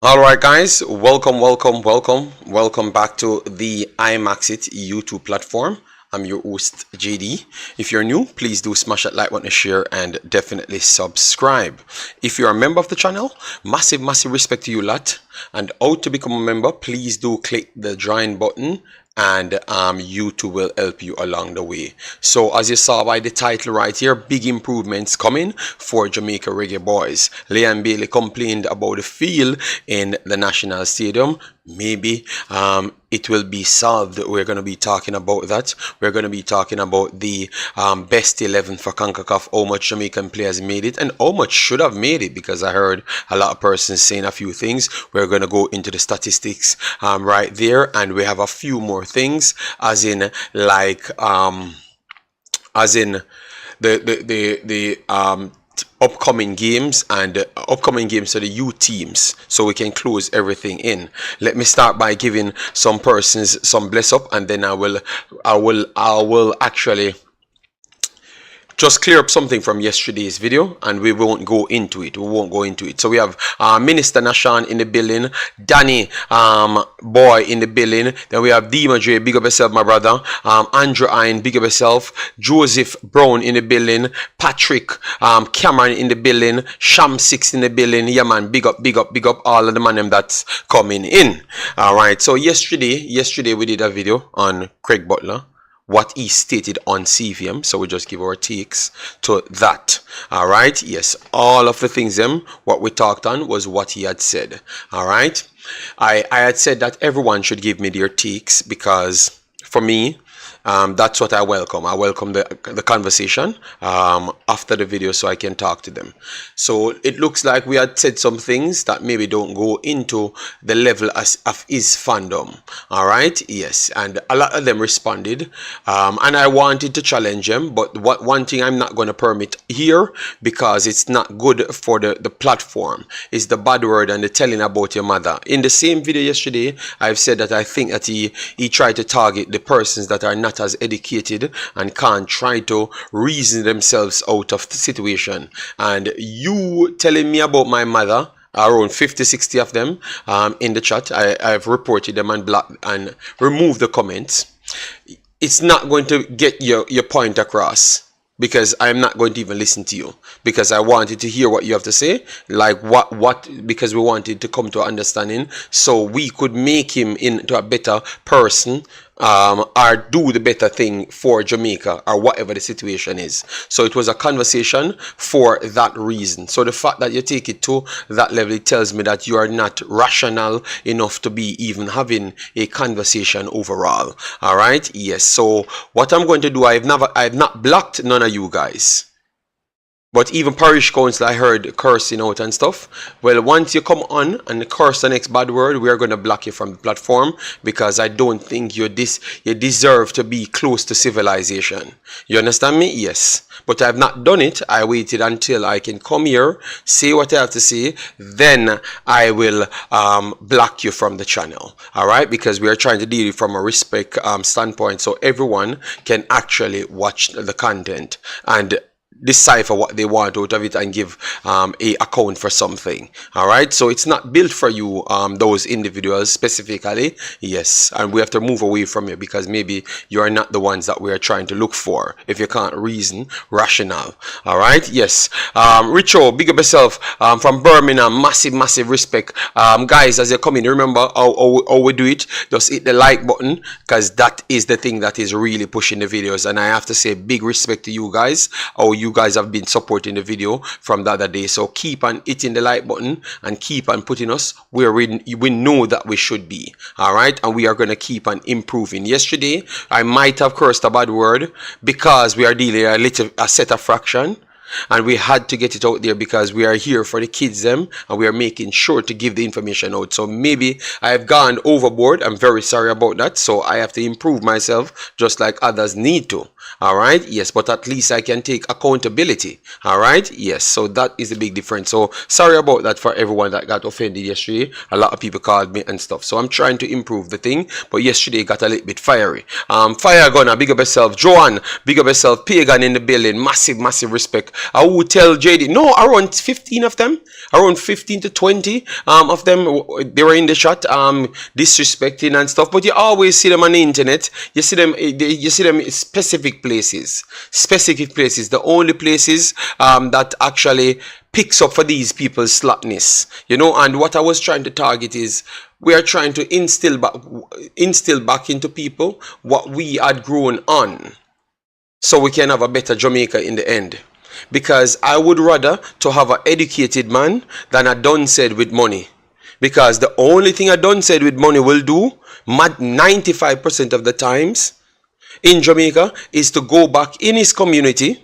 Alright guys, welcome back to the Imaxit YouTube platform. I'm your host JD. If you're new, please do smash that like button, share, and definitely subscribe. If you're a member of the channel, massive respect to you lot. And how to become a member, please do click the join button, and YouTube will help you along the way. So as you saw by the title right here, big improvements coming for Jamaica Reggae Boyz. Leon Bailey complained about the feel in the National Stadium. Maybe it will be solved. We're going to be talking about that. We're going to be talking about the best 11 for Concacaf, how much Jamaican players made it and how much should have made it, because I heard a lot of persons saying a few things. We're going to go into the statistics right there, and we have a few more things, as in like the upcoming games and upcoming games to the youth teams, so we can close everything in. Let me start by giving some persons some bless up, and then I will actually just clear up something from yesterday's video, and we won't go into it. So we have Minister Nashan in the building, Danny Boy in the building, then we have Dima J, big up yourself my brother, Andrew Ein, big up yourself, Joseph Brown in the building, Patrick Cameron in the building, Sham 6 in the building. Yeah man, big up all of the man that's coming in. Alright, so yesterday we did a video on Craig Butler, what he stated on CVM, so we just give our takes to that. All right, yes, all of the things what we talked on was what he had said. All right, I had said that everyone should give me their takes, because for me, that's what I welcome. I welcome the conversation after the video, so I can talk to them. So it looks like we had said some things that maybe don't go into the level of his fandom. All right, yes, and a lot of them responded, and I wanted to challenge them, but one thing I'm not going to permit here, because it's not good for the platform, is the bad word and the telling about your mother. In the same video yesterday, I've said that I think that he tried to target the persons that are not as educated and can't try to reason themselves out of the situation. And you telling me about my mother, around 50-60 of them in the chat, I've reported them and blocked and removed the comments. It's not going to get your point across, because I'm not going to even listen to you, because I wanted to hear what you have to say, like because we wanted to come to an understanding, so we could make him into a better person, or do the better thing for Jamaica, or whatever the situation is. So it was a conversation for that reason. So the fact that you take it to that level, it tells me that you are not rational enough to be even having a conversation overall. All right, yes. So what I'm going to do, I have not blocked none of you guys. But even parish council, I heard cursing out and stuff. Well, once you come on and curse the next bad word, we are going to block you from the platform, because I don't think you deserve to be close to civilization. You understand me? Yes. But I have not done it. I waited until I can come here, say what I have to say, then I will block you from the channel. All right? Because we are trying to deal from a respect standpoint, so everyone can actually watch the content and decipher what they want out of it and give a account for something. All right, so it's not built for you, those individuals specifically. Yes, and we have to move away from you, because maybe you are not the ones that we are trying to look for if you can't reason rational. All right, yes. Richo, big up yourself, from Birmingham, massive respect. Guys, as you come in, remember how we do it. Just hit the like button, because that is the thing that is really pushing the videos, and I have to say big respect to you guys, how you guys have been supporting the video from the other day. So keep on hitting the like button and keep on putting us where we know that we should be. All right, and we are going to keep on improving. Yesterday I might have cursed a bad word, because we are dealing a set of fraction, and we had to get it out there, because we are here for the kids and we are making sure to give the information out. So maybe I have gone overboard. I'm very sorry about that, so I have to improve myself just like others need to. All right, yes, but at least I can take accountability. All right, yes, so that is a big difference. So sorry about that for everyone that got offended yesterday. A lot of people called me and stuff, so I'm trying to improve the thing, but yesterday got a little bit fiery. Fire Gunner, big up yourself. Joanne, big up yourself. Pagan in the building, massive respect. I will tell JD, no, around 15 of them, around 15 to 20 of them, they were in the chat disrespecting and stuff, but you always see them on the internet. You see them in specific places, the only places that actually picks up for these people's slackness, you know. And what I was trying to target is, we are trying to instill back into people what we had grown on, so we can have a better Jamaica in the end. Because I would rather to have an educated man than a done said with money. Because the only thing a done said with money will do 95% of the times in Jamaica is to go back in his community,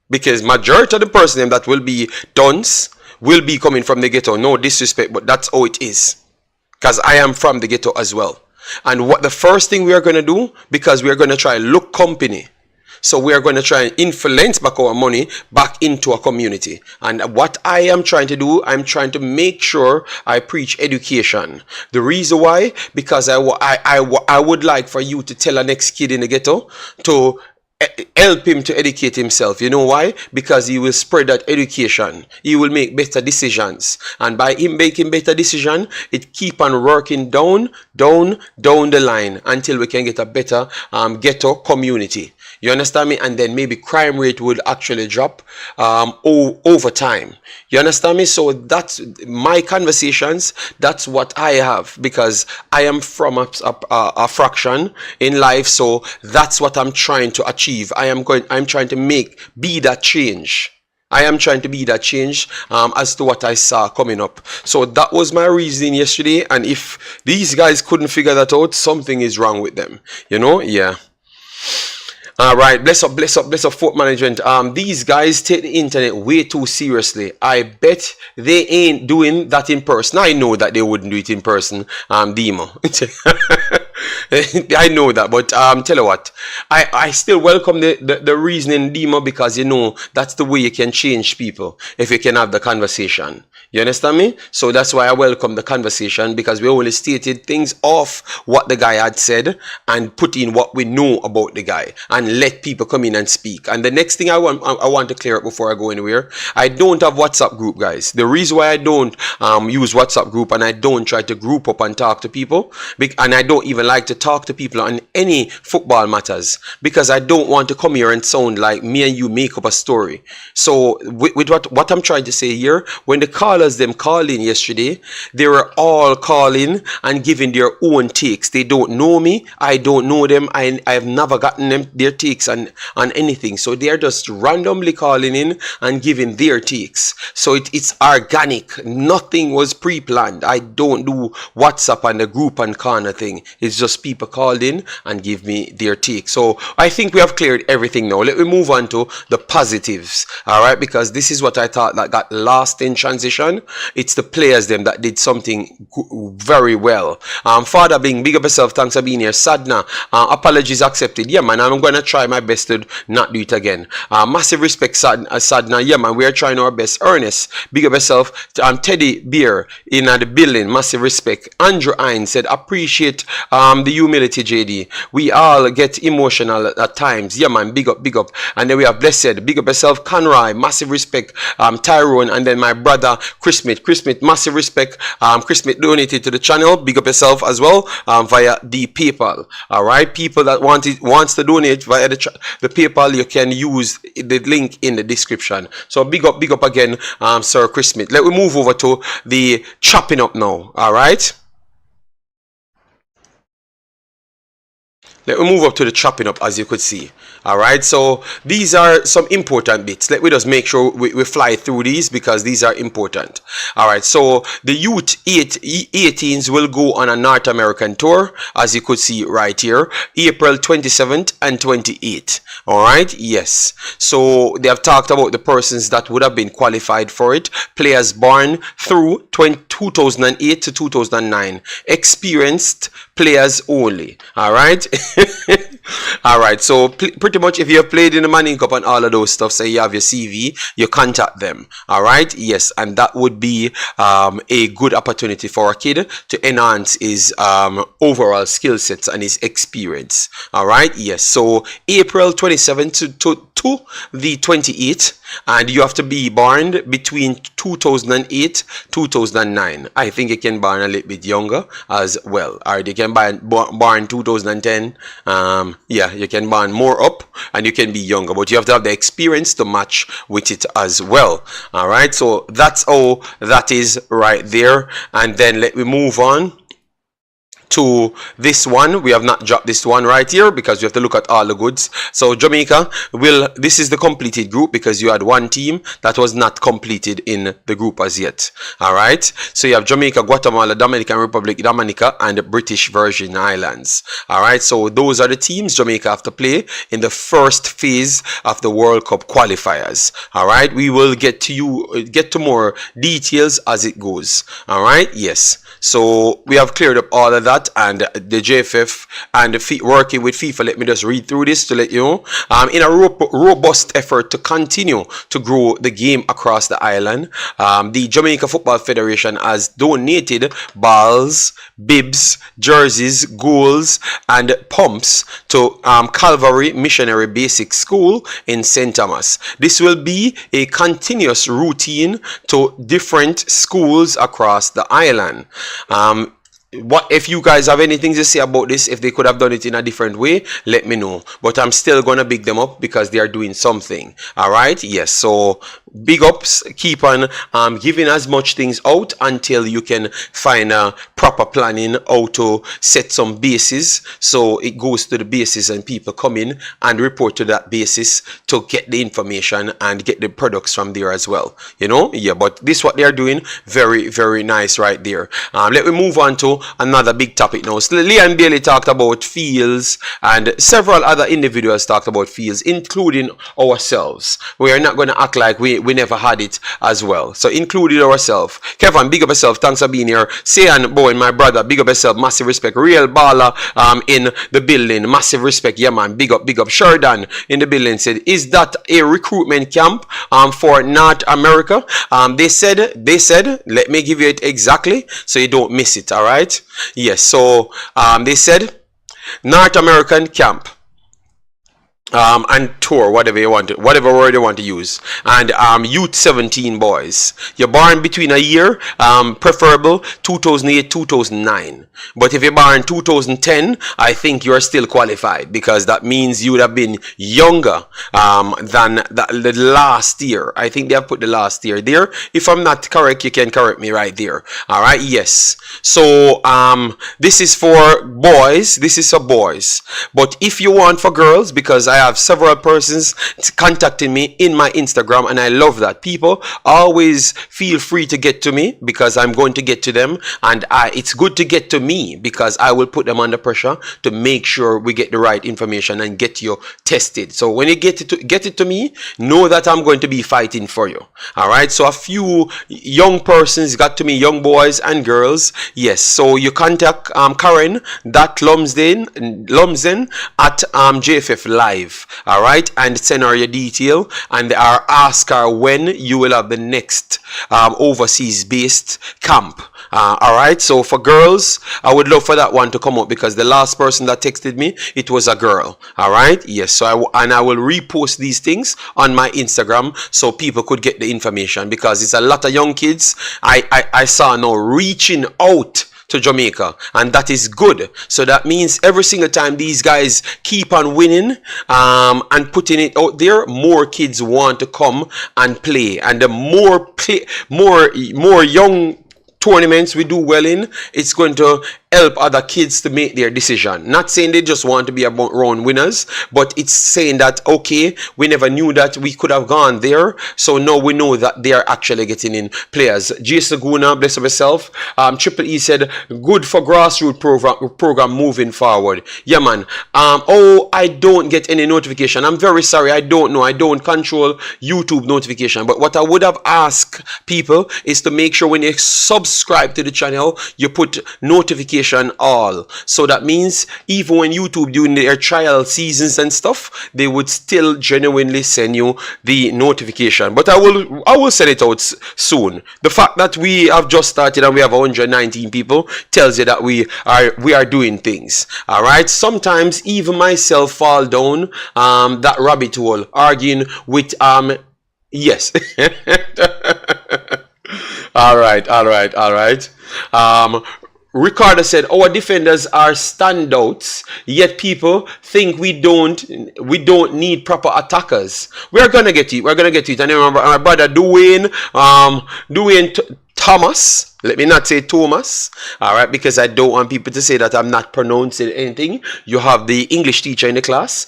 because majority of the person that will be duns will be coming from the ghetto. No disrespect, but that's how it is. Because I am from the ghetto as well. And what the first thing we are going to do, because we are going to try look company. So we are going to try and influence back our money back into a community. And what I am trying to do, I'm trying to make sure I preach education. The reason why, because I would like for you to tell a next kid in the ghetto to help him to educate himself. You know why? Because he will spread that education. He will make better decisions. And by him making better decision, it keep on working down the line until we can get a better ghetto community. You understand me? And then maybe crime rate would actually drop over time. You understand me? So that's my conversations. That's what I have, because I am from a fraction in life. So that's what I'm trying to achieve. I'm trying to be that change. I am trying to be that change as to what I saw coming up. So that was my reasoning yesterday. And if these guys couldn't figure that out, something is wrong with them. You know? Yeah. All right, bless up, Fort Management. These guys take the internet way too seriously. I bet they ain't doing that in person. I know that they wouldn't do it in person, Demo. I know that, but tell you what, I still welcome the reasoning, Demo, because you know that's the way you can change people, if you can have the conversation. You understand me? So that's why I welcome the conversation, because we only stated things off what the guy had said and put in what we know about the guy and let people come in and speak. And the next thing I want to clear up before I go anywhere, I don't have WhatsApp group, guys. The reason why I don't use WhatsApp group and I don't try to group up and talk to people, and I don't even like to talk to people on any football matters, because I don't want to come here and sound like me and you make up a story. So with what I'm trying to say here, when the callers them called in yesterday, they were all calling and giving their own takes. They don't know me, I don't know them, I have never gotten them their takes on anything. So they're just randomly calling in and giving their takes. So it's organic, nothing was pre-planned. I don't do WhatsApp and the group and corner thing. It's just people called in and give me their take. So I think we have cleared everything now. Let me move on to the positives. All right, because this is what I thought that got lost in transition. It's the players them that did something very well. Father Bing, big up yourself, thanks for being here. Sadna, apologies accepted. Yeah man, I'm gonna try my best to not do it again. Massive respect, Sadna. Yeah man, we are trying our best. Ernest, big up yourself. Teddy Beer in the building, massive respect. Andrew Hines said appreciate the humility, JD. We all get emotional at times. Yeah man, big up. And then we have Blessed, big up yourself. Conroy, massive respect. Tyrone, and then my brother Chris Smith, massive respect. Chris Smith donated to the channel, big up yourself as well, via the PayPal. All right, people that wants to donate via the PayPal, you can use the link in the description. So big up again, Sir Chris Smith. Let me move over to the chopping up now. All right. Let me move up to the chopping up, as you could see. All right, so these are some important bits. Let me just make sure we fly through these, because these are important. All right, so the youth 18s will go on a North American tour, as you could see right here, April 27th and 28th. All right, yes. So they have talked about the persons that would have been qualified for it. Players born through 2008 to 2009. Experienced players only. All right. All right. So pretty much, if you have played in the Manning Cup and all of those stuff, say you have your CV, you contact them. All right. Yes, and that would be a good opportunity for a kid to enhance his overall skill sets and his experience. All right. Yes. So April 27th to the 28th, and you have to be born between 2008 2009. I think you can born a little bit younger as well. Or you can born 2010. Yeah, you can born more up, and you can be younger, but you have to have the experience to match with it as well. All right, so that's all that is right there. And then let me move on to this one. We have not dropped this one right here because we have to look at all the goods. So Jamaica this is the completed group, because you had one team that was not completed in the group as yet. All right, so you have Jamaica, Guatemala, Dominican Republic, Dominica, and the British Virgin Islands. All right, so those are the teams Jamaica have to play in the first phase of the World Cup qualifiers. All right, we will get to more details as it goes. All right, yes, so we have cleared up all of that, and the JFF and the working with FIFA. Let me just read through this to let you know. In a robust effort to continue to grow the game across the island, the Jamaica Football Federation has donated balls, bibs, jerseys, goals, and pumps to Calvary Missionary Basic School in St. Thomas. This will be a continuous routine to different schools across the island. What if you guys have anything to say about this? If they could have done it in a different way, let me know. But I'm still gonna big them up because they are doing something. All right, yes, so big ups. Keep on giving as much things out until you can find a proper planning how to set some bases, so it goes to the basis and people come in and report to that basis to get the information and get the products from there as well, you know. Yeah, but this what they are doing, very, very nice right there. Let me move on to another big topic now. So Leon Bailey talked about fields, and several other individuals talked about fields, including ourselves. We are not going to act like we never had it as well. So including ourselves. Kevin, big up yourself. Thanks for being here. Sayan Bowen, my brother, big up yourself. Massive respect. Real baller in the building. Massive respect. Yeah, man. Big up, big up. Sheridan in the building said, is that a recruitment camp for North America? They said, let me give you it exactly so you don't miss it. All right. Yes, so they said North American camp and tour, whatever you want to, whatever word you want to use, and youth 17 boys. You're born between a year, preferable 2008 2009. But if you're born 2010, I think you're still qualified, because that means you would have been younger than the last year. I think they have put the last year there. If I'm not correct, you can correct me right there. All right, yes. So this is for boys. This is for boys. But if you want for girls, because I have several persons contacting me in my Instagram, and I love that. People always feel free to get to me, because I'm going to get to them, and it's good to get to me, because I will put them under pressure to make sure we get the right information and get you tested. So when you get it to me, know that I'm going to be fighting for you. All right, so a few young persons got to me, young boys and girls. Yes, so you contact Karen Lumsden at JFF Live. All right, and send her your detail, and ask her when you will have the next overseas based camp. All right, so for girls, I would love for that one to come up, because the last person that texted me, it was a girl. All right, yes, so I will repost these things on my Instagram so people could get the information, because it's a lot of young kids I saw now reaching out to Jamaica, and that is good. So that means every single time these guys keep on winning and putting it out there, more kids want to come and play, and the more young tournaments we do well in, it's going to help other kids to make their decision. Not saying they just want to be round winners, but it's saying that, okay, we never knew that we could have gone there, so now we know that they are actually getting in players. J. Saguna, bless of yourself. Triple E said, good for grassroots program moving forward. Yeah, man. Oh, I don't get any notification. I'm very sorry. I don't know. I don't control YouTube notification. But what I would have asked people is to make sure when you subscribe to the channel, you put notification all. So that means even when YouTube doing their trial seasons and stuff, they would still genuinely send you the notification. But I will send it out soon. The fact that we have just started and we have 119 people tells you that we are doing things. All right. Sometimes even myself fall down that rabbit hole arguing with yes. all right. Ricardo said our defenders are standouts, yet people think we don't need proper attackers. We're gonna get it. And remember my brother Dwayne Thomas. Let me not say Thomas, all right, because I don't want people to say that I'm not pronouncing anything. You have the English teacher in the class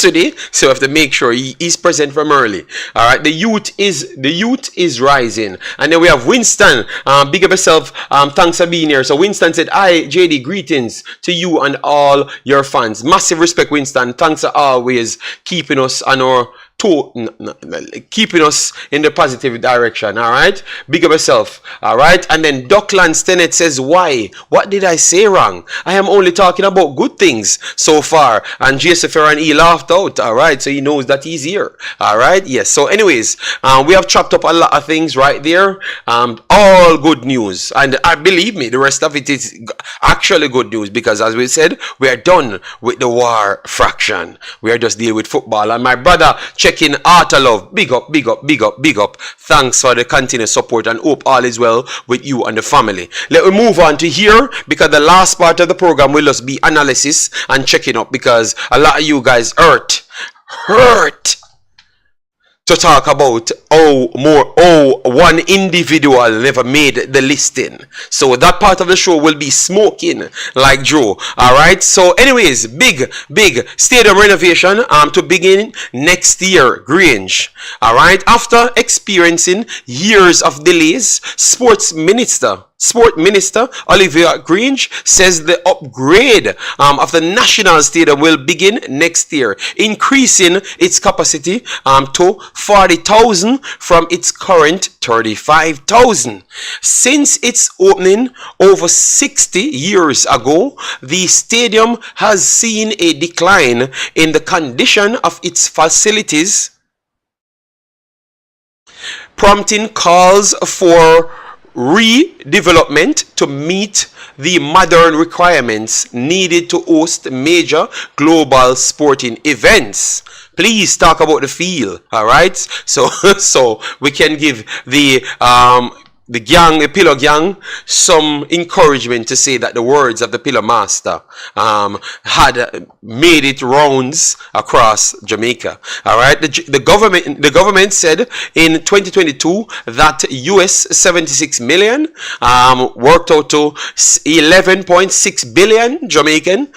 today, so you have to make sure he is present from early. All right, the youth is rising, and then we have Winston. Big up yourself. Thanks for being here. So Winston said, "Hi, JD, greetings to you and all your fans. Massive respect, Winston. Thanks for always keeping us on our." Keeping us in the positive direction. All right, big up yourself. All right, and then Dockland Stennett says, why? What did I say wrong? I am only talking about good things so far. And Joseph and he laughed out. All right, so he knows that he's here. All right, yes. So anyways, we have chopped up a lot of things right there. All good news, and believe me, the rest of it is actually good news, because as we said, we are done with the war fraction. We are just dealing with football. And my brother checking Art of Love, big up. Thanks for the continuous support, and hope all is well with you and the family. Let me move on to here, because the last part of the program will just be analysis and checking up, because a lot of you guys hurt to talk about one individual never made the listing. So that part of the show will be smoking like Joe. All right. So anyways, big stadium renovation to begin next year, Grange. All right. After experiencing years of delays, Sport Minister Olivia Grange says the upgrade of the National Stadium will begin next year, increasing its capacity to 40,000 from its current 35,000. Since its opening over 60 years ago, the stadium has seen a decline in the condition of its facilities, prompting calls for redevelopment to meet the modern requirements needed to host major global sporting events. Please talk about the feel, all right? So we can give the Pillar Gang, some encouragement to say that the words of the Pillar Master had made it rounds across Jamaica. All right, the government said in 2022 that US 76 million worked out to 11.6 billion Jamaican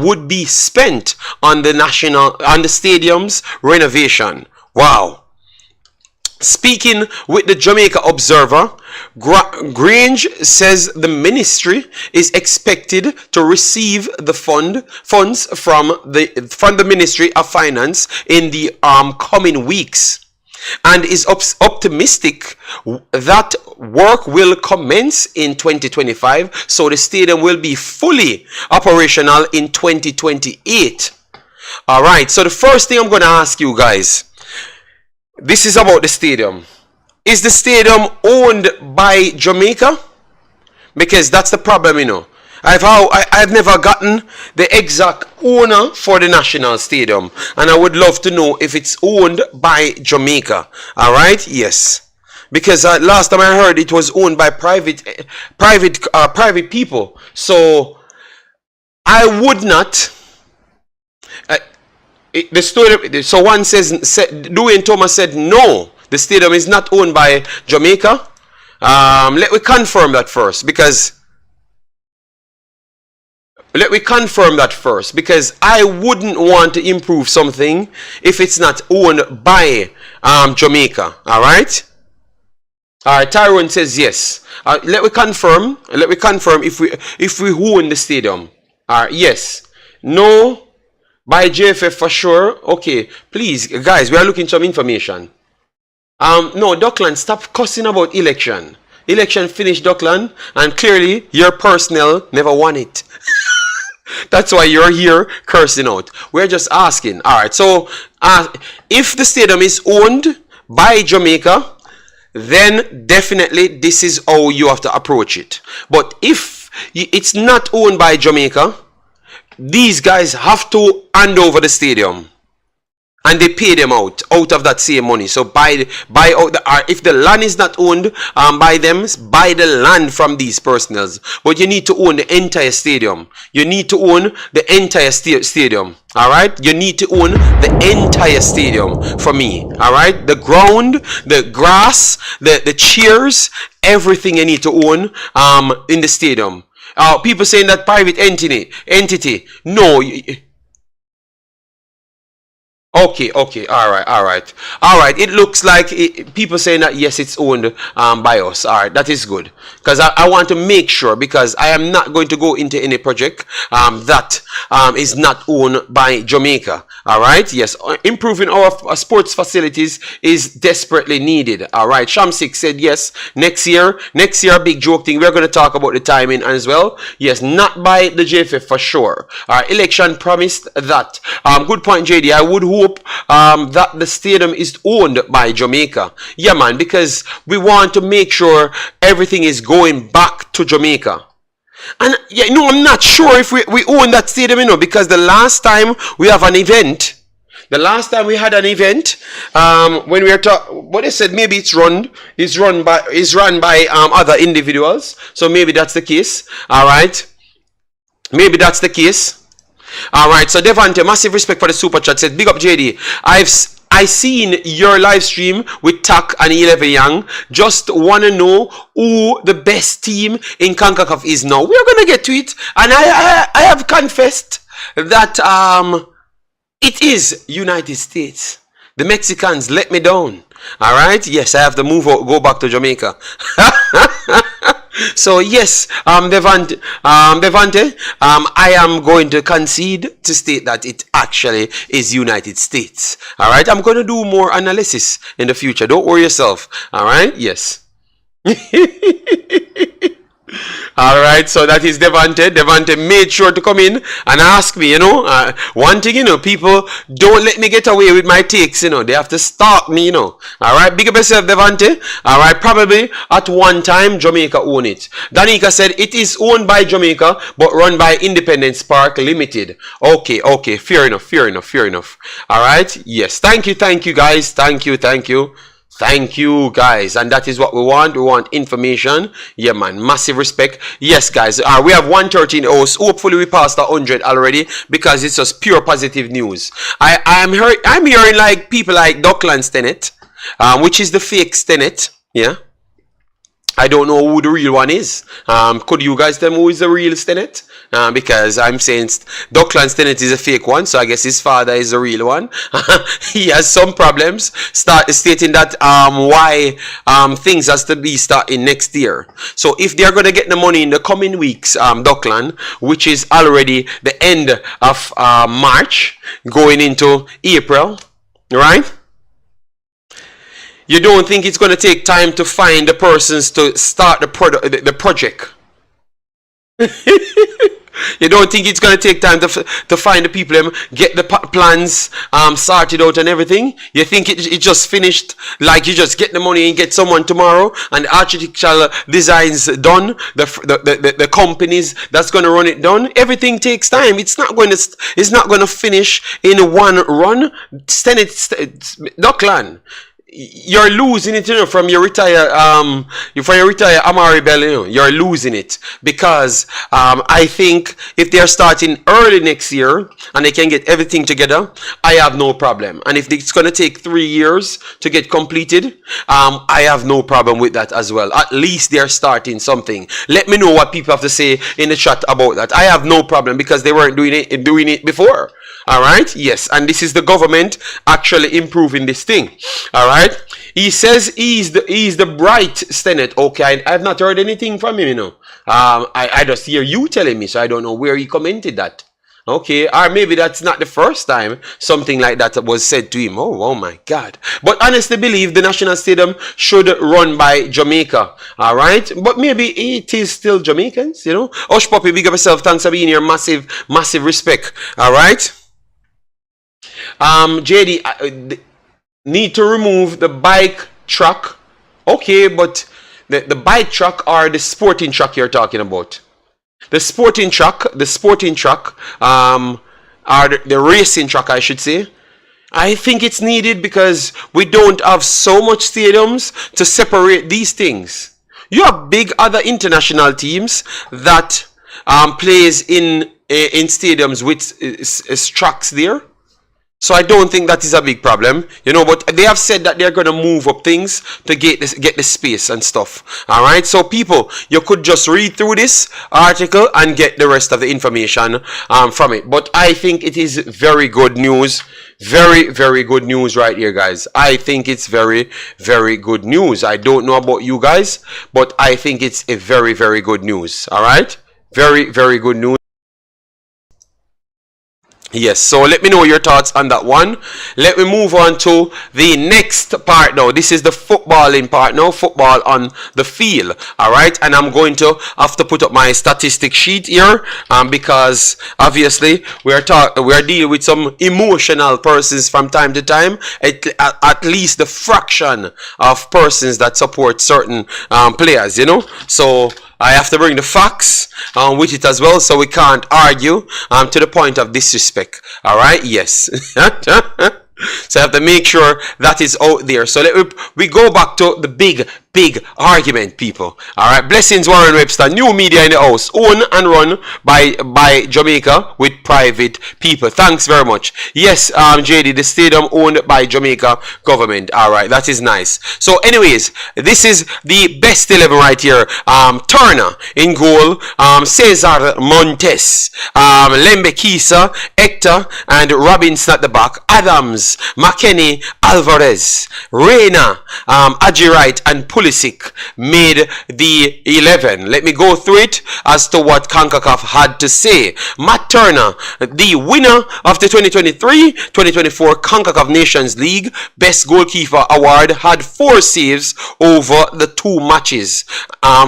would be spent on the stadium's renovation. Wow. Speaking with the Jamaica Observer, Grange says the ministry is expected to receive the funds from the Ministry of Finance in the coming weeks, and is optimistic that work will commence in 2025, so the stadium will be fully operational in 2028. All right, so the first thing I'm going to ask you guys, this is about the stadium. Is the stadium owned by Jamaica? Because that's the problem, you know. I've never gotten the exact owner for the national stadium, and I would love to know if it's owned by Jamaica. All right, yes. Because last time I heard it was owned by private people. So I would not. The story. So one said Dwayne Thomas said no, the stadium is not owned by Jamaica. Let me confirm that first, because let me confirm that first, because I wouldn't want to improve something if it's not owned by Jamaica. All right. All right. Tyrone says yes. Let me confirm. Let me confirm if we own the stadium. All right. Yes. No. By JFF for sure. Okay. Please, guys, we are looking for some information. No, Dockland, stop cussing about election. Election finished, Dockland, and clearly your personnel never won it. That's why you're here cursing out. We're just asking. All right. So, if the stadium is owned by Jamaica, then definitely this is how you have to approach it. But if it's not owned by Jamaica, these guys have to hand over the stadium. And they pay them out of that same money. So buy out if the land is not owned by them, buy the land from these personnels. But you need to own the entire stadium. You need to own the entire stadium. All right. You need to own the entire stadium for me. All right. The ground, the grass, the chairs, everything you need to own in the stadium. People saying that private entity. No. Okay, all right. It looks like people saying that yes, it's owned by us. All right, that is good, because I want to make sure, because I am not going to go into any project that is not owned by Jamaica. All right, yes, improving our sports facilities is desperately needed. All right, Shamsik said yes. Next year, big joke thing. We're going to talk about the timing as well. Yes, not by the JFF for sure. All right, election promised that. Good point, JD. I would hope that the stadium is owned by Jamaica. Yeah, man, because we want to make sure everything is going back to Jamaica. And yeah, no, I'm not sure if we own that stadium, because the last time we had an event, when we were talking, what they said, maybe it's run by other individuals. So maybe that's the case. All right, maybe that's the case. All right, so Devante, massive respect for the super chat, said big up JD. I seen your live stream with Tak and 11 Young. Just want to know who the best team in Concacaf is now. We're gonna get to it, and I have confessed that it is United States. The Mexicans let me down. All right, yes, I have to go back to Jamaica. So yes, Devante, I am going to concede to state that it actually is United States. All right, I'm going to do more analysis in the future. Don't worry yourself. All right, yes. All right, so that is Devante. Devante made sure to come in and ask me, one thing, people don't let me get away with my takes, they have to stalk me, All right, big up yourself, Devante. All right, probably at one time, Jamaica own it. Danica said it is owned by Jamaica, but run by Independence Park Limited. Okay, fair enough. All right, yes, thank you, guys. Thank you, guys. And that is what we want. We want information. Yeah, man. Massive respect. Yes, guys. We have 113 hosts. Hopefully, we passed 100 already, because it's just pure positive news. I'm hearing like people like Dockland Stennett, which is the fake Stennett. Yeah. I don't know who the real one is. Could you guys tell me who is the real Stennett? Because I'm saying Dockland Stennett is a fake one, so I guess his father is the real one. He has some problems, stating that why things has to be starting next year. So if they're going to get the money in the coming weeks, Dockland, which is already the end of March, going into April, right? You don't think it's going to take time to find the persons to start the project? You don't think it's going to take time to find the people, get the plans sorted out and everything? You think it just finished, like you just get the money and get someone tomorrow and the architectural designs done, the companies that's going to run it done? Everything takes time. It's not going to finish in one run. Dockland, you're losing it, from your retire Omari Bell, you're losing it because I think if they're starting early next year and they can get everything together, I have no problem. And if it's going to take 3 years to get completed, I have no problem with that as well. At least they're starting something. Let me know what people have to say in the chat about that. I have no problem because they weren't doing it before. All right, yes, and this is the government actually improving this thing. All right, he says he's the bright Stennett. Okay, I have not heard anything from him, I just hear you telling me, so I don't know where he commented that. Okay, or maybe that's not the first time something like that was said to him. Oh my God. But honestly believe the National Stadium should run by Jamaica. All right, but maybe it is still Jamaicans, Osh Poppy, big up yourself. Thanks for being here. Massive respect. All right. JD, need to remove the bike truck. Okay, but the bike truck or the sporting truck you're talking about? The sporting truck, or the racing truck, I should say. I think it's needed because we don't have so much stadiums to separate these things. You have big other international teams that plays in stadiums with tracks there. So I don't think that is a big problem, but they have said that they're going to move up things to get the space and stuff. All right. So people, you could just read through this article and get the rest of the information from it. But I think it is very good news. Very, very good news right here, guys. I think it's very, very good news. I don't know about you guys, but I think it's a very, very good news. All right. Very, very good news. Yes, so let me know your thoughts on that one. Let me move on to the next part now. This is the footballing part now, football on the field. All right, and I'm going to have to put up my statistic sheet here because obviously we are dealing with some emotional persons from time to time. At least the fraction of persons that support certain players, So I have to bring the facts with it as well, so we can't argue to the point of disrespect. All right, yes. So I have to make sure that is out there. So we go back to the big argument, people. All right, blessings, Warren Webster. New media in the house, owned and run by Jamaica with private people. Thanks very much. Yes, JD, the stadium owned by Jamaica government. All right, that is nice. So anyways, this is the best 11 right here. Turner in goal, Cesar Montes, Lembikisa, Hector, and Robinson at the back. Adams, McKenny, Alvarez, Reina, Ajirite, and Pulisic made the 11. Let me go through it as to what Concacaf had to say. Matt Turner, the winner of the 2023-2024 Concacaf Nations League Best Goalkeeper Award, had 4 saves over the 2 matches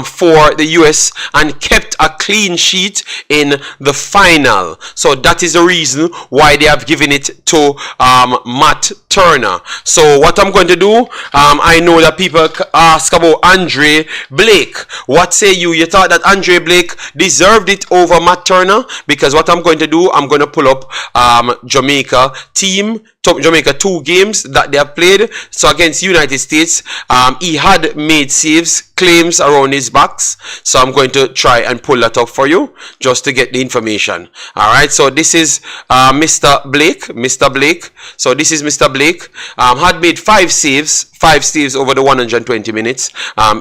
for the US and kept a clean sheet in the final. So that is the reason why they have given it to Matt Turner. So what I'm going to do, I know that people ask about Andre Blake. What say you? You thought that Andre Blake deserved it over Matt Turner? Because what I'm going to do, I'm going to pull up Jamaica 2 games that they have played. So against United States, he had made saves, claims around his backs. So I'm going to try and pull that up for you just to get the information. All right. So this is Mr. Blake. So this is Mr. Blake. Had made 5 saves over the 120 minutes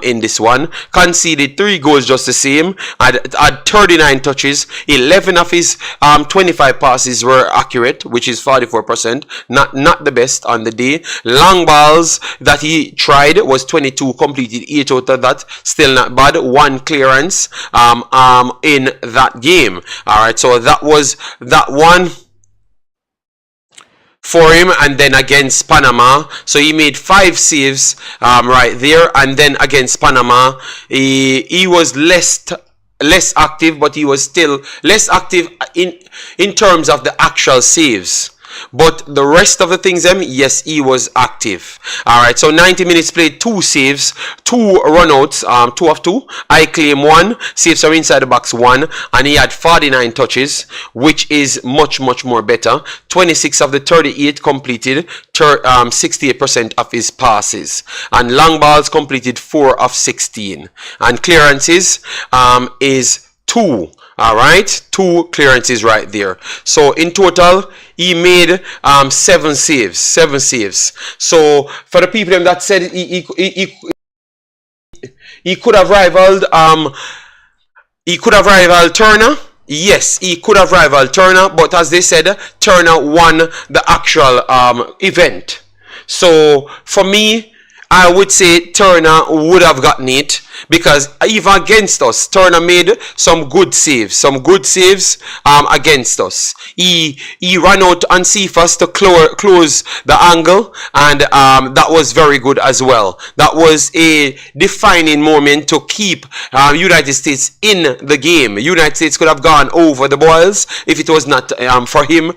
in this one. Conceded 3 goals just the same. Had 39 touches. 11 of his 25 passes were accurate, which is 44%. Not the best on the day. Long balls that he tried was 22, completed 8 out of that. Still not bad. 1 clearance in that game. Alright, so that was that one for him. And then against Panama, so he made 5 saves right there. And then against Panama, he was less active, but he was still less active in terms of the actual saves. but the rest of the things, yes, he was active. All right, so 90 minutes played, 2 saves, 2 runouts, 2 of 2. I claim 1, saves from inside the box 1, and he had 49 touches, which is much more better. 26 of the 38 completed, 68% of his passes, and long balls completed 4 of 16, and clearances is 2. All right, 2 clearances right there. So in total, he made 7 saves. So for the people that said he could have rivaled Turner. Yes, he could have rivaled Turner, but as they said, Turner won the actual event. So for me, I would say Turner would have gotten it, because even against us, Turner made some good saves against us. He ran out on Cephas to close the angle, and that was very good as well. That was a defining moment to keep United States in the game. United States could have gone over the Boyz if it was not for him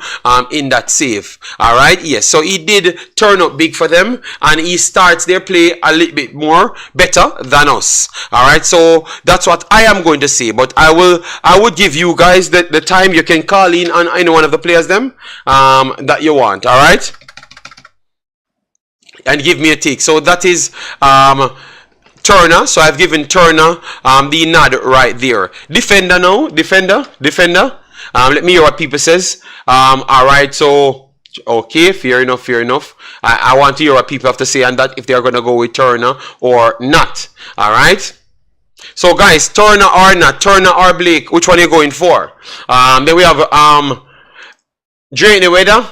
in that save. All right, yes. So he did turn up big for them, and he starts their play a little bit more better than us. All right, so that's what I am going to say, but I would give you guys the time. You can call in on any one of the players them that you want. All right, and give me a take. So that is Turner. So I've given Turner the nod right there. Defender now, defender. Let me hear what people says. All right, so okay, fair enough. I want to hear what people have to say on that, if they're gonna go with Turner or not. All right. So guys, Turner or not, Turner or Blake, which one are you going for? Then we have Jane Weather.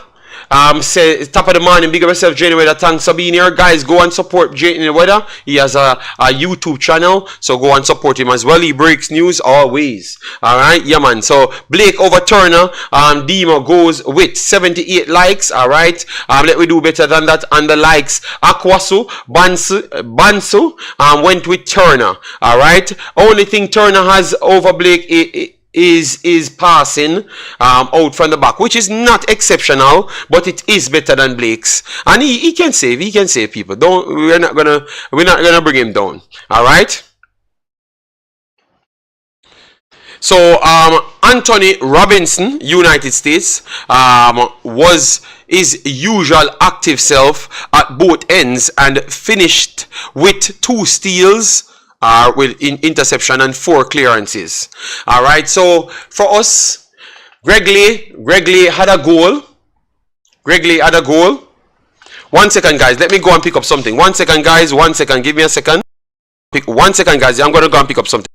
Say top of the morning, big up yourself, Jane Weather. Thanks for being here, guys. Go and support Jane Weather. He has a YouTube channel, so go and support him as well. He breaks news always. All right, yeah, man. So Blake over Turner. Demo goes with 78 likes. All right. Let me do better than that on the likes. Akwasu Bansu went with Turner. All right. Only thing Turner has over Blake is passing out from the back, which is not exceptional, but it is better than Blake's, and he can save people. We're not gonna bring him down. All right. So Anthony Robinson, United States, was his usual active self at both ends and finished with 2 steals, with interception and 4 clearances. All right. So for us, Greg Lee had a goal. 1 second, guys. Let me go and pick up something. 1 second, guys. 1 second. Give me a second. 1 second, guys. I'm gonna go and pick up something.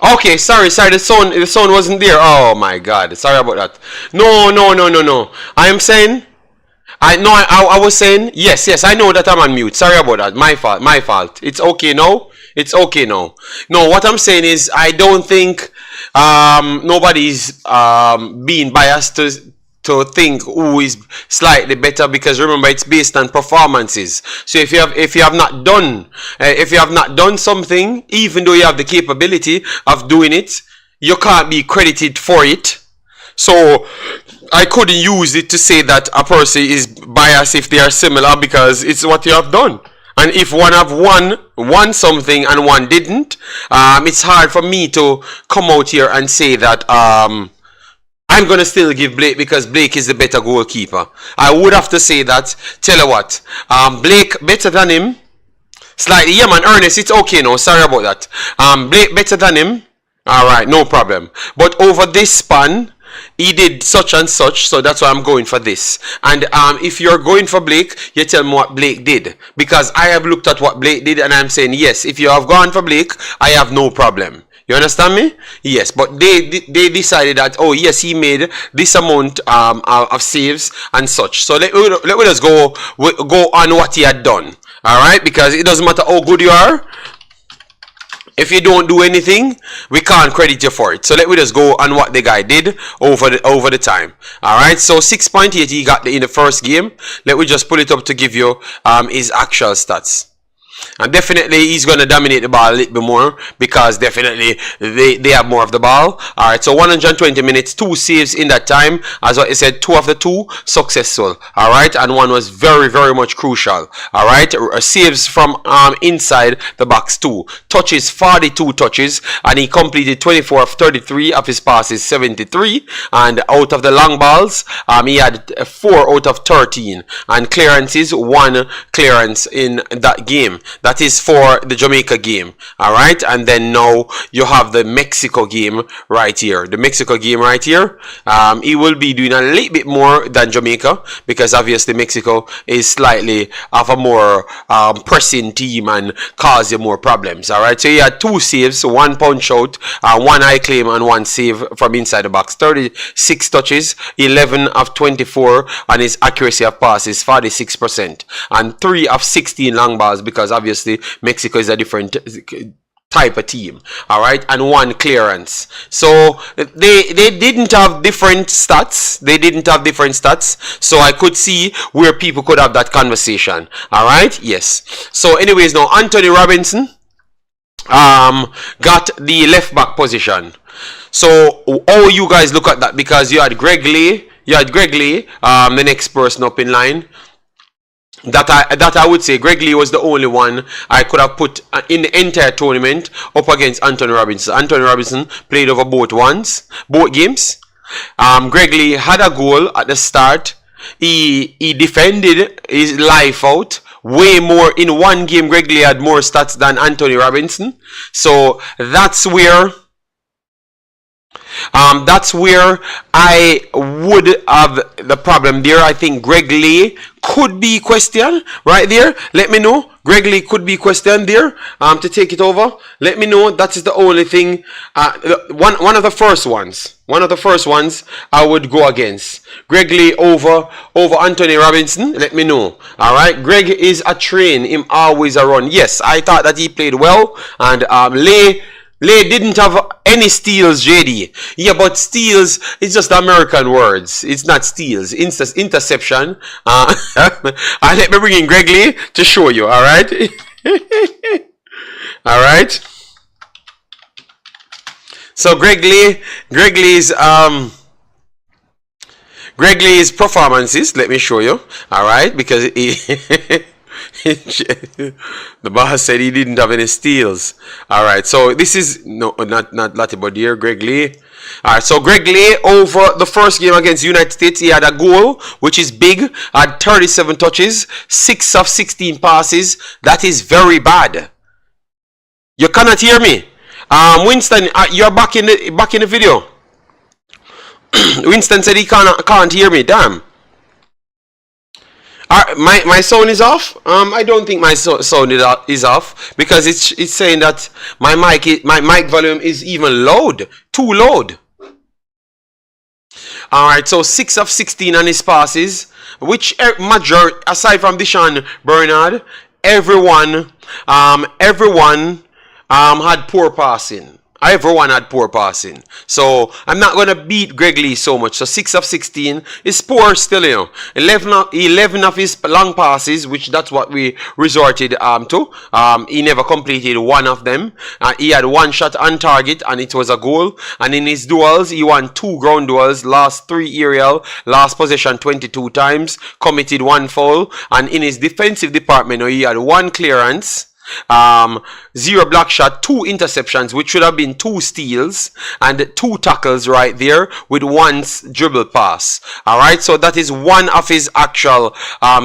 Okay, sorry, the sound wasn't there. Oh my God, sorry about that. No, no, no, no, no. I am saying, I was saying, yes, I know that I'm on mute. Sorry about that. My fault. It's okay now. It's okay now. No, what I'm saying is, I don't think nobody's being biased to think who is slightly better, because remember, it's based on performances. So if you have not done something, even though you have the capability of doing it, you can't be credited for it. So I couldn't use it to say that a person is biased if they are similar, because it's what you have done. And if one have won something and one didn't, it's hard for me to come out here and say that I'm going to still give Blake because Blake is the better goalkeeper. I would have to say that. Tell you what, Blake better than him. Slightly, yeah man, Ernest, it's okay now. Sorry about that. Blake better than him. Alright, no problem. But over this span, he did such and such, so that's why I'm going for this. And if you're going for Blake, you tell me what Blake did. Because I have looked at what Blake did and I'm saying, yes, if you have gone for Blake, I have no problem. You understand me? Yes, but they decided that, oh yes, he made this amount of saves and such. So let me just go on what he had done. Alright, because it doesn't matter how good you are. If you don't do anything, we can't credit you for it. So let me just go on what the guy did over the time. Alright, so 6.8 he got in the first game. Let me just pull it up to give you his actual stats. And definitely he's going to dominate the ball a little bit more, because definitely they have more of the ball. Alright, so 120 minutes, 2 saves in that time. As what I said, 2 of the 2 successful. Alright, and 1 was very, very much crucial. Alright, saves from inside the box 2. Touches, 42 touches, and he completed 24 of 33 of his passes, 73. And out of the long balls, he had 4 out of 13. And clearances, 1 clearance in that game. That is for the Jamaica game. Alright, and then now you have the Mexico game right here. The Mexico game right here, he will be doing a little bit more than Jamaica, because obviously Mexico is slightly of a more pressing team and cause you more problems. Alright, so he had 2 saves, 1 punch out, 1 high claim and 1 save from inside the box. 36 touches, 11 of 24, and his accuracy of pass is 46%, and 3 of 16 long balls, because obviously Mexico is a different type of team. Alright, and 1 clearance. So they didn't have different stats. So I could see where people could have that conversation. Alright, yes. So anyways, now Anthony Robinson got the left back position. So how you guys look at that? Because you had Greg Lee, the next person up in line. That I would say Greg Lee was the only one I could have put in the entire tournament up against Anthony Robinson. Anthony Robinson played over both games. Greg Lee had a goal at the start. He defended his life out way more. In one game, Greg Lee had more stats than Anthony Robinson. So that's where I would have the problem there. I think Greg Lee could be questioned right there. Let me know. Greg Lee could be questioned there to take it over. Let me know. That is the only thing. One of the first ones I would go against. Greg Lee over Anthony Robinson. Let me know. Alright. Greg is a train. Him always a run. Yes, I thought that he played well. And Lee didn't have any steals, JD. Yeah, but steals, it's just American words. It's not steals. Interception. And let me bring in Greg Lee to show you, alright? Alright? So Greg Lee's performances, let me show you, alright? Because the boss said he didn't have any steals. Alright, so this is not Latibodier, Greg Lee. Alright, so Greg Lee over the first game against United States, he had a goal, which is big, had 37 touches, 6 of 16 passes. That is very bad. You cannot hear me. Winston, you're back in the video. Winston said he can't hear me. Damn. My sound is off. I don't think my sound is off because it's saying that my mic volume is even loud, too loud. All right, so 6 of 16 on his passes, which majority aside from Deshaun Bernard, everyone had poor passing. Everyone had poor passing. So I'm not going to beat Greg Lee so much. So 6 of 16 is poor still, 11 of his long passes, which that's what we resorted to. He never completed one of them. He had one shot on target and it was a goal. And in his duels, he won 2 ground duels, last 3 aerial, last possession 22 times, committed 1 foul. And in his defensive department, he had 1 clearance, 0 block shot, 2 interceptions, which should have been 2 steals, and 2 tackles right there with 1 dribble pass. Alright, so that is one of his actual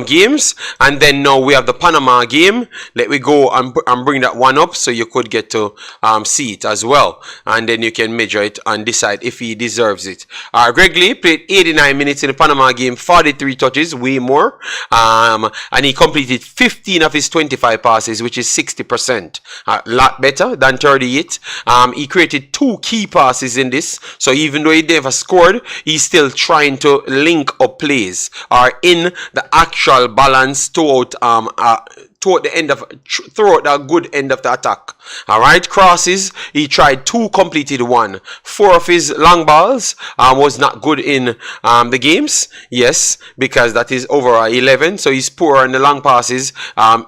games. And then now we have the Panama game. Let me go and bring that one up so you could get to see it as well, and then you can measure it and decide if he deserves it. Greg Lee played 89 minutes in the Panama game, 43 touches, way more, and he completed 15 of his 25 passes, which is 60%. A lot better than 38. He created 2 key passes in this, so even though he never scored, he's still trying to link up plays or in the actual balance throughout the good end of the attack. Alright, crosses, he tried 2, completed 1. 4 of his long balls was not good in the games. Yes, because that is over 11, so he's poor in the long passes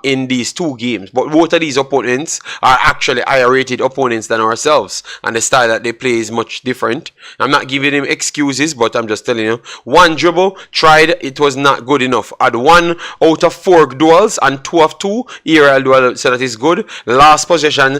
in these 2 games. But both of these opponents are actually higher rated opponents than ourselves, and the style that they play is much different. I'm not giving him excuses, but I'm just telling you, 1 dribble tried, it was not good enough. Had 1 out of 4 duels and 2 of 2 aerial duel, so that is good. Last possession,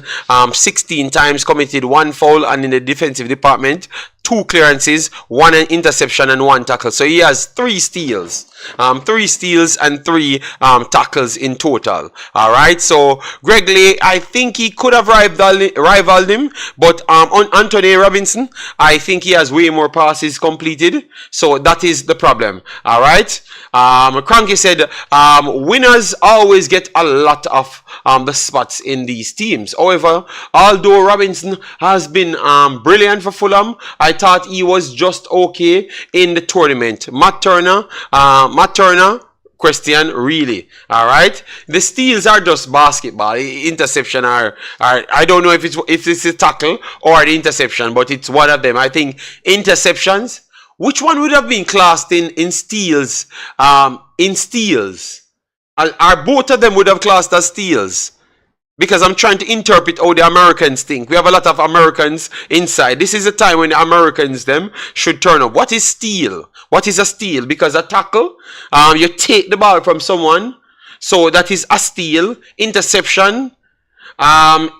16 times, committed 1 foul, and in the defensive department, 2 clearances, 1 interception and 1 tackle. So he has 3 steals. 3 steals and 3 tackles in total. Alright, so Greg Lee, I think he could have rivaled him, but on Anthony Robinson, I think he has way more passes completed, so that is the problem. Alright, Cranky said winners always get a lot of the spots in these teams. However, although Robinson has been brilliant for Fulham, I thought he was just okay in the tournament. Matt Turner, Christian, really. Alright, the steals are just basketball. Interception are I don't know if it's a tackle or the interception, but it's one of them. I think interceptions, which one would have been classed in steals? In steals, are both of them would have classed as steals? Because I'm trying to interpret how the Americans think. We have a lot of Americans inside. This is a time when the Americans them should turn up. What is steal? What is a steal? Because a tackle, you take the ball from someone, so that is a steal. Interception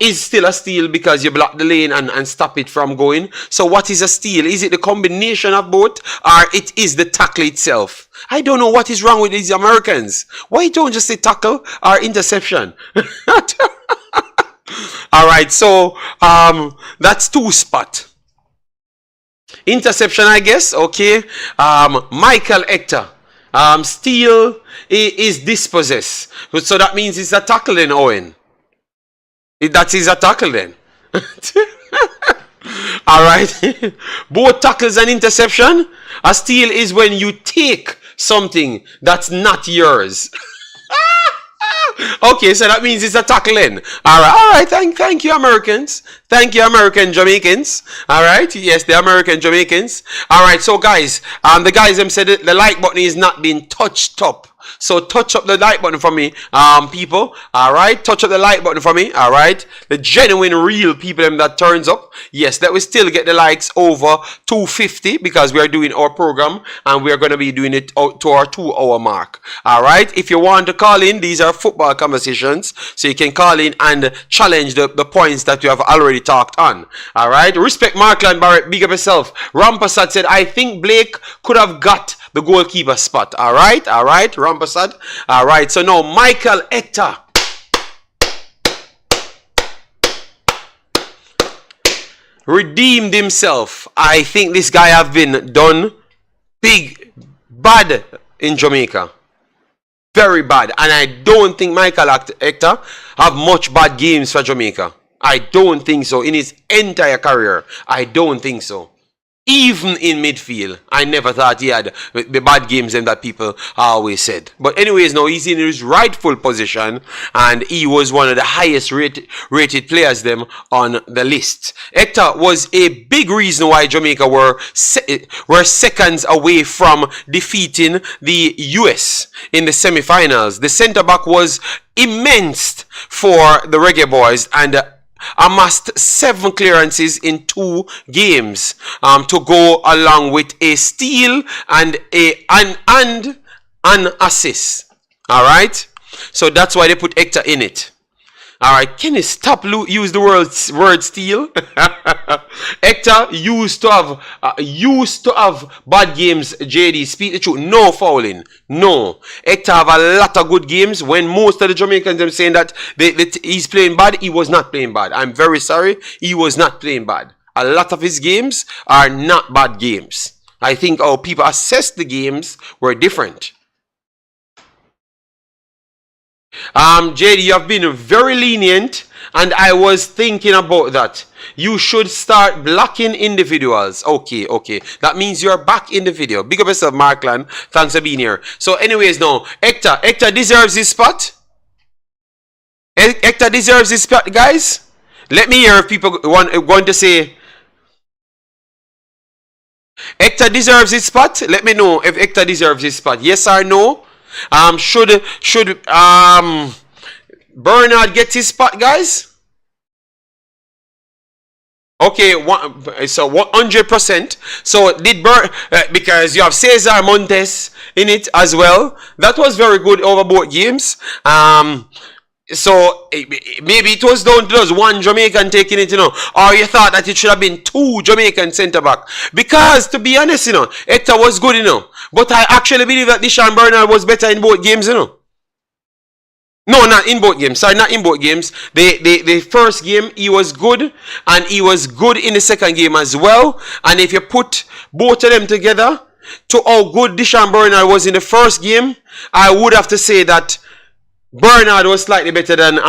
is still a steal because you block the lane and stop it from going. So what is a steal? Is it the combination of both, or it is the tackle itself? I don't know what is wrong with these Americans. Why don't you say tackle or interception? Alright, so that's 2 spot. Interception, I guess. Okay. Michael Hector. Steal is dispossessed. So that means it's a tackle then, Owen. That is a tackle then. Alright. Both tackles and interception. A steal is when you take something that's not yours. Okay, so that means it's a tackle in. Alright, thank you, Americans. Thank you, American Jamaicans. Alright, yes, the American Jamaicans. Alright, so guys, the guys them said that the like button is not being touched up. So touch up the like button for me, people. Alright, touch up the like button for me. Alright, the genuine, real people them that turns up. Yes, that we still get the likes over 250 because we are doing our program and we are going to be doing it out to our 2-hour mark. Alright, if you want to call in, these are football conversations, so you can call in and challenge the points that you have already talked on. Alright, respect Markland Barrett, big up yourself. Rampasad said, I think Blake could have got the goalkeeper spot. Alright, Rampasad. Alright, so now Michael Hector. Redeemed himself. I think this guy have been done big, bad in Jamaica. Very bad. And I don't think Michael Hector have much bad games for Jamaica. I don't think so. In his entire career, I don't think so. Even in midfield, I never thought he had the bad games and that people always said. But anyways, now he's in his rightful position and he was one of the highest rated players them on the list. Hector was a big reason why Jamaica were seconds away from defeating the US in the semi-finals. The centre-back was immense for the Reggae Boyz and amassed 7 clearances in 2 games to go along with a steal and an assist. All right, so that's why they put Hector in it. All right, can you stop use the word steal? Hector used to have bad games. JD, speak the truth. No fouling. No. Hector have a lot of good games. When most of the Jamaicans are saying that he's playing bad, he was not playing bad. I'm very sorry. He was not playing bad. A lot of his games are not bad games. I think how people assess the games were different. JD, you have been very lenient and I was thinking about that. You should start blocking individuals. Okay. That means you're back in the video. Big up yourself, Markland. Thanks for being here. So anyways, now, Hector deserves his spot. Hector deserves his spot, guys. Let me hear if people want to say Hector deserves his spot. Let me know if Hector deserves his spot. Yes or no? Should Bernard get his spot, guys? Okay, so 100%. So did because you have Cesar Montes in it as well. That was very good over both games. So maybe it was down to just one Jamaican taking it, or you thought that it should have been 2 Jamaican centre back. Because to be honest, Hector was good, but I actually believe that Deshaun Bernard was better in both games, No, not in both games. Sorry, not in both games. The first game, he was good. And he was good in the second game as well. And if you put both of them together to how good Deshaun Bernard was in the first game, I would have to say that Bernard was slightly better than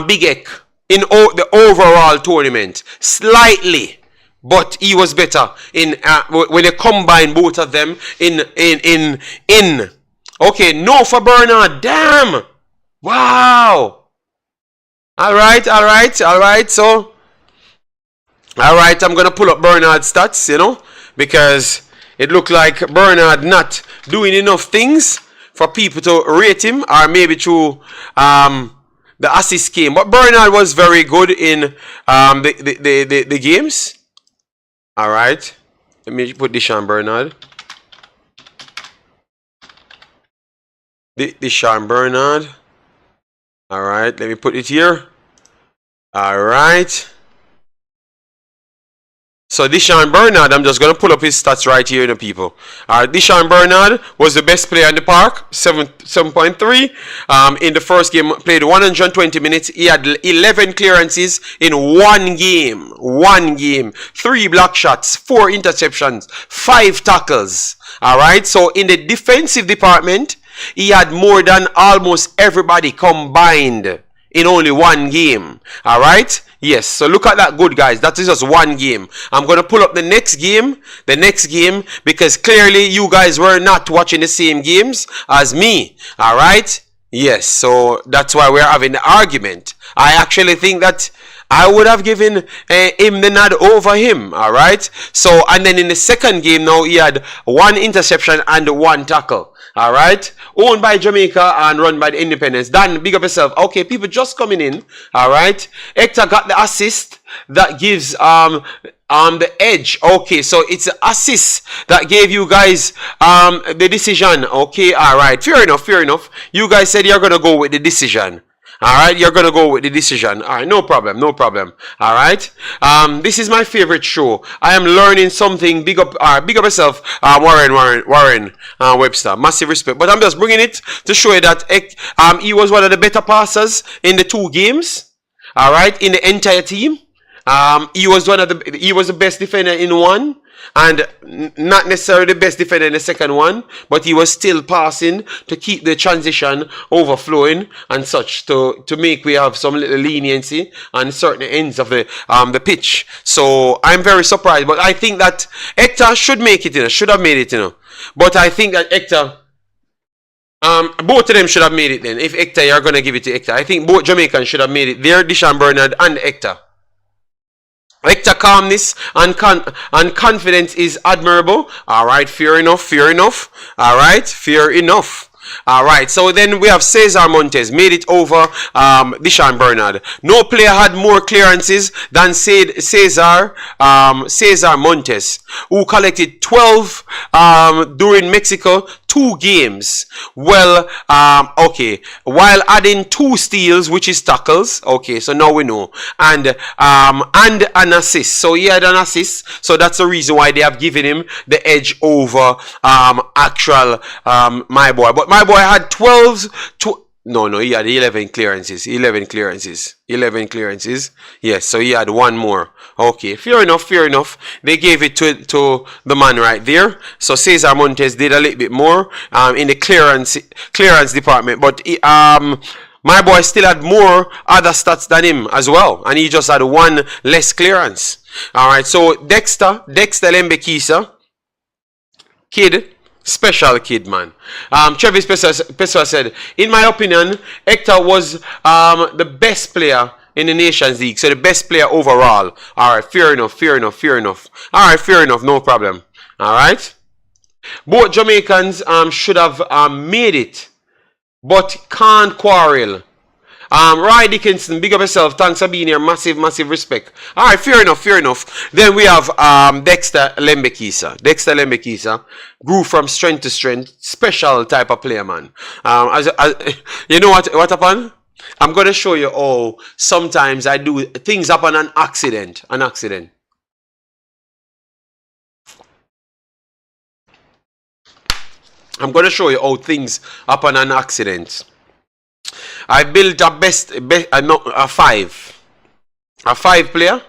Big Ek in the overall tournament. Slightly. But he was better in when you combine both of them in. Okay, no for Bernard. Damn. Wow. All right. So, all right, I'm going to pull up Bernard's stats, because it looked like Bernard not doing enough things for people to rate him, or maybe through the assist game. But Bernard was very good in the games. All right. Let me put Deshaun Bernard. Deshaun Bernard. All right. Let me put it here. All right. So Deshaun Bernard, I'm just going to pull up his stats right here, people. Deshaun Bernard was the best player in the park, 7.3. In the first game, played 120 minutes. He had 11 clearances in one game. 3 block shots, 4 interceptions, 5 tackles. All right. So in the defensive department, he had more than almost everybody combined in only one game. All right. Yes, so look at that good, guys. That is just one game. I'm going to pull up the next game, because clearly you guys were not watching the same games as me. All right? Yes, so that's why we're having the argument. I actually think that I would have given him the nod over him. All right? So, and then in the second game now, he had 1 interception and 1 tackle. All right, owned by Jamaica and run by the Independence. Dan, big up yourself. Okay, people just coming in. All right, Hector got the assist that gives the edge. Okay, so it's the assist that gave you guys the decision. Okay, all right, fair enough. You guys said you're gonna go with the decision. All right, you're gonna go with the decision. All right, no problem. All right, this is my favorite show. I am learning something. Big up yourself, Warren Webster. Massive respect. But I'm just bringing it to show you that he was one of the better passers in the 2 games. All right, in the entire team. He was the best defender in 1. And not necessarily the best defender in the second one, but he was still passing to keep the transition overflowing and such to make we have some little leniency on certain ends of the pitch. So I'm very surprised, but I think that Hector should make it, should have made it, But I think that Hector, both of them should have made it then. If Hector, you're going to give it to Hector. I think both Jamaicans should have made it. There, Deshaun Bernard and Hector. Hector calmness and confidence is admirable. All right, fair enough. All right, fair enough. All right, so then we have Cesar Montes, made it over Deshaun Bernard. No player had more clearances than Cesar Montes, who collected 12 during Mexico 2 games. Well, okay, while adding 2 steals, which is tackles. Okay, so now we know, and an assist. So he had an assist. So that's the reason why they have given him the edge over actual my boy. But my boy had 12. No, he had 11 clearances. 11 clearances. Yes, so he had 1 more. Okay, fair enough. They gave it to the man right there. So Cesar Montes did a little bit more in the clearance department. But my boy still had more other stats than him as well. And he just had 1 less clearance. Alright, so Dexter Lembikisa, kid. Special kid, man. Travis Pessoa said, in my opinion, Hector was the best player in the Nations League. So the best player overall. Alright, fair enough. Alright, fair enough, no problem. Alright. Both Jamaicans should have made it, but can't quarrel. Roy Dickinson, big up yourself. Thanks for being here. Massive respect. Alright, fair enough. Then we have Dexter Lembikisa. Dexter Lembikisa grew from strength to strength. Special type of player, man. You know what happened? I'm going to show you all. Sometimes I do things upon an accident. I'm going to show you all things upon an accident. I built a 5 player.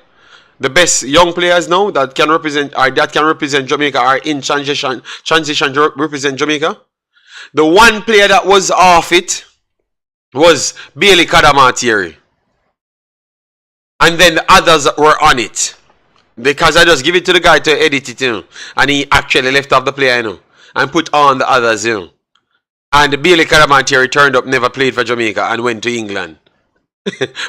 The best young players now that can represent Jamaica are in transition to represent Jamaica. The one player that was off it was Bailey Kadamatieri. And then the others were on it. Because I just give it to the guy to edit it, And he actually left off the player, and put on the others, And Bailey Kadamatieri turned up, never played for Jamaica, and went to England.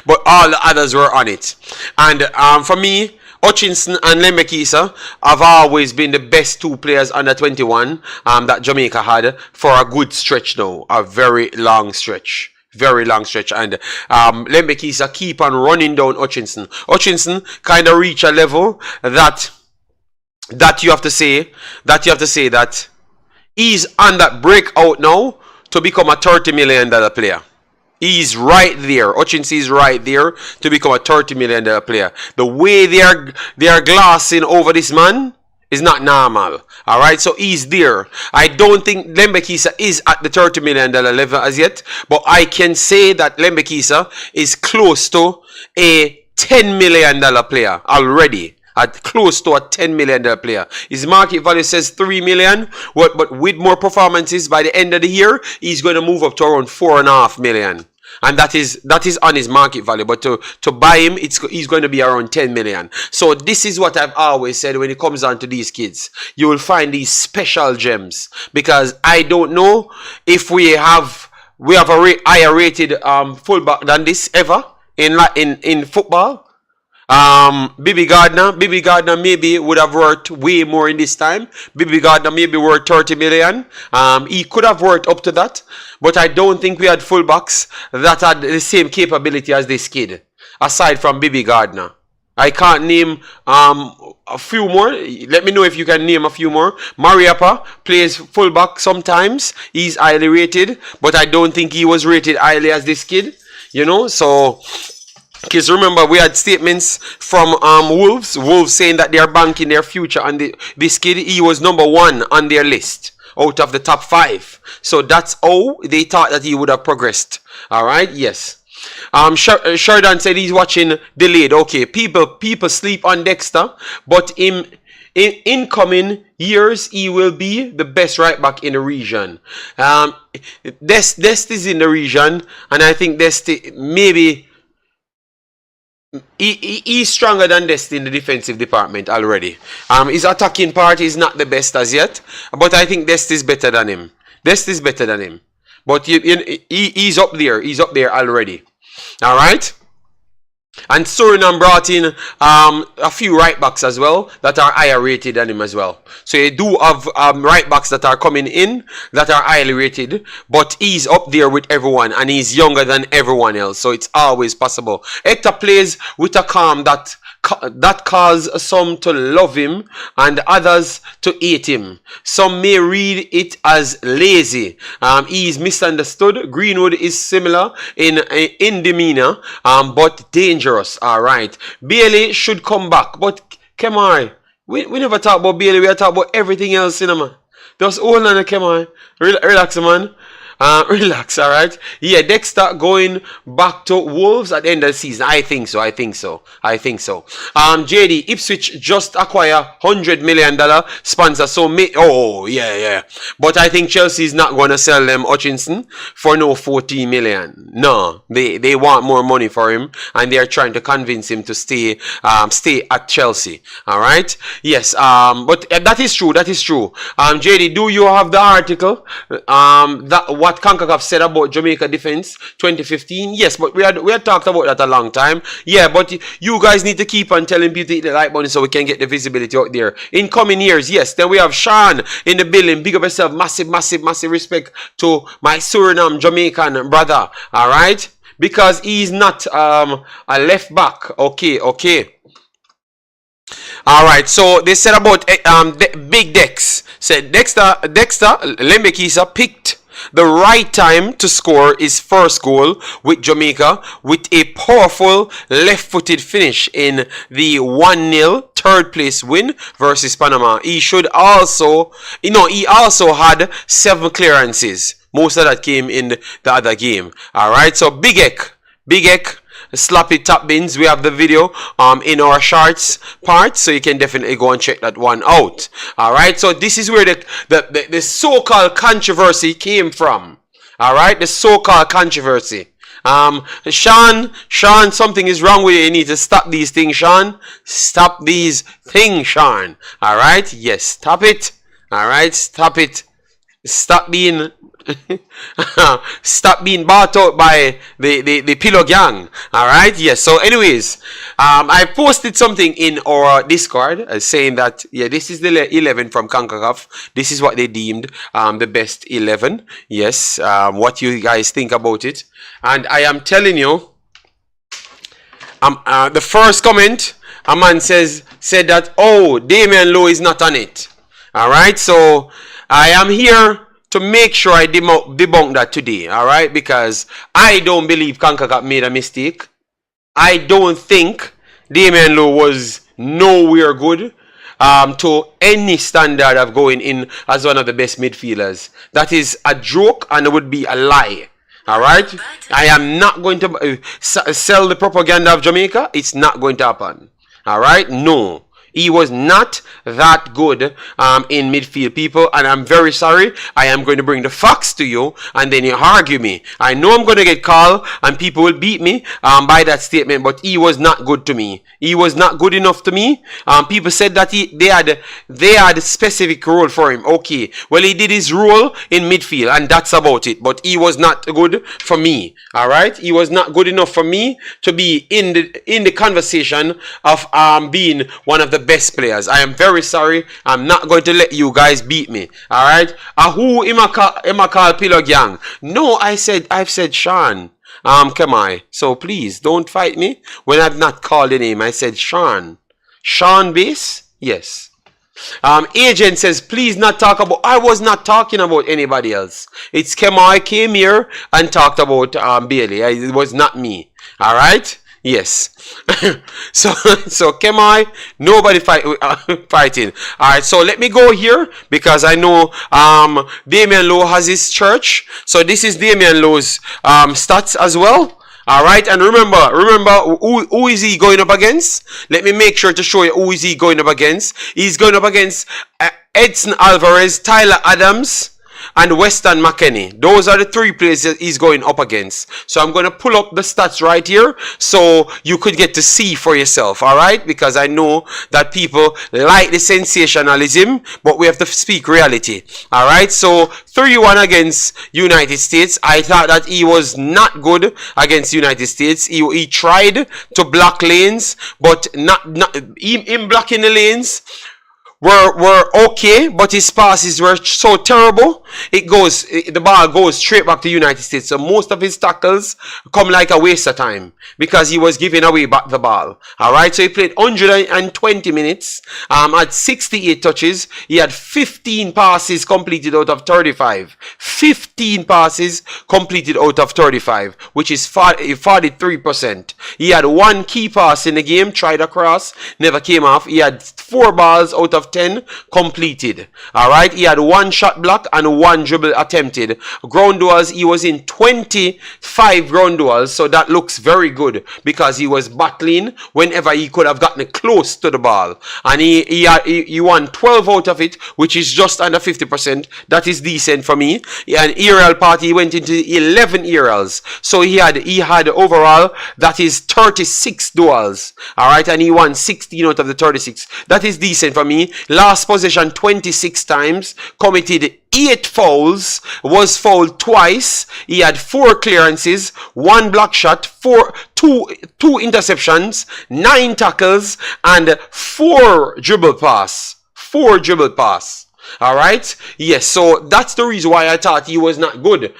But all the others were on it. And for me, Hutchinson and Lembikisa have always been the best 2 players under 21 that Jamaica had for a good stretch now. A very long stretch. And Lembikisa keep on running down Hutchinson. Hutchinson kind of reach a level that you have to say that he's on that breakout now to become a $30 million player. He's right there. Hutchinson is right there to become a $30 million player. The way they are glassing over this man is not normal. Alright, so he's there. I don't think Lembikisa is at the $30 million level as yet, but I can say that Lembikisa is close to a $10 million player already. At close to a $10 million player. His market value says $3 million, but with more performances by the end of the year, he's going to move up to around $4.5 million. And that is on his market value. But to buy him, he's going to be around $10 million. So this is what I've always said when it comes down to these kids. You will find these special gems. Because I don't know if we have a higher rated fullback than this ever in football. Bibi Gardner maybe would have worked way more in this time. Bibi Gardner maybe worth 30 million. He could have worked up to that, but I don't think we had fullbacks that had the same capability as this kid, aside from Bibi Gardner. I can't name a few more. Let me know if you can name a few more. Mariappa plays fullback sometimes. He's highly rated, but I don't think he was rated highly as this kid. So because remember, we had statements from Wolves saying that they are banking their future on this kid. He was number 1 on their list out of the top 5. So that's how they thought that he would have progressed. Alright, yes. Sheridan said he's watching delayed. Okay, people sleep on Dexter, but him in incoming years, he will be the best right back in the region. Dest is in the region, and I think Dest maybe he's stronger than Dest in the defensive department already. His attacking part is not the best as yet, but I think Dest is better than him. Dest is better than him, but he's up there. He's up there already. All right. And Suriname brought in a few right backs as well that are higher rated than him as well. So you do have right backs that are coming in that are highly rated, but he's up there with everyone and he's younger than everyone else. So it's always possible. Hector plays with a calm that cause some to love him and others to hate him. Some may read it as lazy. He is misunderstood. Greenwood is similar in demeanor, but dangerous. All right. Bailey should come back, but come on. We never talk about Bailey. We talk about everything else, you know, man. Just hold on, come on. Relax, man. Relax, all right. Yeah, Dexter going back to Wolves at the end of the season. I think so. JD, Ipswich just acquire $100 million sponsor. So yeah. But I think Chelsea is not going to sell them Hutchinson for no 40 million. No, they want more money for him, and they are trying to convince him to stay at Chelsea. All right. Yes. But that is true. JD, do you have the article? What Concacaf said about Jamaica defense 2015? Yes, but we had talked about that a long time. Yeah, but you guys need to keep on telling people to hit the like button so we can get the visibility out there. In coming years, yes. Then we have Sean in the building. Big up yourself. Massive respect to my Suriname Jamaican brother. All right, because he's not a left back. Okay. All right, so they said about Big Dex. Said Dexter Lembikisa picked the right time to score his first goal with Jamaica with a powerful left-footed finish in the 1-0 third place win versus Panama. He also had 7 clearances. Most of that came in the other game. All right, so Big Ek, Sloppy Top Bins. We have the video in our shorts part, so you can definitely go and check that one out. All right, so this is where the so-called controversy came from. All right, the so-called controversy. Sean, something is wrong with you. You need to stop these things, Sean. Stop these things, Sean. All right, yes, stop it. All right, stop it. Stop being bought out by the pillow gang. All right, yes. So anyways, I posted something in our Discord saying that this is the 11 from Concacaf. This is what they deemed the best 11. Yes. What you guys think about it? And I am telling you, the first comment, a man said that, oh, Damian Lowe is not on it. All right, so I am here to make sure I debunk that today, all right? Because I don't believe Concacaf made a mistake. I don't think Damian Lowe was nowhere good to any standard of going in as one of the best midfielders. That is a joke and it would be a lie, all right? I am not going to sell the propaganda of Jamaica. It's not going to happen, all right? No. He was not that good in midfield, people, and I'm very sorry. I am going to bring the facts to you, and then you argue me. I know I'm going to get called, and people will beat me by that statement, but he was not good to me. He was not good enough to me. People said that they had a specific role for him. Okay, well, he did his role in midfield, and that's about it. But he was not good for me. All right, he was not good enough for me to be in the conversation of being one of the best players. I am very sorry. I'm not going to let you guys beat me. All right. Who Ima call Pillow Gang? No, I've said Sean. Come on. So please don't fight me when I've not called the name. I said Sean. Sean Base? Yes. Agent says, please not talk about. I was not talking about anybody else. It's Kemai came here and talked about Bailey. It was not me. All right. Yes. so Kemai, nobody fighting. All right, so let me go here because I know Damian Lowe has his church. So this is Damian Lowe's stats as well. All right, and remember who is he going up against? Let me make sure to show you who is he going up against. He's going up against Edson Alvarez, Tyler Adams, and Weston McKennie. Those are the three players that he's going up against. So I'm going to pull up the stats right here so you could get to see for yourself, all right? Because I know that people like the sensationalism, but we have to speak reality, all right? So 3-1 against United States. I thought that he was not good against United States. He tried to block lanes, but not him blocking the lanes were okay, but his passes were so terrible. The ball goes straight back to United States. So most of his tackles come like a waste of time because he was giving away back the ball. All right, so he played 120 minutes, had 68 touches. He had 15 passes completed out of 35. 15 passes completed out of 35, which is 43%. He had one key pass in the game, tried across, never came off. He had 4 balls out of 10 completed. All right, he had 1 shot block and 1 dribble attempted. Ground duels, he was in 25 ground duels, so that looks very good because he was battling whenever he could have gotten close to the ball, and he won 12 out of it, which is just under 50%. That is decent for me. And aerial party, he went into 11 aerials, so he had overall, that is 36 duels. All right, and he won 16 out of the 36. That is decent for me. Last possession 26 times, committed 8 fouls, was fouled twice. He had 4 clearances, 1 block shot, 2 interceptions, 9 tackles, and 4 dribble pass. 4 dribble pass. All right, yes, so that's the reason why I thought he was not good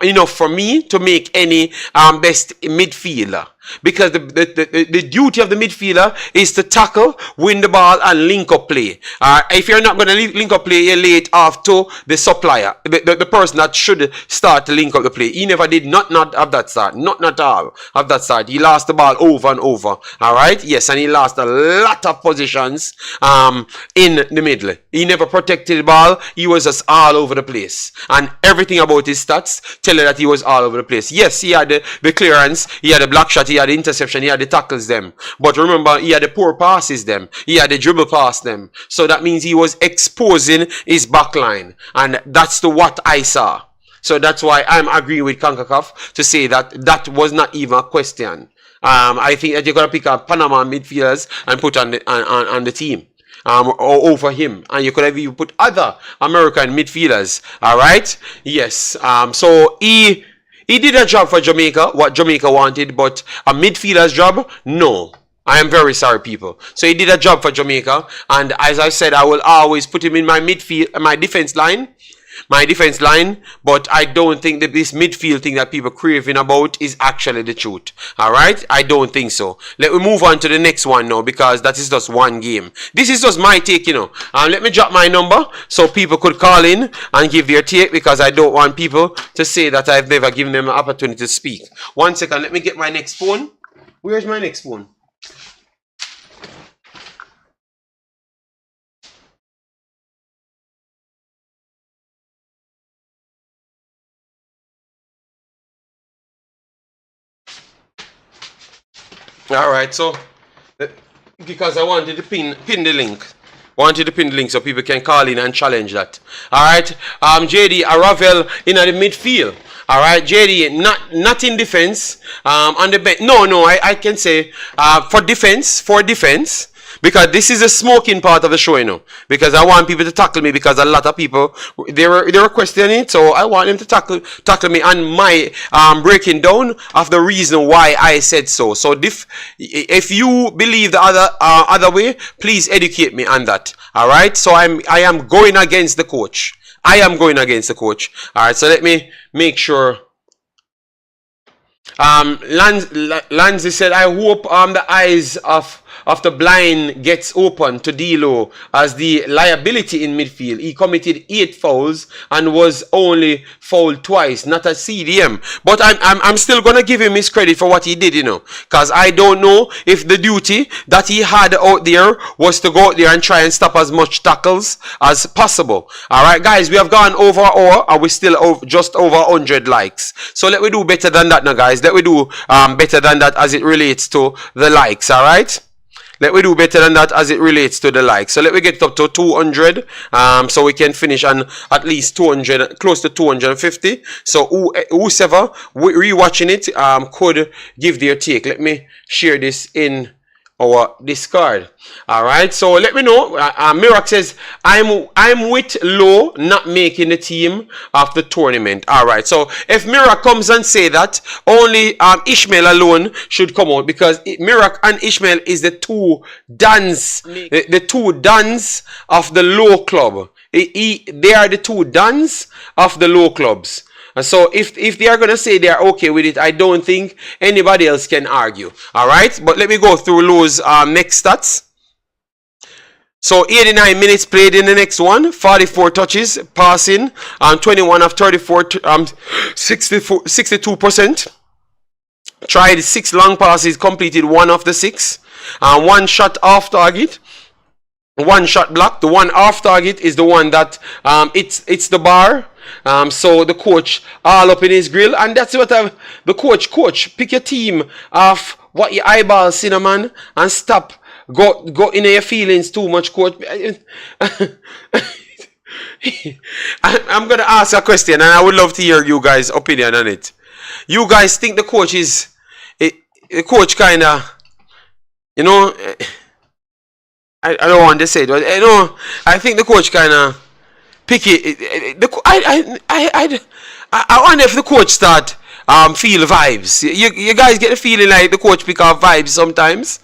enough for me to make any best midfielder. Because the duty of the midfielder is to tackle, win the ball, and link up play. If you're not going to link up play, you lay it off to the supplier, the person that should start to link up the play. He never did not have that start, not at all of that start. He lost the ball over and over. All right, yes, and he lost a lot of positions in the middle. He never protected the ball. He was just all over the place, and everything about his stats tell you that he was all over the place. Yes, he had the clearance, he had the block shot, he had the interception, he had the tackles them. But remember, he had the poor passes them. He had the dribble pass them. So that means he was exposing his back line. And that's what I saw. So that's why I'm agreeing with Concacaf to say that that was not even a question. I think that you're going to pick up Panama midfielders and put on the team. Or over him, and you could have even put other American midfielders. All right, yes. So he did a job for Jamaica, what Jamaica wanted, but a midfielder's job, no. I am very sorry, people. So he did a job for Jamaica, and as I said, I will always put him in my defense line. But I don't think that this midfield thing that people craving about is actually the truth. Alright? I don't think so. Let me move on to the next one now, because that is just one game. This is just my take, you know. Let me drop my number so people could call in and give their take, because I don't want people to say that I've never given them an opportunity to speak. 1 second, let me get my next phone. Where's my next phone? Alright, so because I wanted to pin the link. So people can call in and challenge that. Alright, JD Aravel in the midfield. Alright, JD not in defense. On the bench. No, I can say for defense. Because this is a smoking part of the show, you know. Because I want people to tackle me, because a lot of people they were questioning it, so I want them to tackle me and my breaking down of the reason why I said so. So if you believe the other way, please educate me on that. All right. So I am going against the coach. All right. So let me make sure. Lanzi said, I hope the eyes of after Blind gets open to D'Lo as the liability in midfield. He committed 8 fouls and was only fouled twice, not a CDM. But I'm still going to give him his credit for what he did, you know, because I don't know if the duty that he had out there was to go out there and try and stop as much tackles as possible. All right, guys, we have gone over an hour and we're still just over 100 likes. So let me do better than that now, guys. Let me do better than that as it relates to the likes. All right, let me do better than that as it relates to the likes. So let me get up to 200 so we can finish on at least 200, close to 250. So whoever rewatching it could give their take. Let me share this in our Discord. All right, so let me know. Mirak says I'm with Low not making the team of the tournament. All right, so if Mirak comes and say that, only Ishmael alone should come out, because Mirak and Ishmael is the two Dons, the two Dons of the Low club. They are the two Dons of the Low clubs. And so if they are going to say they are okay with it, I don't think anybody else can argue. All right, but let me go through Low's next stats. So 89 minutes played in the next one, 44 touches, passing, 21 of 34, 62%. Tried 6 long passes, completed 1 of the 6. 1 shot off target. 1 shot blocked. The one off target is the one that it's the bar. So the coach all up in his grill, and that's what the coach pick your team off what your eyeballs see, man, and stop go in your feelings too much, coach. I'm gonna ask a question, and I would love to hear you guys' opinion on it. You guys think the coach is the coach kind of, you know, I don't want to say it, but you know, I think the coach kind of picky. I wonder if the coach start feel vibes. You guys get the feeling like the coach pick up vibes sometimes.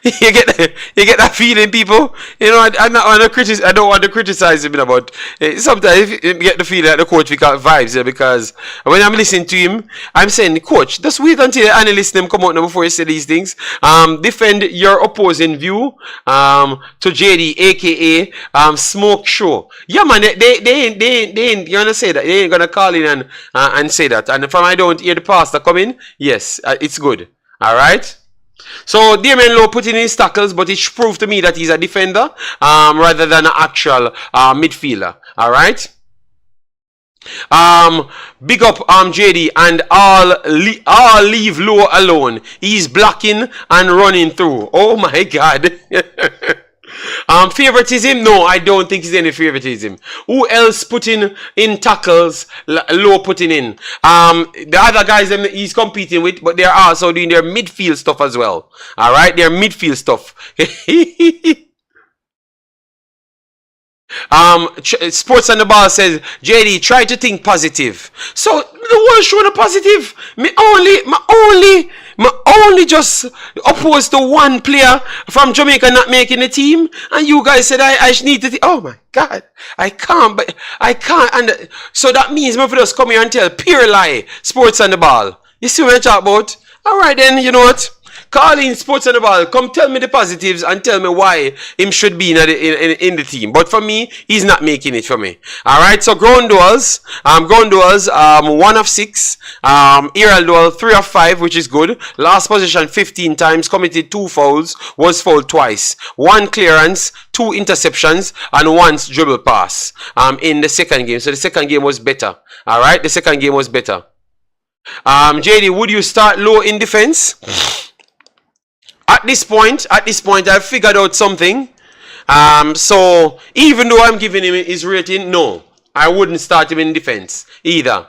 you get that feeling, people. You know, I don't want to criticize him, but sometimes you get the feeling that the coach pick up vibes, because when I'm listening to him, I'm saying, coach, just wait until the analysts them come out now before you say these things. Defend your opposing view to JD, aka Smoke Show. Yeah, man, they ain't gonna say that. They ain't gonna call in and say that. And if I don't hear the pastor come in, yes, it's good. All right. So Damien Lowe put in his tackles, but it proved to me that he's a defender rather than an actual midfielder. All right. Big up JD, and all leave Lowe alone. He's blocking and running through. Oh my God. Favoritism? No, I don't think it's any favoritism. Who else putting in tackles? Low putting in. The other guys he's competing with, but they're also doing their midfield stuff as well. All right, their midfield stuff. Sports on the Ball says, JD, try to think positive. So the world showing a positive. Me only just opposed to one player from Jamaica not making the team, and you guys said I need to. Oh my God, I can't. And so that means me for just come here and tell pure lie. Sports on the Ball. You see what I talk about? All right then. You know what? Call in Sports on the Ball. Come tell me the positives and tell me why him should be in the team. But for me, he's not making it for me. Alright, so ground duels, 1 of 6. Aerial duel, 3 of 5, which is good. Last position 15 times, committed 2 fouls, was fouled twice. 1 clearance, 2 interceptions, and 1 dribble pass in the second game. So the second game was better. Alright, the second game was better. JD, would you start Low in defense? At this point, I've figured out something. So even though I'm giving him his rating, no, I wouldn't start him in defense either.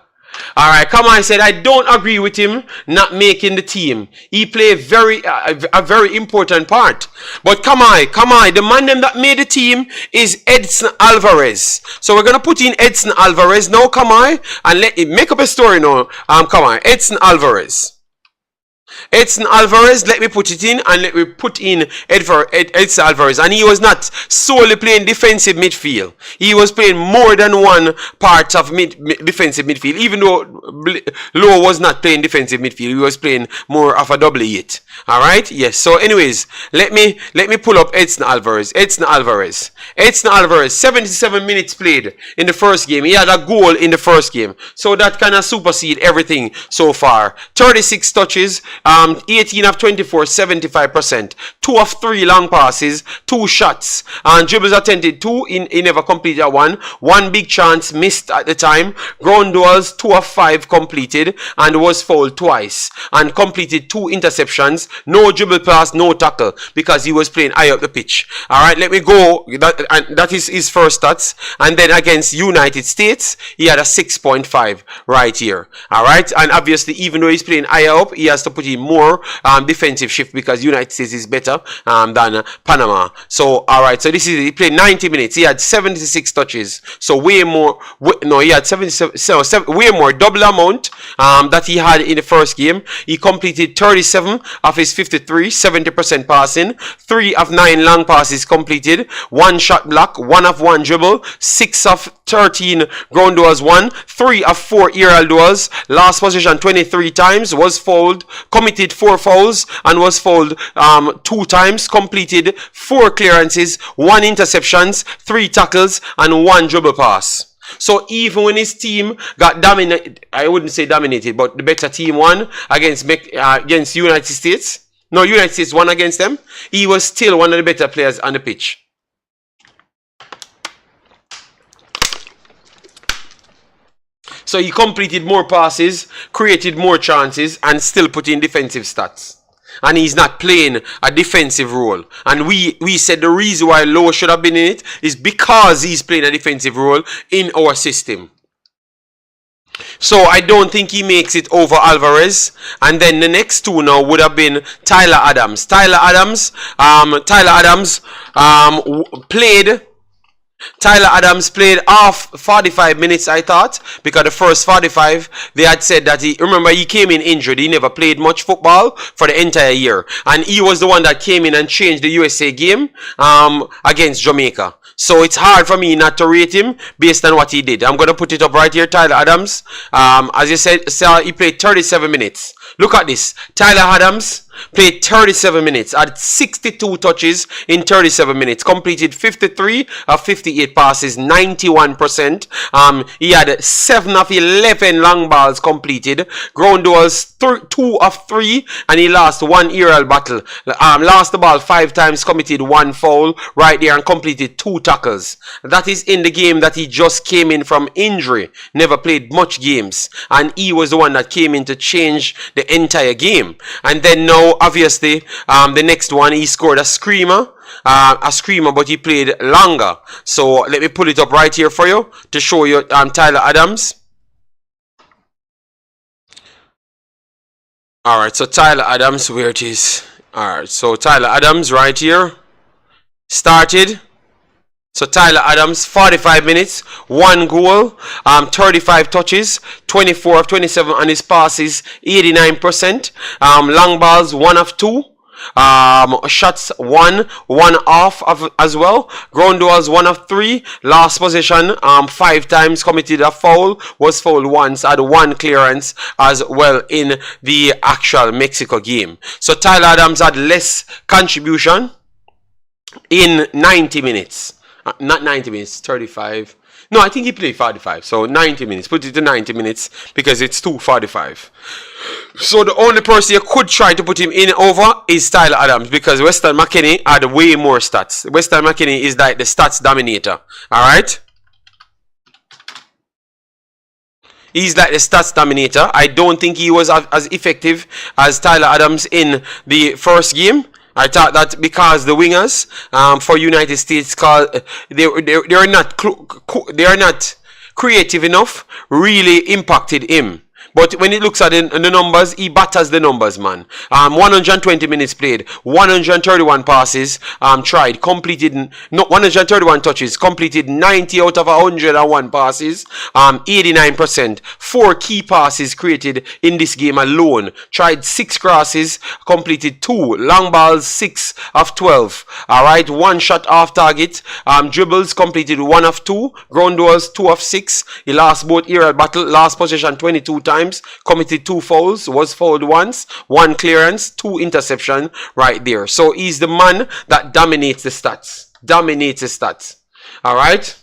Alright, come on, I said I don't agree with him not making the team. He played a very important part. But come on, the man them that made the team is Edson Alvarez. So we're gonna put in Edson Alvarez now, come on, and let him make up a story now. Come on, Edson Alvarez. Edson Alvarez, let me put it in, and let me put in Edson Alvarez. And he was not solely playing defensive midfield. He was playing more than one part of defensive midfield. Even though Lowe was not playing defensive midfield, he was playing more of a double eight. Alright? Yes. So anyways, let me pull up Edson Alvarez. Edson Alvarez, 77 minutes played in the first game. He had a goal in the first game. So that kind of supersede everything so far. 36 touches, 18 of 24, 75%. 2 of 3 long passes, 2 shots, and dribbles attempted 2, he never completed one. 1 big chance missed at the time. Ground duels, 2 of 5 completed, and was fouled twice. And completed 2 interceptions. No dribble pass, no tackle, because he was playing high up the pitch. Alright, let me go. That is his first stats. And then against United States, he had a 6.5 right here. Alright, and obviously, even though he's playing higher up, he has to put in more defensive shift, because United States is better than Panama. So, alright, so he played 90 minutes. He had 76 touches. So, way more, he had 77, way more, double amount that he had in the first game. He completed 37 of his 53, 70% passing, 3 of 9 long passes completed, 1 shot block, 1 of 1 dribble, 6 of 13 ground duels won, 3 of 4 aerial duels, last possession 23 times, was fouled, committed 4 fouls, and was fouled 2 times, completed 4 clearances, 1 interceptions, 3 tackles, and 1 dribble pass. So even when his team got dominated, I wouldn't say dominated, but the better team won against United States. No, United States won against them. He was still one of the better players on the pitch. So he completed more passes, created more chances, and still put in defensive stats. And he's not playing a defensive role. And we said the reason why Lowe should have been in it is because he's playing a defensive role in our system. So I don't think he makes it over Alvarez. And then the next two now would have been Tyler Adams. Tyler Adams played half 45 minutes, I thought, because the first 45 they had said that remember he came in injured. He never played much football for the entire year, and he was the one that came in and changed the USA game against Jamaica. So it's hard for me not to rate him based on what he did. I'm going to put it up right here. Tyler Adams, as you said, he played 37 minutes. Look at this. Tyler Adams played 37 minutes, had 62 touches in 37 minutes, completed 53 of 58 passes, 91%. He had 7 of 11 long balls completed, ground duels 2 of 3, and he lost 1 aerial battle. Lost the ball 5 times, committed 1 foul right there, and completed 2 tackles. That is in the game that he just came in from injury, never played much games, and he was the one that came in to change the entire game. And then now, obviously, the next one, he scored a screamer, but he played longer. So let me pull it up right here for you to show you Tyler Adams. Alright, so Tyler Adams, where it is. Alright, so Tyler Adams right here started. So Tyler Adams, 45 minutes, 1 goal, 35 touches, 24 of 27 on his passes, 89%. Long balls, 1 of 2. Shots, 1 off as well. Ground duels, 1 of 3. Last possession, 5 times, committed a foul, was fouled once, had 1 clearance as well in the actual Mexico game. So Tyler Adams had less contribution in 90 minutes. Not 90 minutes, 35. No, I think he played 45. So 90 minutes. Put it to 90 minutes because it's 2:45. So the only person you could try to put him in over is Tyler Adams, because Weston McKennie had way more stats. Weston McKennie is like the stats dominator. Alright? He's like the stats dominator. I don't think he was as effective as Tyler Adams in the first game. I thought that because the wingers for United States, they are not creative enough, really impacted him. But when it looks at the numbers, he batters the numbers, man. 120 minutes played, 131 passes tried, completed, no, 131 touches, completed 90 out of 101 passes, 89%. 4 key passes created in this game alone. Tried 6 crosses, completed 2. Long balls, 6 of 12. Alright, 1 shot off target. Dribbles, completed 1 of 2. Ground duels, 2 of 6. He lost both aerial battle, last possession 22 times. Committed 2 fouls, was fouled once. 1 clearance, 2 interception right there. So he's the man that dominates the stats. Dominates the stats. Alright.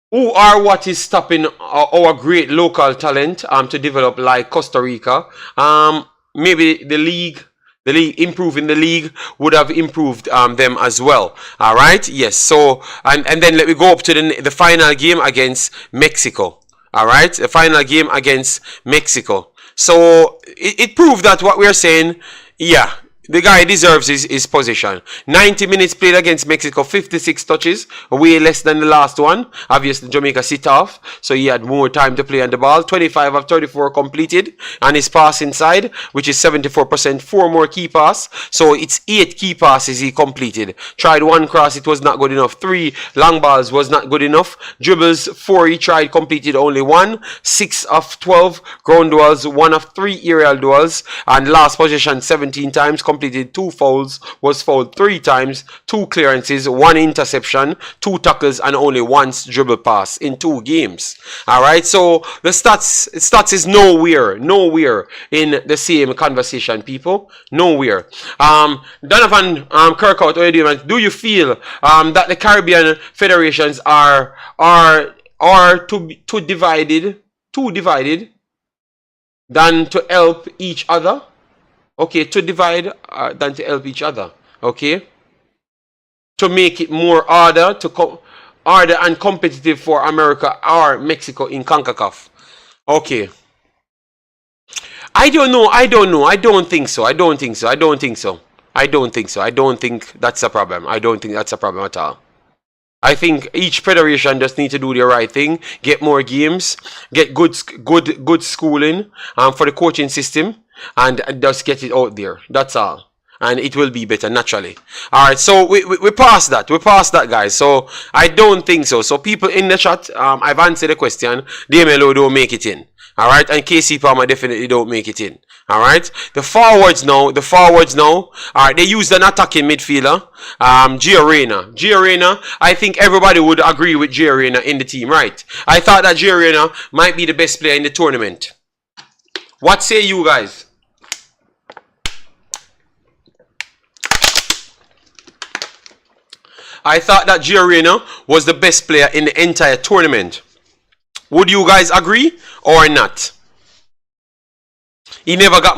Who or what is stopping our great local talent to develop like Costa Rica? Maybe the league improving the league would have improved them as well. All right, yes. So and then let me go up to the final game against Mexico. All right, the final game against Mexico. So it proved that what we're saying, yeah. The guy deserves his position. 90 minutes played against Mexico, 56 touches, way less than the last one. Obviously, Jamaica sit off, so he had more time to play on the ball. 25 of 34 completed, and his pass inside, which is 74%, 4 more key pass. So it's 8 key passes he completed. Tried 1 cross, it was not good enough. 3 long balls was not good enough. Dribbles, 4 he tried, completed only 1. 6 of 12 ground duels, 1 of 3 aerial duels, and last possession 17 times. Completed 2 fouls, was fouled 3 times, 2 clearances, 1 interception, 2 tackles, and only 1 dribble pass in 2 games. Alright, so the stats is nowhere in the same conversation, people. Nowhere. Donovan Kirkhout, do you feel that the Caribbean federations are too divided than to help each other? Okay, to divide than to help each other. Okay, to make it more order and competitive for America or Mexico in Concacaf. Okay, I don't know. I don't think so. I don't think that's a problem. I don't think that's a problem at all. I think each federation just need to do the right thing, get more games, get good schooling for the coaching system, and just get it out there. That's all. And it will be better naturally. Alright, so we passed that. We passed that, guys. So I don't think so. So people in the chat, I've answered the question. DMLO don't make it in. Alright, and KC Palmer definitely don't make it in. Alright, the forwards now. Alright, they used an attacking midfielder, Gio Reyna. I think everybody would agree with Gio Reyna in the team, right? I thought that Gio Reyna might be the best player in the tournament. What say you guys? I thought that Gio Reyna was the best player in the entire tournament. Would you guys agree or not? He never got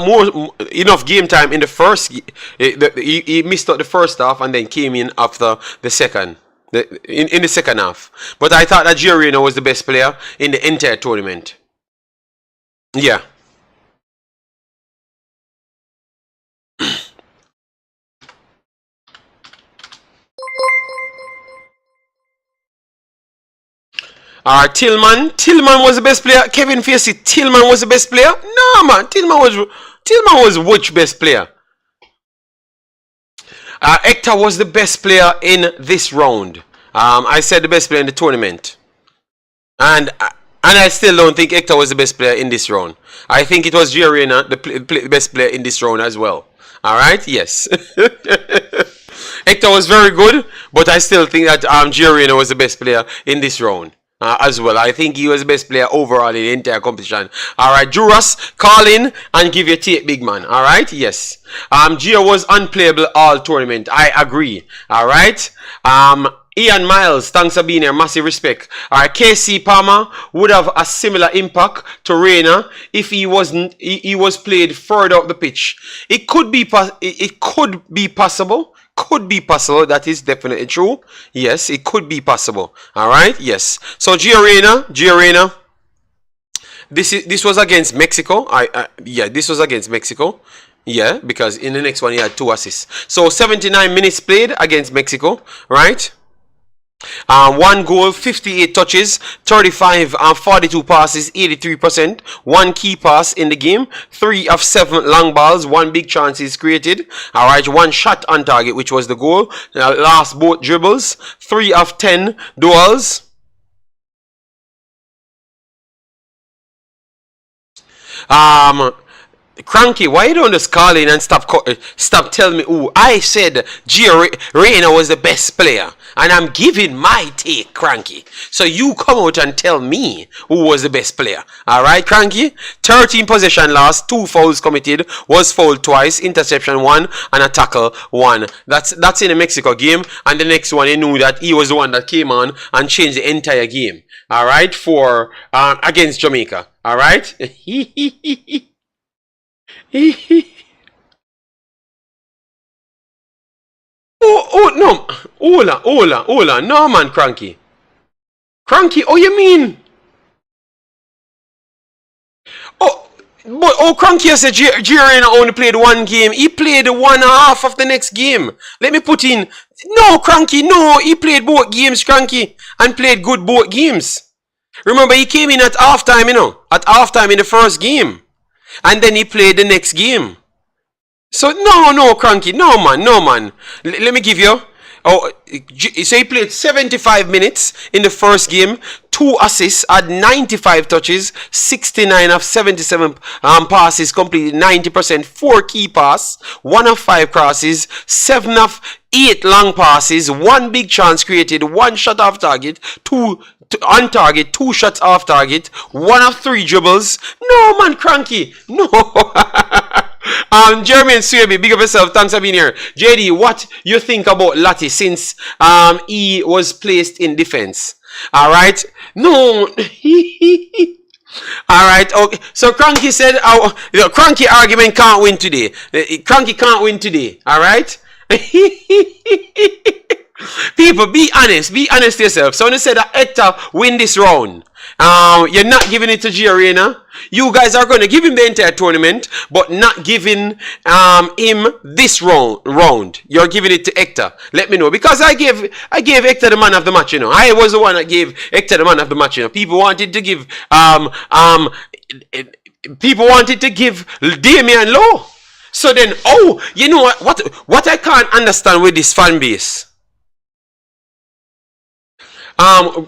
enough game time in the first. He missed out the first half and then came in after the second. In the second half. But I thought that Gio Reyna was the best player in the entire tournament. Yeah. Tillman was the best player. Kevin Facey, Tillman was the best player. No, man, Tillman was which best player? Hector was the best player in this round. I said the best player in the tournament, and I still don't think Hector was the best player in this round. I think it was Gio Reyna, the best player in this round as well. All right, yes. Hector was very good, but I still think that Gio Reyna was the best player in this round. As well. I think he was the best player overall in the entire competition. Alright, Juras, call in and give your take, big man. Alright, yes. Gio was unplayable all tournament. I agree. Alright. Ian Miles, thanks for being here. Massive respect. Alright, KC Palmer would have a similar impact to Reyna if he was played further up the pitch. It could be possible. Could be possible. That is definitely true. Yes, it could be possible. All right. Yes. So Gio Reyna. This was against Mexico. Yeah, this was against Mexico. Yeah, because in the next one he had 2 assists. So 79 minutes played against Mexico. Right. One goal, 58 touches, 35 and 42 passes, 83%. One key pass in the game, 3 of 7 long balls, 1 big chance is created. Alright, 1 shot on target, which was the goal. Last both dribbles, 3 of 10 duels. Cranky, why you don't just call in and stop telling me who? I said Gio Reyna was the best player. And I'm giving my take, Cranky. So you come out and tell me who was the best player. Alright, Cranky? 13 possession loss, 2 fouls committed, was fouled twice, interception 1, and a tackle 1. That's in the Mexico game. And the next one, you knew that he was the one that came on and changed the entire game. Alright, for against Jamaica. Alright? Oh, no. Hola. No, man, Cranky. Cranky, oh, you mean? Cranky said Gio only played 1 game. He played 1/2 of the next game. Let me put in. No, Cranky, no. He played both games, Cranky. And played good both games. Remember, he came in at halftime, you know. At halftime in the first game. And then he played the next game. So, no, Cranky. No, man. Let me give you. So he played 75 minutes in the first game, 2 assists, had 95 touches, 69 of 77 passes completed, 90%, 4 key pass, 1 of 5 crosses, 7 of 8 long passes, 1 big chance created, 1 shot off target, 2 on target, 2 shots off target, 1 of 3 dribbles. No, man, Cranky. No. Jeremy and Suebi, big up yourself. Thanks for being here. JD, what you think about Lati since he was placed in defense? Alright. No. Alright, okay. So Cranky said Cranky argument can't win today. Cranky can't win today. Alright? People, be honest to yourself. So when you say that Hector win this round, you're not giving it to Gio Reyna. You guys are going to give him the entire tournament, but not giving him this round. You're giving it to Hector. Let me know, because I gave Hector the man of the match. You know, I was the one that gave Hector the man of the match. You know, people wanted to give Damian Lowe. So then, you know what I can't understand with this fan base.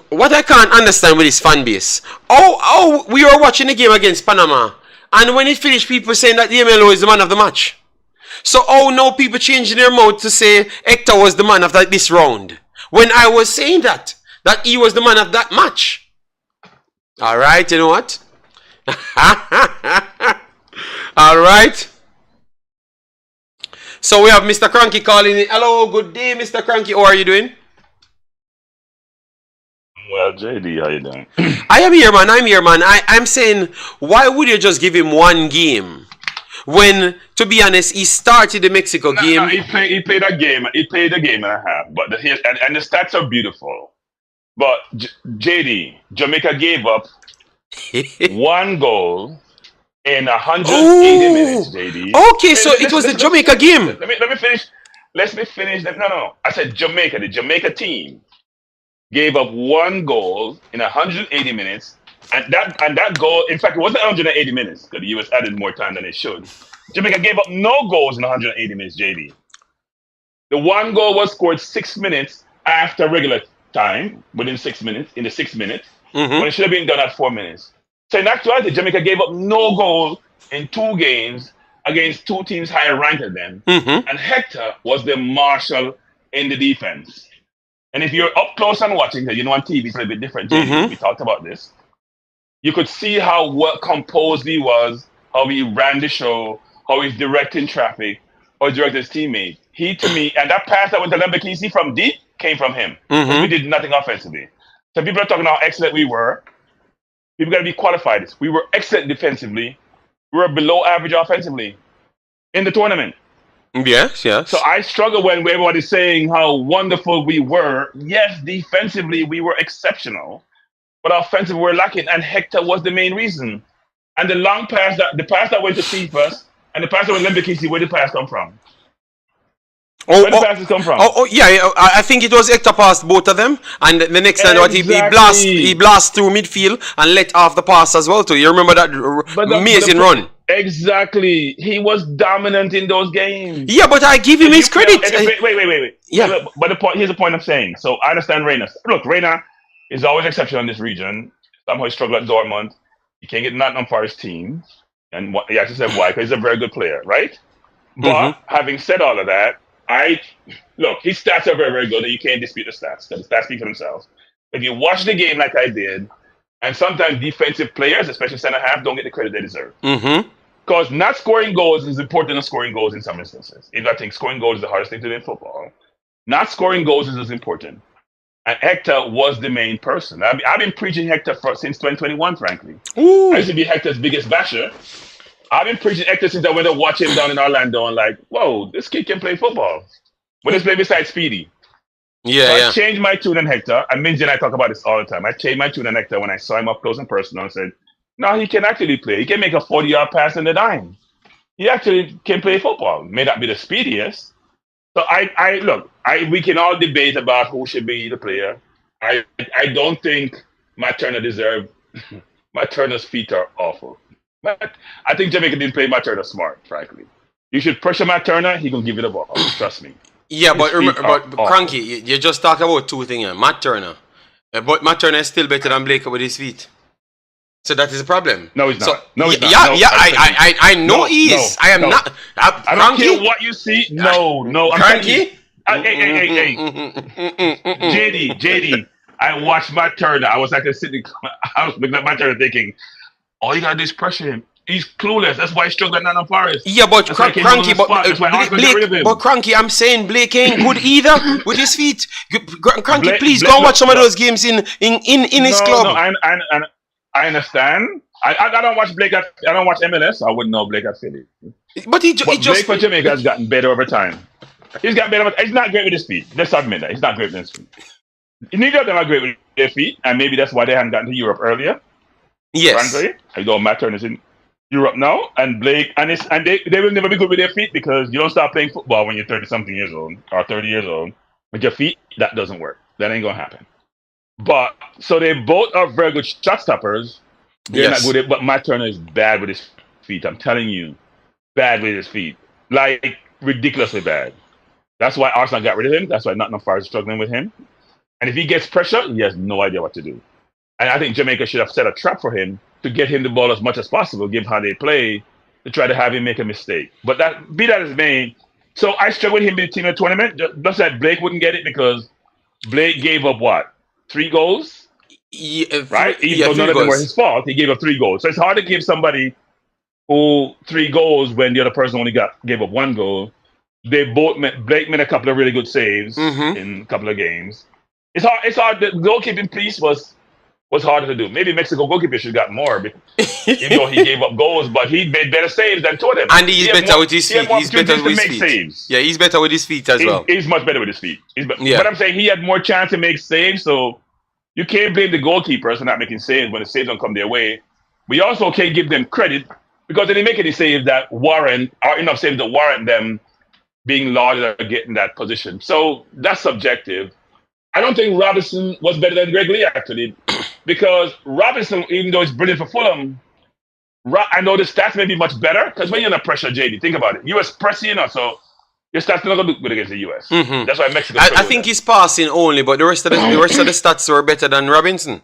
What I can't understand with this fan base. We were watching the game against Panama, and when it finished, people saying that Damian Lowe is the man of the match. So now people changing their mouth to say Hector was the man of this round, when I was saying that he was the man of that match. All right, you know what? All right. So we have Mr. Cranky calling in. Hello, good day, Mr. Cranky. How are you doing? Well, JD, how you doing? I'm here, man. I'm saying, why would you just give him 1 game when, to be honest, he started the Mexico game? No, he played a game. He played a game and a half. But the stats are beautiful. But JD, Jamaica gave up 1 goal in 180 minutes. JD. Okay, so it was the Jamaica game. Let me finish. Let me finish. No. I said Jamaica. The Jamaica team gave up 1 goal in 180 minutes, and that goal, in fact, it wasn't 180 minutes because the US added more time than it should. Jamaica gave up no goals in 180 minutes, JD. The 1 goal was scored 6 minutes after regular time, within 6 minutes, in the 6th minute, when it should have been done at 4 minutes. So in actuality, Jamaica gave up no goal in 2 games against 2 teams higher ranked than them, and Hector was the marshal in the defense. And if you're up close and watching, because you know on TV it's a little bit different, we talked about this, you could see how well composed he was, how he ran the show, how he's directing traffic, how he directed his teammate. He, to me, and that pass that went to Lembikisa from deep came from him. We did nothing offensively. So people are talking how excellent we were. People got to be qualified. We were excellent defensively. We were below average offensively in the tournament. Yes. So I struggle when everybody's saying how wonderful we were. Yes, defensively we were exceptional, but offensively we're lacking, and Hector was the main reason. And the pass that went to Cephas, and the pass that went to Lembikisa, where did the pass come from? Oh, Where the passes come from? yeah. I think it was Hector passed both of them, and the next time what he blast through midfield and let off the pass as well too. You remember that amazing run? Exactly. He was dominant in those games. Yeah, but I give him his credit. Wait. Yeah. But the point, here's the point I'm saying. So I understand Reina. Look, Reina is always exceptional in this region. Somehow he struggled at Dortmund. He can't get nothing for his team. And he actually said why, because he's a very good player, right? But having said all of that, his stats are very, very good, and you can't dispute the stats, because the stats speak for themselves. If you watch the game like I did, and sometimes defensive players, especially center half, don't get the credit they deserve. Because not scoring goals is important than scoring goals in some instances. If I think scoring goals is the hardest thing to do in football, not scoring goals is as important. And Hector was the main person. I've been preaching Hector since 2021, frankly. I used to be Hector's biggest basher. I've been preaching Hector since I went to watch him down in Orlando and like, whoa, this kid can play football. But he's playing beside Speedy. I changed my tune on Hector, and Minji and I talk about this all the time. I changed my tune on Hector when I saw him up close and personal and said, no, he can actually play. He can make a 40-yard pass in the dime. He actually can play football. May not be the speediest. So we can all debate about who should be the player. I don't think Matt Turner deserved. Matt Turner's feet are awful. But I think Jamaica didn't play Matt Turner smart, frankly. You should pressure Matt Turner, he can give you the ball. Trust me. Yeah, but Cranky, you just talk about two things here. Matt Turner. But Matt Turner is still better than Blake with his feet. So that is a problem. No, he's not. So, he's not. I know he is. I am not. I don't care what you see. No. Cranky? Hey. JD. I watched Matt Turner. I was actually I was looking at Matt Turner thinking, all you gotta do is pressure him. He's clueless. That's why he struggled at Nottingham Forest. Yeah, but Cranky, Cranky, I'm saying Blake ain't good either with his feet. Cranky, please go and watch some of those games in his club. No, I understand. I don't watch Blake. I don't watch MLS. I wouldn't know Blake at Philly. But Blake for Jamaica has gotten better over time. He's gotten better. He's not great with his feet. Let's admit that. He's not great with his feet. Neither of them are great with their feet, and maybe that's why they hadn't gotten to Europe earlier. Yes. Frankly, I know Matt Turner's in Europe now, and Blake and they will never be good with their feet because you don't start playing football when you're 30-something years old or 30 years old. With your feet, that doesn't work. That ain't gonna happen. But so they both are very good shot stoppers. They're not good at, but Matt Turner is bad with his feet. I'm telling you, bad with his feet, like ridiculously bad. That's why Arsenal got rid of him. That's why Nottingham Forest is struggling with him. And if he gets pressure, he has no idea what to do. And I think Jamaica should have set a trap for him to get him the ball as much as possible, give how they play, to try to have him make a mistake. But that as may. So I struggled with him in the team in the tournament. Just that Blake wouldn't get it because Blake gave up what? 3 goals? Right? Even though none of them were his fault, he gave up 3 goals. So it's hard to give somebody who 3 goals when the other person only gave up 1 goal. Blake made a couple of really good saves in a couple of games. It's hard. The goalkeeping piece was harder to do. Maybe Mexico goalkeeper should have got more, even though he gave up goals, but he made better saves than 2 of them. And he's better with his feet. He's better with his feet. Saves. Yeah, he's better with his feet as well. He's much better with his feet. But I'm saying he had more chance to make saves, so you can't blame the goalkeepers for not making saves when the saves don't come their way. We also can't give them credit because they didn't make any saves that warrant, or enough saves to warrant them being lauded or getting that position. So that's subjective. I don't think Robinson was better than Greg Lee, actually, because Robinson, even though he's brilliant for Fulham, I know the stats may be much better, because when you're under pressure, JD, think about it. US pressing, so your stats are not going to look good against the US. That's why Mexico. I think he's passing only, but the rest of the stats were better than Robinson.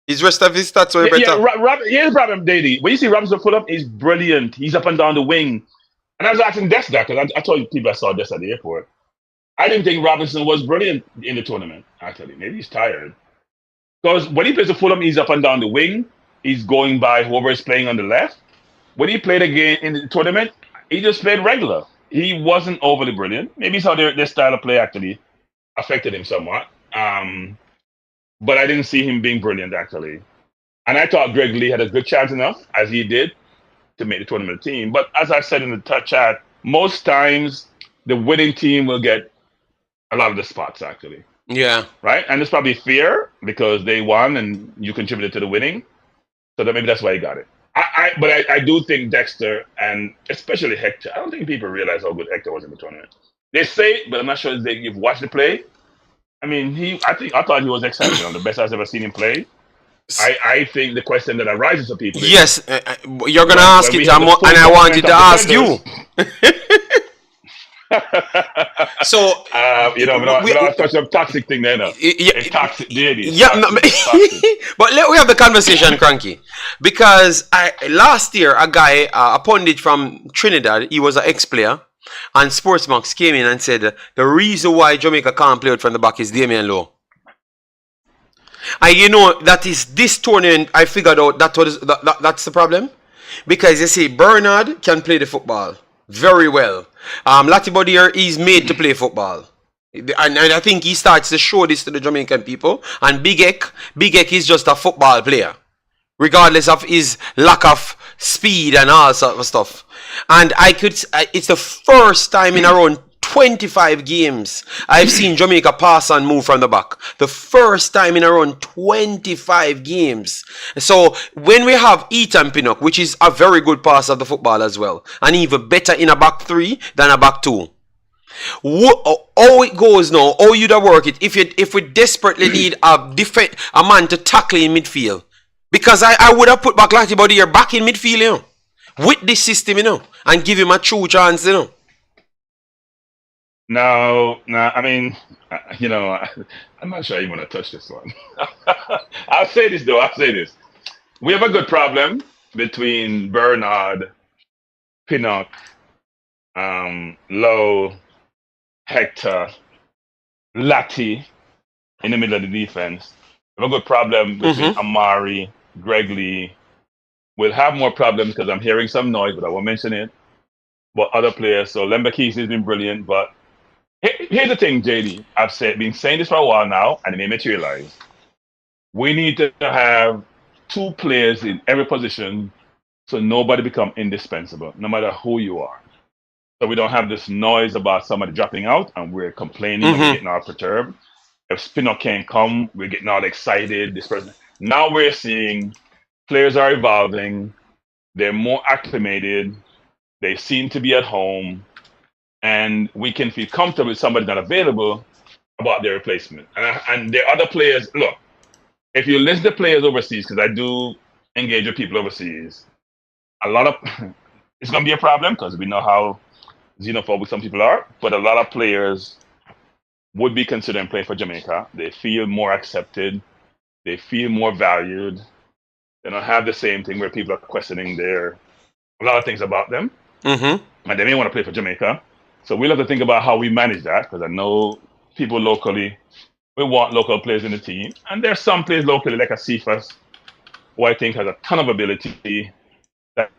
The rest of his stats were better. Here's the problem, JD. When you see Robinson Fulham, he's brilliant. He's up and down the wing. And I was asking Des that, because I told people I saw Des at the airport. I didn't think Robinson was brilliant in the tournament, actually. Maybe he's tired. Because when he plays for Fulham, he's up and down the wing. He's going by whoever is playing on the left. When he played again in the tournament, he just played regular. He wasn't overly brilliant. Maybe it's how their style of play actually affected him somewhat. But I didn't see him being brilliant, actually. And I thought Greg Lee had a good chance enough, as he did, to make the tournament team. But as I said in the chat, most times the winning team will get a lot of the spots, actually. Yeah. Right? And it's probably fair because they won and you contributed to the winning. So maybe that's why he got it. But I do think Dexter and especially Hector, I don't think people realize how good Hector was in the tournament. They say, but I'm not sure if you've watched the play. I mean, I thought he was exceptional, the best I've ever seen him play. I think the question that arises for people is Yes, you're gonna ask when it, we have Jam, the full and I complement wanted to of ask defenders. you. So We don't touch some toxic thing there. No. yeah, It's toxic, dude. It's yeah, toxic. It's toxic. but let we have the conversation, Cranky, because last year a guy, a pundit from Trinidad, he was an ex-player, and Sportsmax came in and said the reason why Jamaica can't play out from the back is Damian Lowe. And that is this tournament. I figured out that's the problem, because you see Bernard can play the football very well. Latibodier is made to play football. And I think he starts to show this to the Jamaican people. And Big Ek is just a football player, regardless of his lack of speed and all sort of stuff. And it's the first time in around 25 games I've seen Jamaica pass and move from the back. The first time in around 25 games. So when we have Ethan Pinnock, which is a very good passer of the football as well, and even better in a back three than a back two. How it goes now, how you'd work it if we desperately need a man to tackle in midfield. Because I would have put back Latibody back in midfield, with this system, and give him a true chance, No, I mean, I'm not sure you want to touch this one. I'll say this, though. I'll say this. We have a good problem between Bernard, Pinnock, Lowe, Hector, Lati in the middle of the defense. We have a good problem between Omari, Greg Lee. We'll have more problems because I'm hearing some noise, but I won't mention it. But other players, so Lembikisa has been brilliant, but here's the thing, JD. I've been saying this for a while now, and it may materialize. We need to have two players in every position so nobody become indispensable, no matter who you are. So we don't have this noise about somebody dropping out and we're complaining and we're getting all perturbed. If Spinner can't come, we're getting all excited. This person. Now we're seeing players are evolving. They're more acclimated. They seem to be at home. And we can feel comfortable with somebody not available about their replacement. And there are other players. Look, if you list the players overseas, because I do engage with people overseas, a lot of it's going to be a problem because we know how xenophobic some people are. But a lot of players would be considering playing for Jamaica. They feel more accepted. They feel more valued. They don't have the same thing where people are questioning a lot of things about them. And they may want to play for Jamaica. So we'll have to think about how we manage that, because I know people locally, we want local players in the team. And there's some players locally, like a Cephas, who I think has a ton of ability that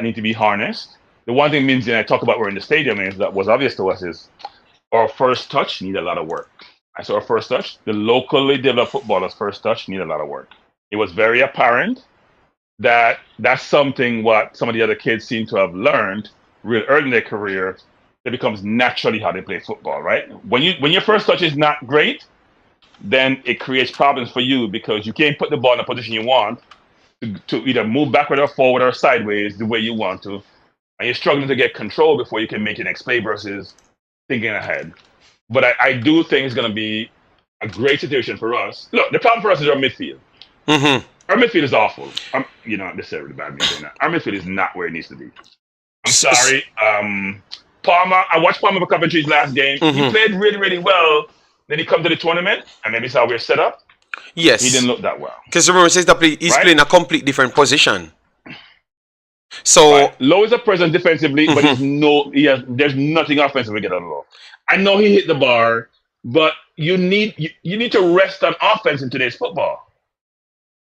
need to be harnessed. The one thing Minzy and I talk about we're in the stadium is that was obvious to us is our first touch need a lot of work. I saw our first touch. The locally developed footballers' first touch need a lot of work. It was very apparent that that's something what some of the other kids seem to have learned real early in their career. It becomes naturally how they play football, right? When your first touch is not great, then it creates problems for you because you can't put the ball in the position you want to either move backward or forward or sideways the way you want to. And you're struggling to get control before you can make your next play versus thinking ahead. But I do think it's going to be a great situation for us. Look, the problem for us is our midfield. Our midfield is awful. Not necessarily bad midfield. Our midfield is not where it needs to be. I'm sorry. Palmer, I watched Palmer for Coventry's last game. He played really, really well. Then he come to the tournament, and maybe it's how we're set up. Yes. He didn't look that well. Because remember, he's playing a complete different position. So right. Lowe is a presence defensively, but there's nothing offensive to get out of Lowe. I know he hit the bar, but you need to rest on offense in today's football.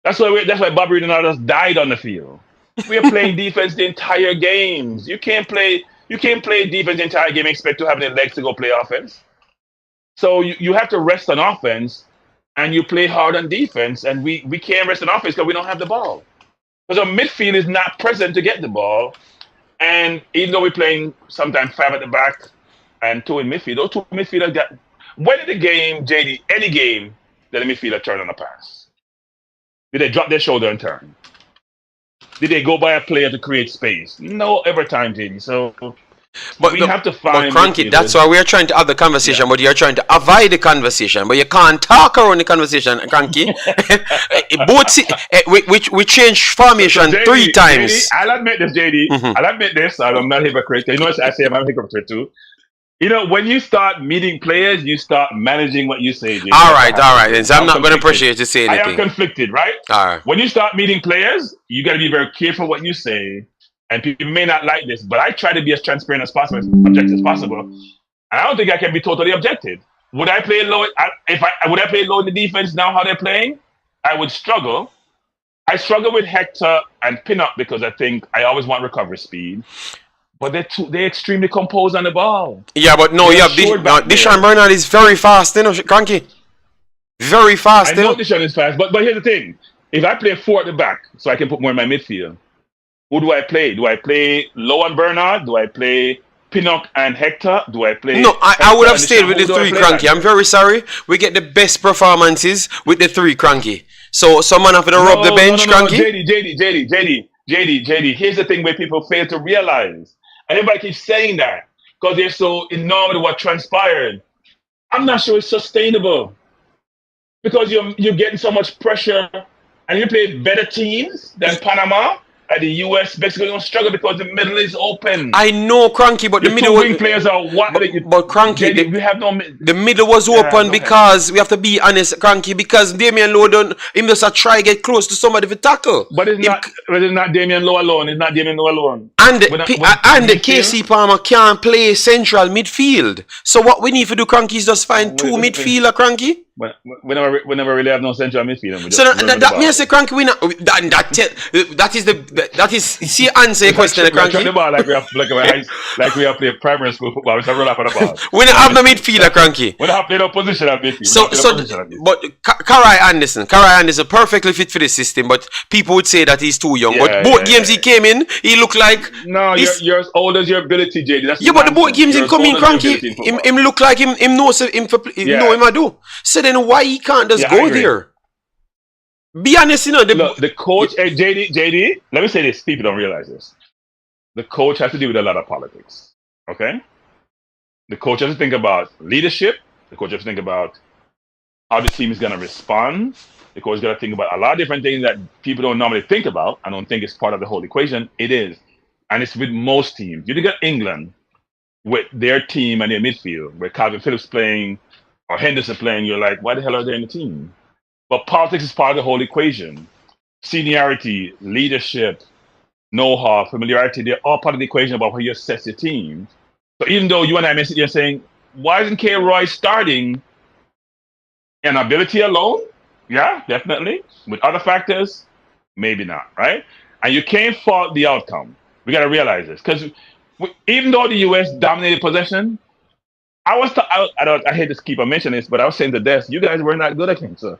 That's why Bobby Reed and others died on the field. We are playing defense the entire games. You can't play defense the entire game and expect to have the legs to go play offense. So you have to rest on offense, and you play hard on defense, and we can't rest on offense because we don't have the ball. Because our midfield is not present to get the ball. And even though we're playing sometimes 5 at the back and 2 in midfield, those 2 midfielders got... When did the game, JD, any game, did the midfielder turn on a pass? Did they drop their shoulder and turn? Did they go by a player to create space? No, every time, JD. So But We have to but find Cranky, midfielders. that's why we're trying to have the conversation, Yeah. but you're trying to avoid the conversation, but you can't talk around the conversation, Cranky. We changed formation JD, 3 times. JD, I'll admit this, JD. Mhm. I'll admit this. I'm not a hypocrite. You know what I say? I'm a hypocrite too. You know, when you start meeting players, you start managing what you say, JD. All right. Then. So I'm not going to conflicted. pressure you to say I am anything. conflicted, right? All right. When you start meeting players, you got to be very careful what you say. And people may not like this, but I try to be as transparent as possible, as objective as possible. And I don't think I can be totally objective. Would I play low? Would I play low in the defense now? How they're playing, I would struggle. I struggle with Hector and Pinnock because I think I always want recovery speed. But they're extremely composed on the ball. Yeah, but no, Deshaun Bernard is very fast, you know, Cranky. Very fast. I know Deshaun is fast, but here's the thing: if I play 4 at the back, so I can put more in my midfield, who do I play? Do I play Low and Bernard? Do I play Pinnock and Hector? Do I play? No, I would have Hector stayed and with the Deshaun? Who do I 3, play Cranky. like? I'm very sorry. We get the best performances with the 3, Cranky. So someone have to rub the bench, Cranky. JD. Here's the thing where people fail to realize. And everybody keeps saying that because they're so enamored with what transpired. I'm not sure it's sustainable because you're getting so much pressure and you play better teams than Panama. And the US basically don't struggle because the middle is open. I know, Cranky, but the middle wing players are what? But Cranky, we have no. The middle was open because we have to be honest, Cranky. Because Damian Lowe him just try get close to somebody to tackle. But it's not Damian Lowe alone. It's not Damian Lowe alone. And the KC Palmer can't play central midfield. So what we need to do, Cranky, is just find 2 midfielder, Cranky. We never really have no central midfield. So that means say, Cranky, we not that is see answer your question, Cranky. The ball like we have played primary school football. We have run up on the ball. We don't have no midfielder, Cranky. We don't have played no position at midfield. But Karai Anderson perfectly fit for this system, but people would say that he's too young. But both games he came in, he looked like you're as old as your ability, JD. That's but the both games him come in, Cranky, him look like him know him I do. So then why he can't just go there? Be honest, you know. The coach, JD, let me say this. People don't realize this. The coach has to deal with a lot of politics. Okay? The coach has to think about leadership. The coach has to think about how the team is going to respond. The coach has got to think about a lot of different things that people don't normally think about. I don't think it's part of the whole equation. It is. And it's with most teams. You look at England with their team and their midfield, where Calvin Phillips playing or Henderson playing, you're like, why the hell are they in the team? But politics is part of the whole equation. Seniority, leadership, know-how, familiarity, they're all part of the equation about how you assess your team. So even though you and I may sit here saying, why isn't K. Roy starting? In ability alone? Yeah, definitely. With other factors, maybe not, right? And you can't fault the outcome. We got to realize this. Because even though the U.S. dominated possession, I hate to keep on mentioning this, but I was saying to Des, you guys were not good against us.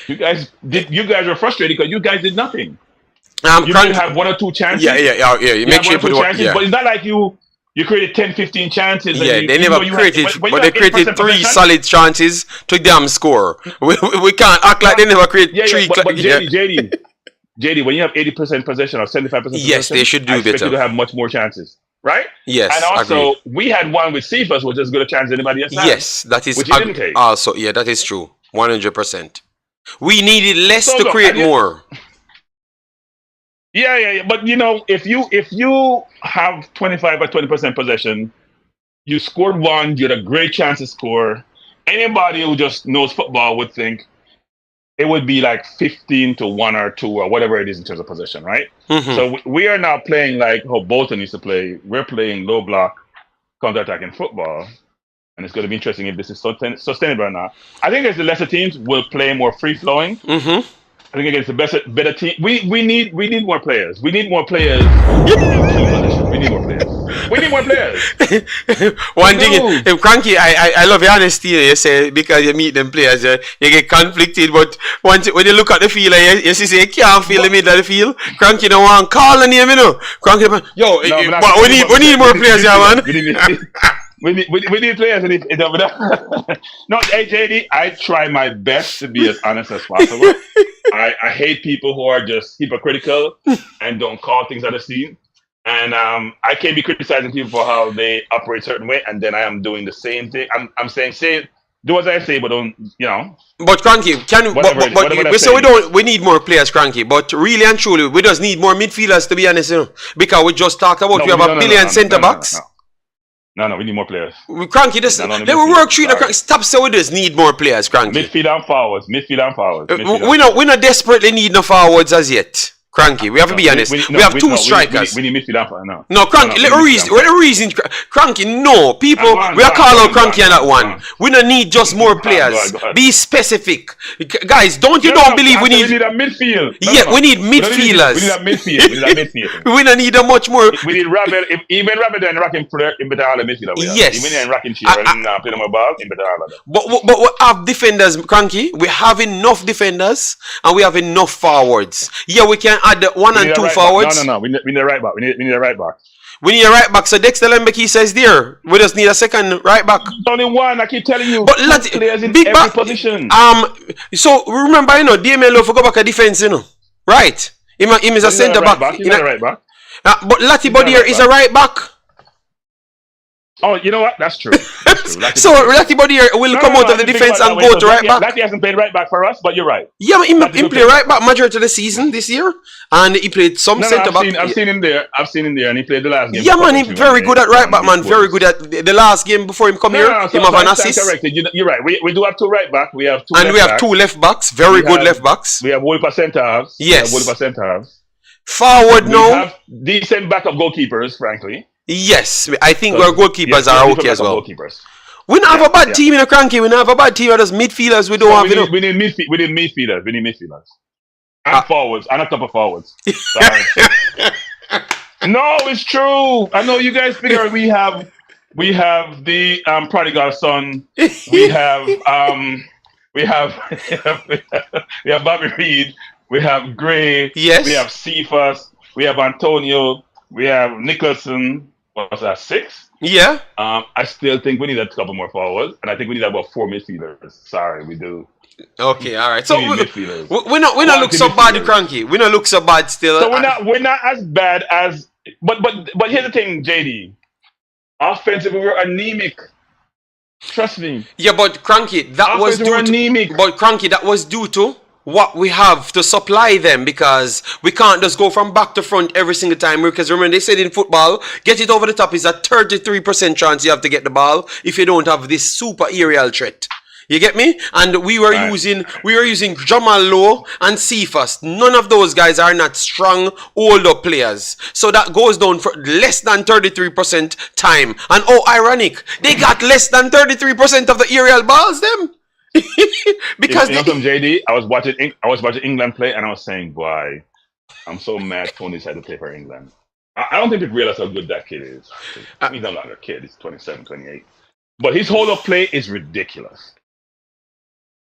You guys were frustrated because you guys did nothing. You did have 1 or 2 chances. Yeah. You make sure you put chances, but it's not like you created 10, 15 chances. Yeah, they never created, but they created 3 solid chances to damn score. We can't act like they never created 3. But JD, when you have 80% possession or 75% possession, yes, they should do I expect better. you to have much more chances. Right? Yes, and also agree. we had one with Cephas, which is as good a chance as anybody else had. Yes, that is also that is true. 100%. We needed less to create more. Yeah. But you know, if you have 25 or 20% possession, you scored 1, you had a great chance to score. Anybody who just knows football would think it would be like 15 to 1 or 2 or whatever it is in terms of possession, right? Mm-hmm. So we are now playing like how Bolton used to play. We're playing low block counter-attacking football. And it's going to be interesting if this is sustainable or not. I think as the lesser teams will play more free-flowing. Mm-hmm. I think against the better team, we need more players. We need more players. We need more players. We need more players. One thing, Cranky, I love your honesty. You say because you meet them players, you get conflicted. But when you look at the field, you see you can't feel the middle of the field. Cranky don't want to call the name, you know. Cranky, but we need more players, yeah, man. We need players. No, JD, I try my best to be as honest as possible. I hate people who are just hypocritical and don't call things out of scene. And I can't be criticizing people for how they operate a certain way, and then I am doing the same thing. I'm saying, do as I say, but don't, But Cranky, whatever we that's say saying. we need more players, Cranky. But really and truly, we just need more midfielders, to be honest, because we just talked about we have a billion centre backs. No, we need more players. Cranky, let me work through the Cranky. Stop saying we just need more players, Cranky. Midfield and forwards. We not desperately need no forwards as yet. Cranky, we have to be honest. We have two strikers. We need midfield and forwards. No, Cranky, the reason, Cranky, no. People, we are call out Cranky on that one. We don't need just more players. Be specific. Guys, don't believe we need... We need a midfield. We need midfielders. We need a midfield. We don't need a much more... We need Rabbit, even Rabbit and Rocking player in better all the midfield. Yes. Even Rocking chair and play them about in better all of them. But we have defenders, Cranky. We have enough defenders and we have enough forwards. Yeah, we can add 1 and 2 forwards. No. We need a right back. We need a right back. We need a right back. So Hector Lembikisa is there. We just need a second right back. Only one. I keep telling you. But players in big every back position. So remember, DML love to go back a defense, right? Him is a centre back. He's not a right back. But Lati Bodier is a right back. Oh, you know what? That's true. So Lati Bodier will come out of the defense and go to right back. Lati hasn't played right back for us, but you're right. Yeah, but he played right back majority of the season this year, and he played some centre back. I've seen him there, and he played the last game. Yeah, man, he's very good at right back, man. Very good at the last game before him come here. Him have an assist. Corrected. You're right. We do have 2 right back. We have 2 and we have 2 left backs. Very good left backs. We have Wolper centre halves. Yes. Forward now. We have decent backup goalkeepers, frankly. Yes, I think our goalkeepers are okay as well. Goalkeepers. We don't have a bad team in a Cranky. We don't have a bad team. There's midfielders. We don't have. We need midfielders. And forwards. And a couple of forwards. No, it's true. I know you guys figure we have the prodigal son. We have Bobby Reed. We have Gray. Yes. We have Cephas. We have Antonio. We have Nicholson. What's that, 6? Yeah. I still think we need a couple more forwards, and I think we need about 4 midfielders. Sorry, we do. Okay, all right. So we not look so bad, Cranky. We not look so bad still. So we're not as bad as. But here's the thing, JD. Offensively, we're anemic. Trust me. Yeah, but Cranky, that was due to what we have to supply them, because we can't just go from back to front every single time, because remember they said in football, get it over the top is a 33% chance you have to get the ball if you don't have this super aerial threat. You get me? And we were using Jamal Lowe and Cephas. None of those guys are not strong older players. So that goes down for less than 33% time. And ironic, they got less than 33% of the aerial balls them. Because some JD, I was watching England play, and I was saying, boy, I'm so mad Tony decided to play for England. I don't think people realize how good that kid is. He's not a kid, he's 27, 28. But his whole up play is ridiculous.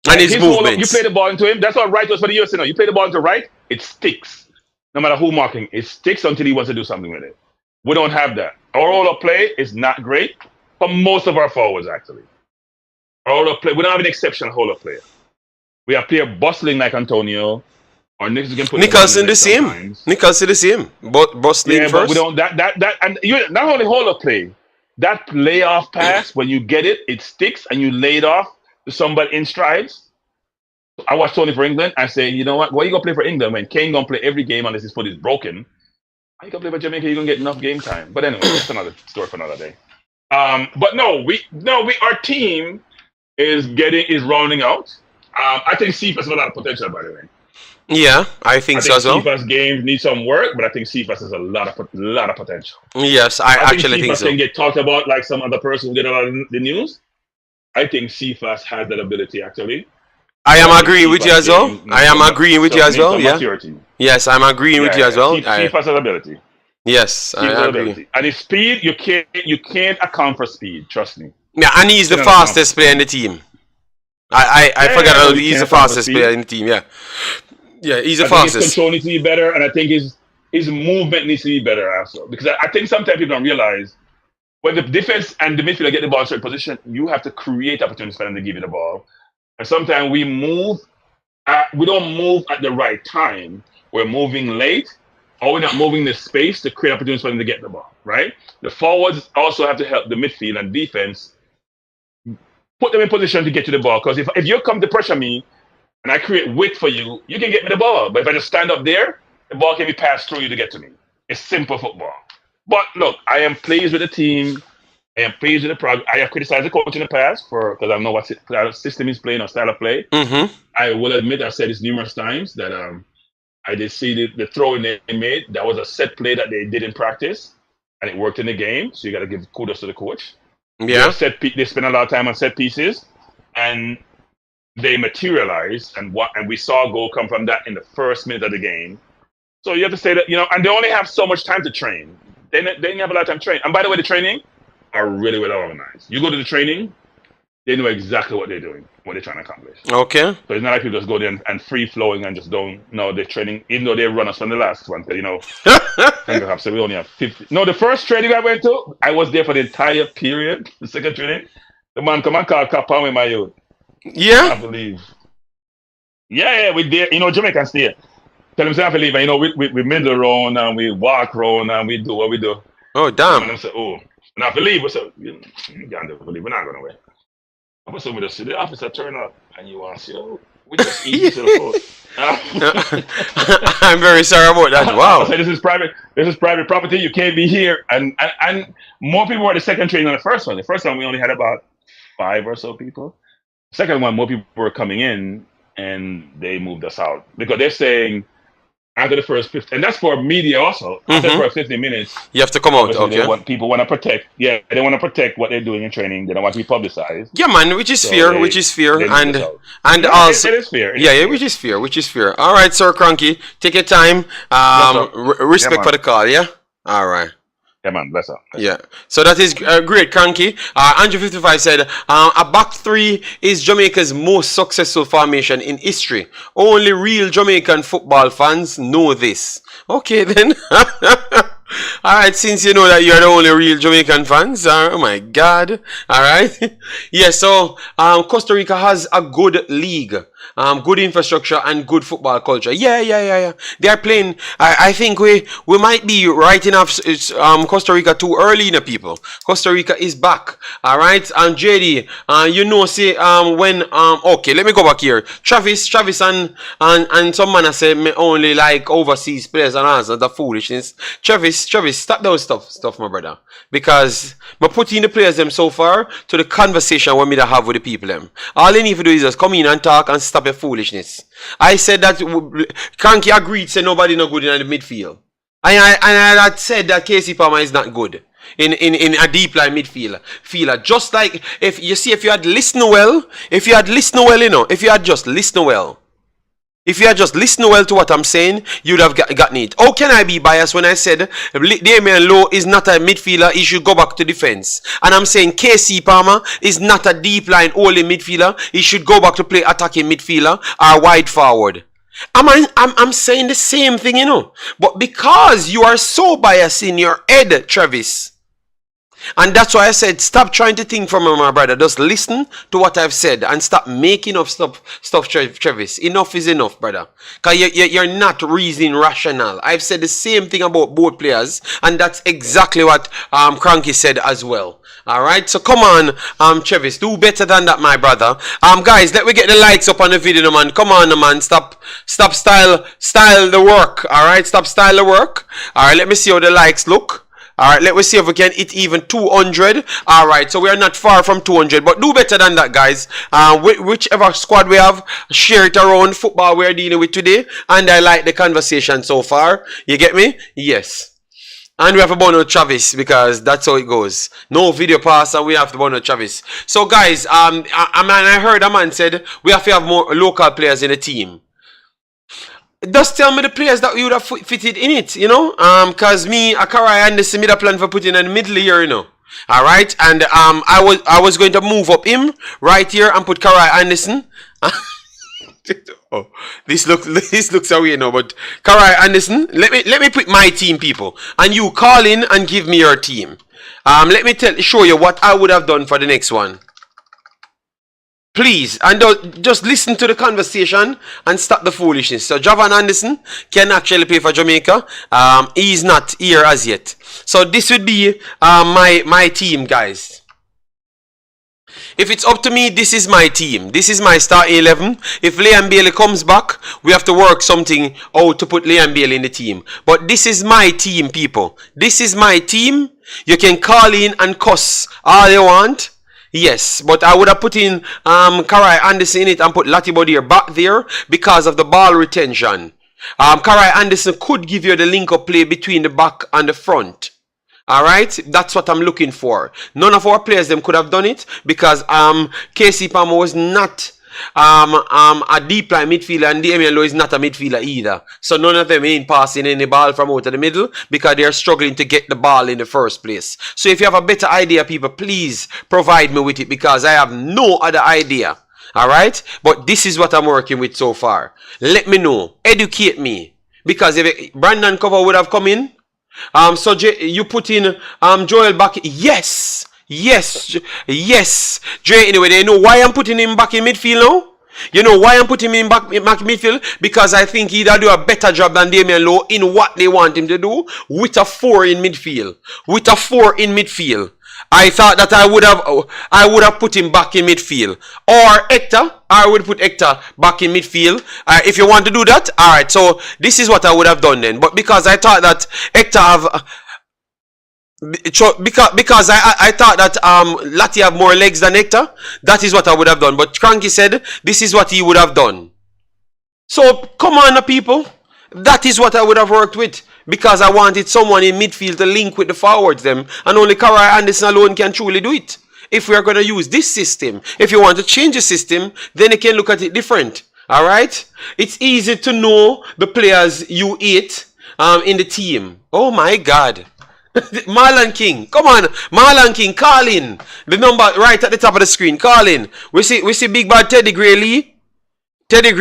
And his movements. You play the ball into him, that's what right was for the US. You play the ball into right, it sticks. No matter who marking, it sticks until he wants to do something with it. We don't have that. Our whole up play is not great for most of our forwards, actually. We don't have an exceptional hold-up player. We have player bustling like Antonio, or Nicholson the same. Nicholson the same. But bustling first. But we don't and you not only hold-up play, that layoff pass when you get it, it sticks and you lay it off to somebody in strides. I watch Tony for England. I say, you know what? Why you gonna play for England when Kane gonna play every game unless his foot is broken? Why you gonna play for Jamaica? You gonna get enough game time. But anyway, that's another story for another day. But our team is rounding out. I think Cephas has a lot of potential, by the way. Yeah, I think so as well. Cephas games need some work, but I think Cephas has a lot of potential. Yes, I actually think so. Cephas can get talked about like some other person who get a lot of the news. I think Cephas has that ability, actually. I am agreeing with you as well. Yeah. Yes, I'm agreeing with you as well. Cephas has ability. Yes, I agree. And his speed, you can't account for speed. Trust me. Yeah, and he's the fastest player in the team. I forgot how he's the fastest player in the team. Yeah, he's the fastest. His control needs to be better, and I think his movement needs to be better also. Because I think sometimes people don't realize when the defense and the midfielder get the ball in a certain position, you have to create opportunities for them to give you the ball. And sometimes we don't move at the right time. We're moving late, Are we not moving the space to create opportunities for them to get the ball, right? The forwards also have to help the midfield and defense put them in position to get to the ball. Because if you come to pressure me and I create width for you, you can get me the ball. But if I just stand up there, the ball can be passed through you to get to me. It's simple football. But look, I am pleased with the team. I am pleased with the progress. I have criticized the coach in the past because I know what system he's playing or style of play. Mm-hmm. I will admit, I've said this numerous times, that I did see the throw in they made. That was a set play that they did in practice, and it worked in the game. So you got to give kudos to the coach. Yeah. They spent a lot of time on set pieces, and they materialized, and we saw a goal come from that in the first minute of the game. So you have to say that, and they only have so much time to train. They didn't have a lot of time to train. And by the way, the training are really well organized. You go to the training, they know exactly what they're doing, what they're trying to accomplish. Okay. So it's not like people just go there and free flowing and just don't know they're training, even though they run us from the last one. Concacaf said we only have 50. No, the first training I went to, I was there for the entire period. The second training, the man come and call Kappa with my youth. Yeah. I believe. Yeah, we there. Jamaicans there. Tell them say I believe. We middle round and we walk round and we do what we do. Oh damn. And them say, oh, and I believe. We say, you can't believe. We're not going away. I'm assuming we just see the officer turn up and you want to see, oh, we just eat to the food. I'm very sorry about that. Wow. I said, this is private property. You can't be here. And more people were at the second training than the first one. The first one we only had about 5 or so people. The second one, more people were coming in and they moved us out because they're saying after the first 15, and that's for media also. After the first 15 minutes, you have to come out. Okay. People want to protect. Yeah, they want to protect what they're doing in training. They don't want to be publicized. Yeah, man, which is fair. Which is fair, and also it is fair. Which is fair. Which is fair. All right, Sir Cranky, take your time. Respect for the call. Yeah. All right. Yeah, man, bless up. Yeah, so that is great, Cranky. Andrew 55 said, a back three is Jamaica's most successful formation in history. Only real Jamaican football fans know this. Okay, then. All right, since you know that you're the only real Jamaican fans, oh my God. All right. Yeah, so Costa Rica has a good league, good infrastructure, and good football culture. Yeah. They are playing. I think we might be writing off Costa Rica too early, people. Costa Rica is back. All right. And JD, okay, let me go back here. Travis, and some man say me only like overseas players and answer the foolishness. Travis, stop those stuff, my brother. Because I'm putting the players them so far to the conversation we to have with the people them. All they need to do is just come in and talk and stop your foolishness. I said that Cranky agreed, said nobody not good in the midfield. And I had said that Casey Palmer is not good in a deep line midfielder. Just like if you had listened well, if you had just listened well to what I'm saying, you'd have gotten it. How can I be biased when I said Damian Lowe is not a midfielder, he should go back to defense? And I'm saying KC Palmer is not a deep line only midfielder, he should go back to play attacking midfielder or wide forward. I'm saying the same thing, But because you are so biased in your head, Travis, and that's why I said, stop trying to think from my brother. Just listen to what I've said and stop making up stuff, Travis. Enough is enough, brother. Because you're not reasoning rational. I've said the same thing about both players, and that's exactly what Cranky said as well. Alright, so come on, Travis, do better than that, my brother. Guys, let me get the likes up on the video, man. Come on, man. Stop style the work. Alright, stop style the work. Alright, let me see how the likes look. Alright, let me see if we can hit even 200. Alright, so we are not far from 200, but do better than that, guys. Whichever squad we have, share it around. Football we're dealing with today, and I like the conversation so far. You get me? Yes. And we have to burn out Travis because that's how it goes. No video pass and we have to burn out Travis. So, guys, I heard a man said we have to have more local players in the team. Just tell me the players that you would have fitted in it, because me, Akarai Anderson, made a plan for putting in the middle here, Alright, and I was going to move up him right here and put Karai Anderson. Oh, this looks away now, but Karai Anderson, let me put my team, people, and you call in and give me your team. Let me show you what I would have done for the next one. Please, and just listen to the conversation and stop the foolishness. So Javan Anderson can actually play for Jamaica. He's not here as yet. So this would be my team, guys. If it's up to me, this is my team. This is my starting 11. If Liam Bailey comes back, we have to work something out to put Liam Bailey in the team. But this is my team, people. This is my team. You can call in and cuss all you want. Yes, but I would have put in Karai Anderson in it and put Latibodier back there because of the ball retention. Karai Anderson could give you the link-up play between the back and the front. Alright, that's what I'm looking for. None of our players them could have done it because KC Palmer was not a deep line midfielder and Damian Lowe is not a midfielder either. So none of them ain't passing any ball from out of the middle because they're struggling to get the ball in the first place. So if you have a better idea, people, please provide me with it because I have no other idea. Alright, but this is what I'm working with so far. Let me know, educate me, because if Brandon Cover would have come in, so you put in Joel back. Yes. Jay, anyway, they know why I'm putting him back in midfield now. You know why I'm putting him back in midfield? Because I think he'll do a better job than Damian Lowe in what they want him to do with a 4 in midfield. I thought that I would have put him back in midfield. Or Hector, I would put Hector back in midfield. If you want to do that, alright. So this is what I would have done then. But because I thought that Hector because I thought that Lati have more legs than Hector, that is what I would have done. But Cranky said this is what he would have done. So come on, people. That is what I would have worked with. Because I wanted someone in midfield to link with the forwards them. And only Karai Anderson alone can truly do it. If we are going to use this system. If you want to change the system, then you can look at it different. Alright? It's easy to know the players you eat in the team. Oh my God. Marlon King. Come on. Marlon King. Call in. The number right at the top of the screen. Call in. We see Big Bad Teddy Gray Lee. Teddy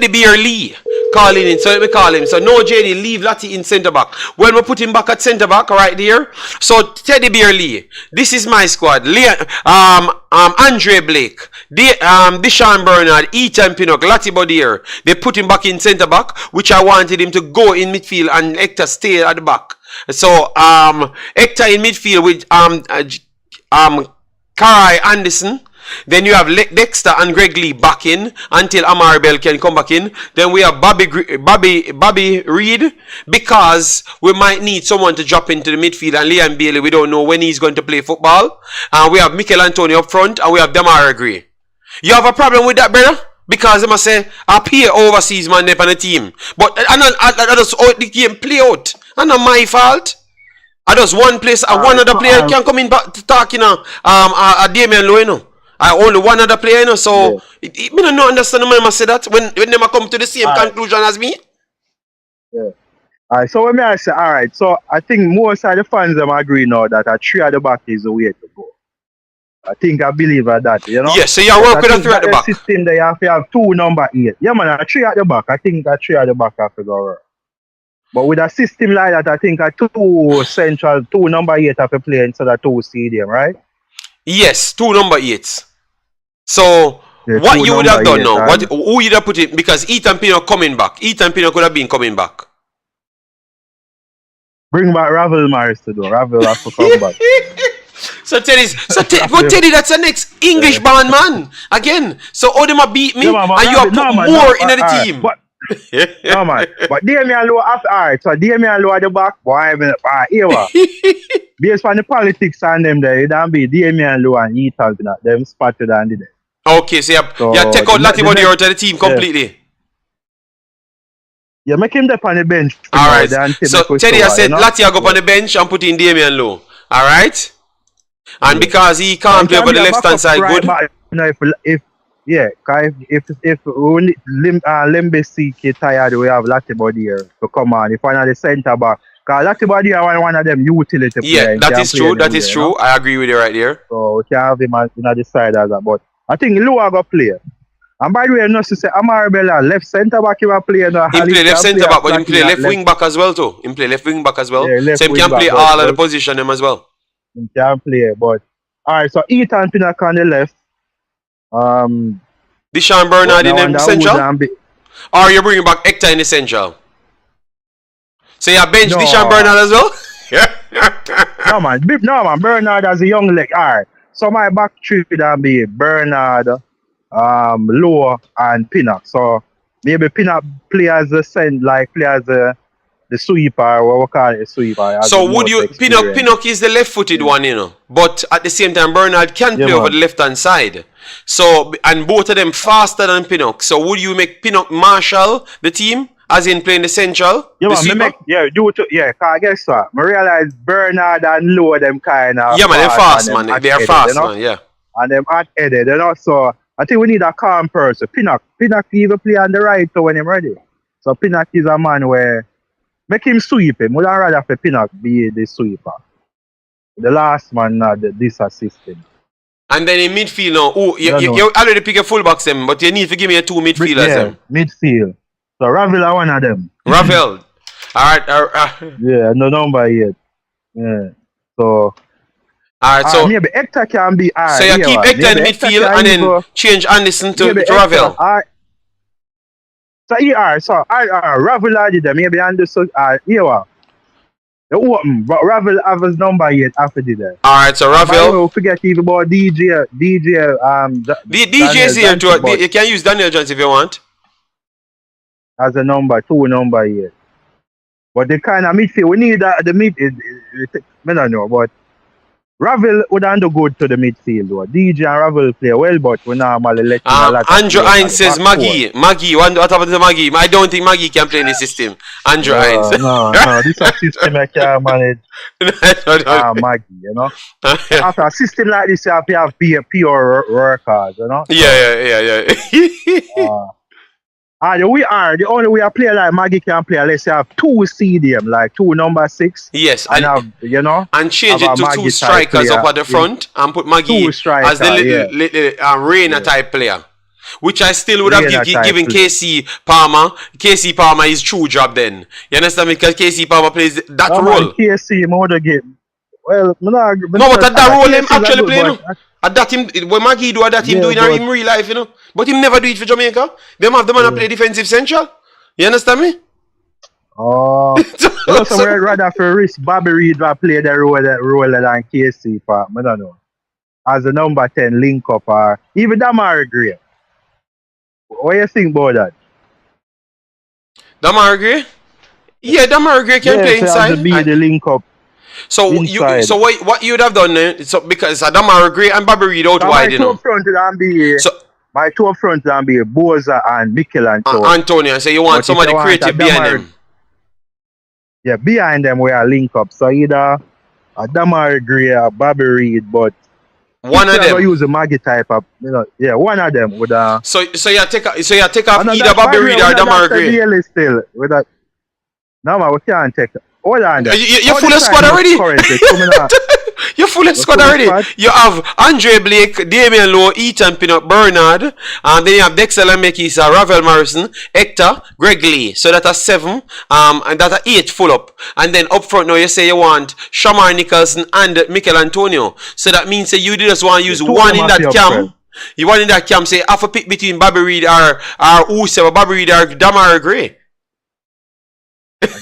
Bear Lee calling in, so let me call him. So no JD, leave Lati in centre back. When we put him back at centre back right there. So Teddy Bear Lee, this is my squad. Andre Blake, Deshaun Bernard, Ethan Pinnock, Lati Bodier. They put him back in centre back, which I wanted him to go in midfield and Hector stay at the back. So Hector in midfield with Karai Anderson. Then you have Dexter and Greg Lee back in until Amari Bell can come back in. Then we have Bobby Reed, because we might need someone to drop into the midfield, and Liam Bailey, we don't know when he's going to play football. And we have Mikel Antonio up front, and we have Damara Gray. You have a problem with that, brother? Because they must say, I pay overseas man on the team. But I just out the game play out. And not my fault. I just one place, one other player can come in back to talk, you know, Damian Lowe, you know. Only one other player, you know, so I don't understand when I say that when they come to the same conclusion as me. Yeah. Alright, so when I say alright, so I think most of the fans them agree now that a 3 at the back is the way to go. I believe at that, you know. Yes, so you work with a 3 at the back. System that you have to have 2 number 8. Yeah man, a 3 at the back. I think a 3 at the back have to go around. But with a system like that, I think a 2 central, 2 number 8 have to play instead of 2 stadium, right? Yes, 2 number 8s. So what you would have done now? Who you'd have put in? Because Ethan Pino coming back. Ethan Pino could have been coming back. Bring back Ravel Maris to do. Ravel has to come back. Teddy, that's the next English band man. Again. So all them beat me and you have put more in the team. No man. But Damian Lowe after alright, so Damian Lowe at the back, boy, based on the politics and them there, it don't be Damian Lowe and Ethan that them spotted and did it. Okay, so you take out Latibody out of the team completely. Yeah, make him up on the bench. Alright. So Teddy has said Lati go up on the bench and put in Damian Lowe. Alright? And because he can't play on the left hand side, good. If Lembikisa tired, we have Latibody here to come on. If one of the centre back. Because Latibody are one of them utility players. Yeah, that is true. That is true. I agree with you right there. So we can have him on the side as that. But I think Lowe got play. And by the way, not to say Amari Bella left centre back, he will play. No, he play left centre back, but he play left wing back as well too. He play left wing back as well. Yeah, so he can play all of the position them as well. He can play, but alright. So Ethan Pinnock on the left, Deshaun Bernard in the central? Or you bringing back Hector in the central? So you bench Deshaun Bernard as well? No man, Bernard as a young leg. Alright. So my back three would be Bernard, Low and Pinnock. So maybe Pinnock play as a the sweeper, or what we call it, sweeper. So would you Pinnock is the left-footed one, you know, but at the same time Bernard can play over the left-hand side. So and both of them faster than Pinnock. So would you make Pinnock marshal the team, as in playing the central? Yeah, man, cause I guess so. I realize Bernard and Low them kind of. Yeah, man, they're fast, man. They are fast, you know? Man. Yeah. And them hot-headed, you know. So I think we need a calm person. Pinnock even play on the right when he's ready. So Pinnock is a man where. Make him sweep him. Would I rather for Pinnock be the sweeper? The last man, this assistant. And then in midfield now, you already pick a fullbacks them, but you need to give me a 2 midfielders. Yeah, midfield. So Ravel are one of them. Ravel. Alright. Yeah, no number yet. Yeah. So. Alright, so. Maybe Hector can be. So you keep Hector in midfield and then change Anderson to Ravel. So Ravel did them, maybe Anderson, the open, but Ravel have his number yet after that. Alright, so Ravel. Don't forget even about DJ, DJ is here too. You can use Daniel Jones if you want. As a number, 2 number yet. But the kind of midfield, we need the mid, I don't know, but Ravel would under good to the midfield though. DJ and Ravel play well, but we normally let him a lot. Andrew Hines says Maggie, what happened to Maggie? I don't think Maggie can play in the system. Andrew Hines. No, this is a system I can't manage. Maggie, you know. After a system like this, you have to have pure workers, you know. Yeah. The only way a player like Maggie can play unless you have 2 CDM, like 2 number 6. Yes, and have, you know, and change it to 2 strikers up at the front and put Maggie as the little Reina type player. Which I still would have given KC Palmer. KC Palmer is true job then. You understand me? Because KC Palmer plays that role. KC more the game. Well, no, but that role him actually playing. At that him, when Maggie do that him doing in real life, you know. But him never do it for Jamaica. Them have the man play defensive central. You understand me? Oh, so we'd rather for risk Bobby Reid will play the role than KC Palmer. I don't know. As a number 10 link up or even Omari Gray. What do you think about that? Omari Gray? Yeah, Omari Gray can play inside. To be the link up. So what you would have done then? So because Omari Gray and Bobby Reid out wide, you know. My 2 up front will be Boza and Mikel Antonio. So you want somebody creative behind them. Yeah, behind them we are link up. So either Omari Gray or Bobby Reid, but one of them use a Maggie type of, you know, yeah, one of them with a. So you take off either Bobby Reid or Omari Gray. Still with that. No man, we can't take. Hold on. You're full of squad already. You're full of squad already. You have Andre Blake, Damian Lowe, Ethan Pinnock, Bernard, and then you have Hector Lembikisa, Ravel Morrison, Hector, Greg Lee. So that's 7. And that's 8 full up. And then up front now you say you want Shamar Nicholson and Mikel Antonio. So that means that you just want to use one in that camp. You want in that camp say half a pick between Bobby Reid or Bobby Reid or Omari Gray.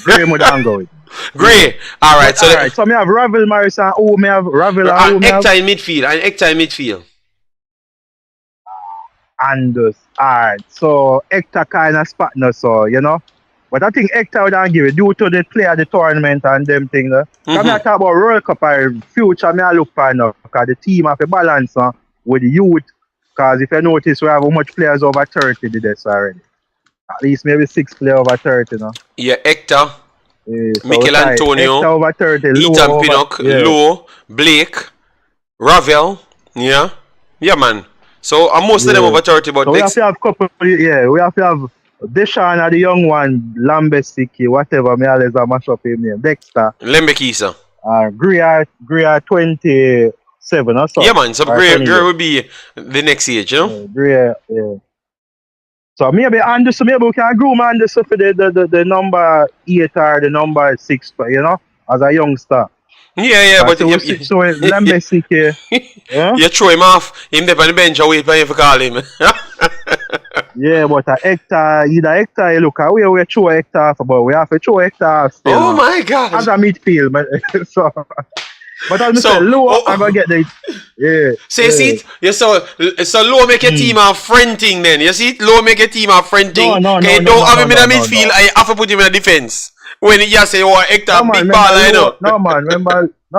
Gray would go with. Gray. Alright, so me have Ravel Morrison. Me have Ravel and Hector in midfield. Alright, so Hector kind of spot now, so you know. But I think Hector would give it due to the play of the tournament and them things. Come talk about World Cup or future, I look for now. Because the team have a balance with the youth. Because if you notice, we have how much players over 30 did this already. At least maybe 6 players over 30 now. Yeah, Hector. So Mikel Antonio, over 30, Ethan Pinnock, Lowe, Blake, Ravel, yeah, man. So most of them over 30, but so we have to have couple. Yeah, we have to have Deshaun or the young one, Lambesiki, whatever. Me always mash up his name. Dexter, Lembikisa. Gray 27 or so. Yeah, man. So Gray will be the next age, you know. Gray, yeah. So maybe Anderson, maybe we can groom Anderson for the number 8 or the number 6, you know, as a youngster. Yeah, but so Lembikisa, yeah? you throw him off. Him there on the bench and wait for you to call him. Yeah, but Hector, you look away, we throw Hector off, but we have to throw Hector off still. Oh my God. As a midfield, so. But as I say, Low, I'm gonna get the So you see it? You so Low make a team of fronting then. You see it? Low make a team of fronting. No, don't have him in a midfield. I have to put him in a defense. When you say, oh, Hector, big baller, you know. No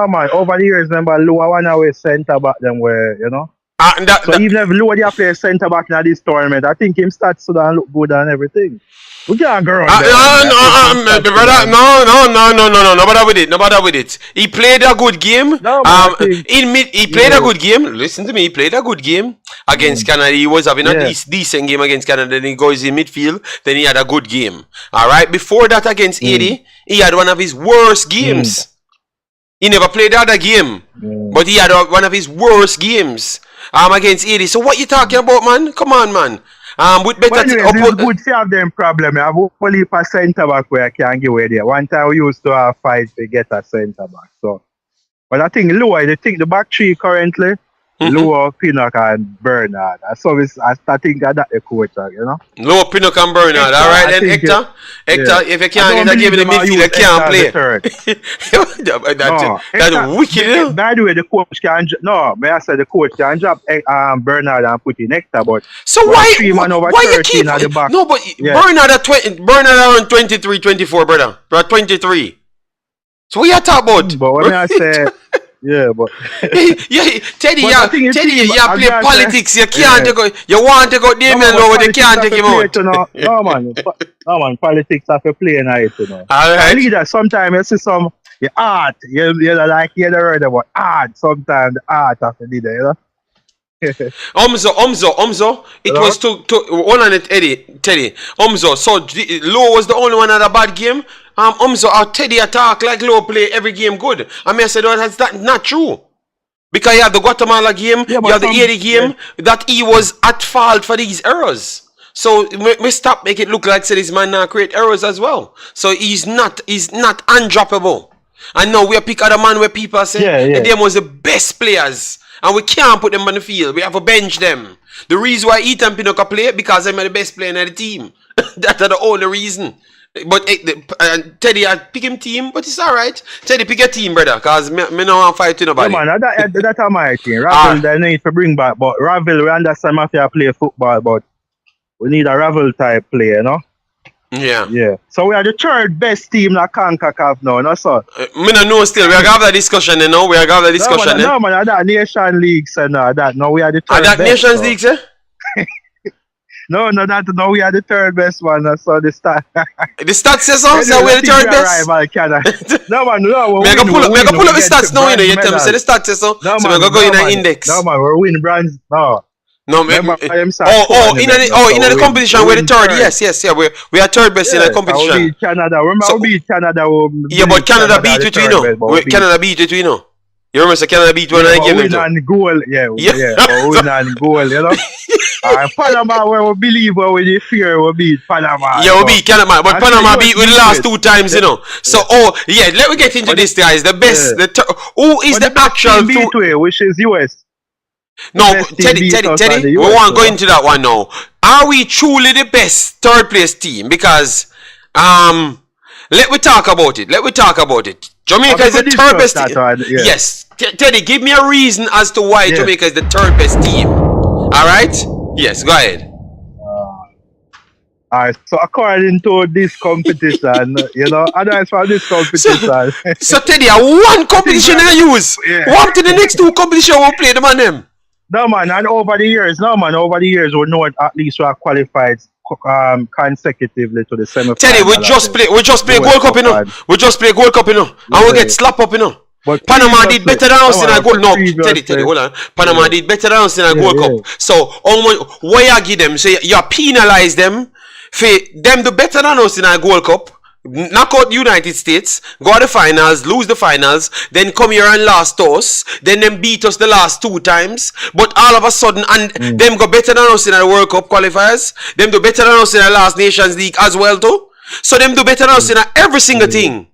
man, over the years, remember Low one away centre back them where, you know. Even if Low they play centre back in this tournament, I think him stats so that look good and everything. We can't go around brother. No, no bother with it. He played a good game. He played a good game. Listen to me, he played a good game against Canada. He was having a decent game against Canada. Then he goes in midfield. Then he had a good game. Alright. Before that against Haiti, he had one of his worst games. He never played the other game. But he had one of his worst games against Haiti. So what you talking about, man? Come on, man. With better it's good to have them problem. I have only a centre back where I can give away there. One time we used to have fight to get a centre back. So, but I think the back three currently, Low, Pinnock and Bernard. So I think that's the coach, you know. Low, Pinnock and Bernard. All right then, Hector. Hector, if you can't get a game in the midfield, you can't play. That's wicked. By the way, the coach can I said the coach can drop Bernard and put in Hector, but so why you keep at the back? No, but Bernard at around 23, 24, brother. 23. So what you talk about? But when I say yeah, but Teddy, you play politics. You can't go. You want to go Damien Lowe, you can't take him out. No man, politics have to play night, you know. All right. Leader, sometimes you see some art. You like you heard about art. Sometimes the art of the leader, you know. Omzo. It was to one on it, Teddy. Omzo. So Lowe was the only one at a bad game. Omzo, Teddy attack like Lowe play every game good. I mean, I said that's not true. Because you have the Guatemala game, you have the 80 game, that he was at fault for these errors. So we stop make it look like this man now create errors as well. So he's not undroppable. And now we pick other man where people say them was the best players. And we can't put them on the field. We have to bench them. The reason why Ethan Pinnock play because they're the best player in the team. That's the only reason. But Teddy, I pick him team, but it's alright. Teddy, pick a team, brother, because me no want to fight with nobody. Yeah, man, that's my team. Ravel, they need to bring back, but Ravel, we understand Mafia play football, but we need a Ravel type player, you know? Yeah. So we are the third best team in Concacaf now, no sir? Me no know still. We are have that discussion, you know. No man, that Nation League, sir. No, we are the third best. That Nations League, sir? No, we are the third best one. So the stat. The stats says so. So we're the third best. No man, no. Me go pull up the stats now. You know, you tell me say the stats says so. So we go in an index. No man, we're winning bronze. No, in the competition we're the third. Yes, we are third best in the competition. We beat Canada. Remember, we beat Canada. But Canada beat it, we know. Canada beat it, we know. You remember so Canada beat one and I gave them to. Win and goal, win and goal, you know. Panama, where we believe where we fear we beat Panama. Yeah, we beat Panama, but Panama beat with the last 2 times, you know. So, let me get into this, guys. The best, who is the actual two, which is US. No, Teddy, we want to go into that one now. Are we truly the best third place team? Because, let me talk about it. Jamaica is the third best team. Yes. Teddy, give me a reason as to why Jamaica is the third best team. Alright? Yes, go ahead. Alright, so according to this competition, you know, otherwise for this competition. So Teddy, one competition I use. What to the next 2 competitions we'll play them on them? No man, and over the years we know at least we are qualified consecutively to the semi-final. Teddy, we just play Gold Cup, you know. And we get slapped up, you know. But Panama did better than us in a Gold Cup. No, Teddy, hold on. Panama did better than us in a Gold Cup. So, why you give them? So you penalize them for them do better than us in a Gold Cup. Knock out United States, go to the finals, lose the finals, then come here and last us, then them beat us the last 2 times, but all of a sudden, and them go better than us in the World Cup qualifiers, them do better than us in the last Nations League as well too, so them do better than us in every single thing,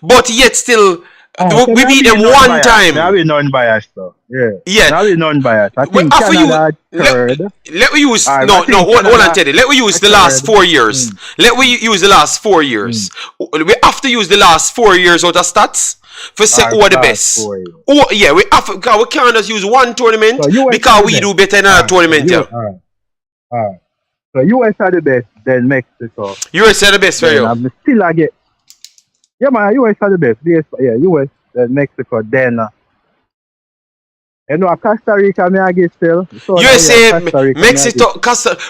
but yet still, We beat them one time. Now we non-biased though. Yeah. Yeah. Now we non-biased. I Well, think Canada third. Let me use Alright, no I think no hold on Canada Teddy. Let me use the last 4 years. Let me use the last 4 years. We have to use the last 4 years out of stats for say who are the best. Oh yeah, we have because we can't just use one tournament So because we do better in another tournament. Yeah. Alright. So US are the best, then Mexico. US are the best for you. I'm still I get. Yeah man, US are the best. Yes, yeah, US, then Mexico, then you know, Costa Rica may I get still. So USA, Mexico,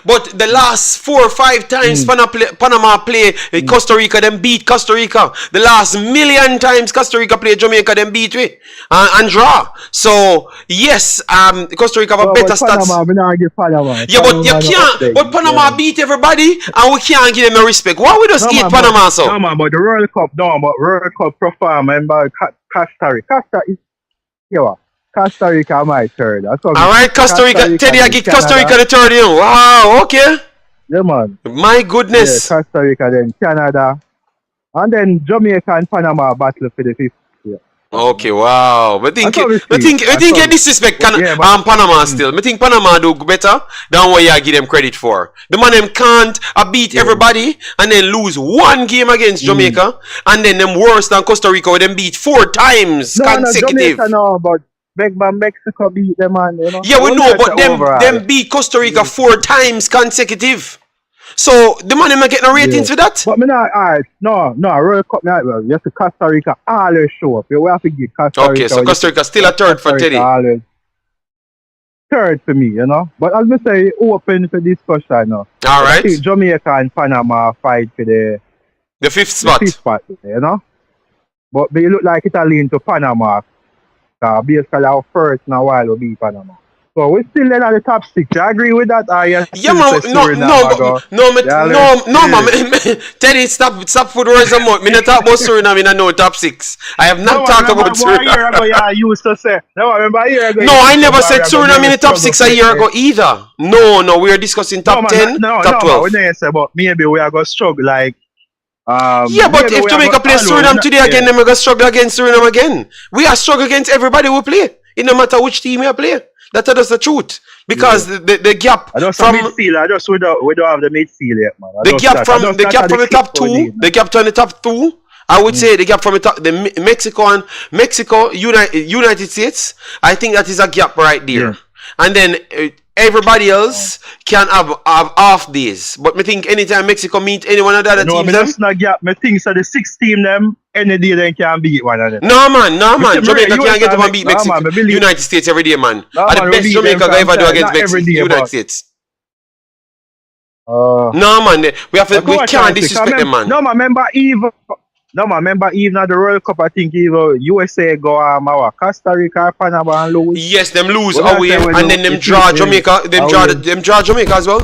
but the last 4 or 5 times Panama play Costa Rica, them beat Costa Rica. The last million times Costa Rica play Jamaica, them beat we and draw. So yes, Costa Rica have a better stats. Panama, yeah, but you can't. But Panama beat everybody, and we can't give them a respect. Why we just hate Panama so? No man, but the World Cup, World Cup performance by Costa Rica. Costa Rica my third. Alright, Costa Rica. Teddy, I give Costa Rica the third, you know. Wow, okay. Yeah, man. My goodness. Yeah, Costa Rica, then Canada. And then Jamaica and Panama battle for the 5th. Yeah. Okay, wow. But think you disrespect Panama still. I think Panama do better than what you give them credit for. The man them can't beat everybody and then lose one game against Jamaica and then them worse than Costa Rica where them beat 4 times consecutive. Jamaica no, but Mexico beat them, man. You know? Yeah, we know, but them beat Costa Rica 4 times consecutive. So the man not getting no ratings for that. But me not no, World Cup not well. Just Costa Rica always show up. We have to give Costa Rica. Okay, so Costa Rica still a third for Teddy. Always. Third for me, you know. But as me say, open for discussion now. Alright. Jamaica and Panama fight for the 5th spot. The 5th spot, you know. But they look like it lean to Panama. Basically our first in a while will be Panama. So we still in the top 6. You agree with that? Man. Teddy, stop put words on mouth. Me not talk about Suriname in no top 6. I have not talked about Suriname. I used to say. I never said Suriname in the top 6 a year ago either. No, we are discussing top 10, top 12. No, say, but maybe we are going to struggle like. Yeah, but if Jamaica plays Suriname today again, then we're going to struggle against Suriname again. We are struggle against everybody we play. It no matter which team we play. That's the truth. Because the gap from midfield, we don't have the midfield yet, man. The gap from the top 2, the gap to the top 2, I would say the gap from the Mexico, United States, I think that is a gap right there. Yeah. And then everybody else can have half days. But I think anytime Mexico meet any one of the other teams, that's not gap. I think so the 6 team them any day they can beat one of them. No man. Jamaica can't get up and beat Mexico. United States every day, man. And the best Jamaica can ever do against Mexico, United States. No man, we can't disrespect them, man. No man, remember even at the World Cup, I think even USA go our Costa Rica, Panama and lose. Yes, them lose away and then them draw Jamaica. Them draw Jamaica as well.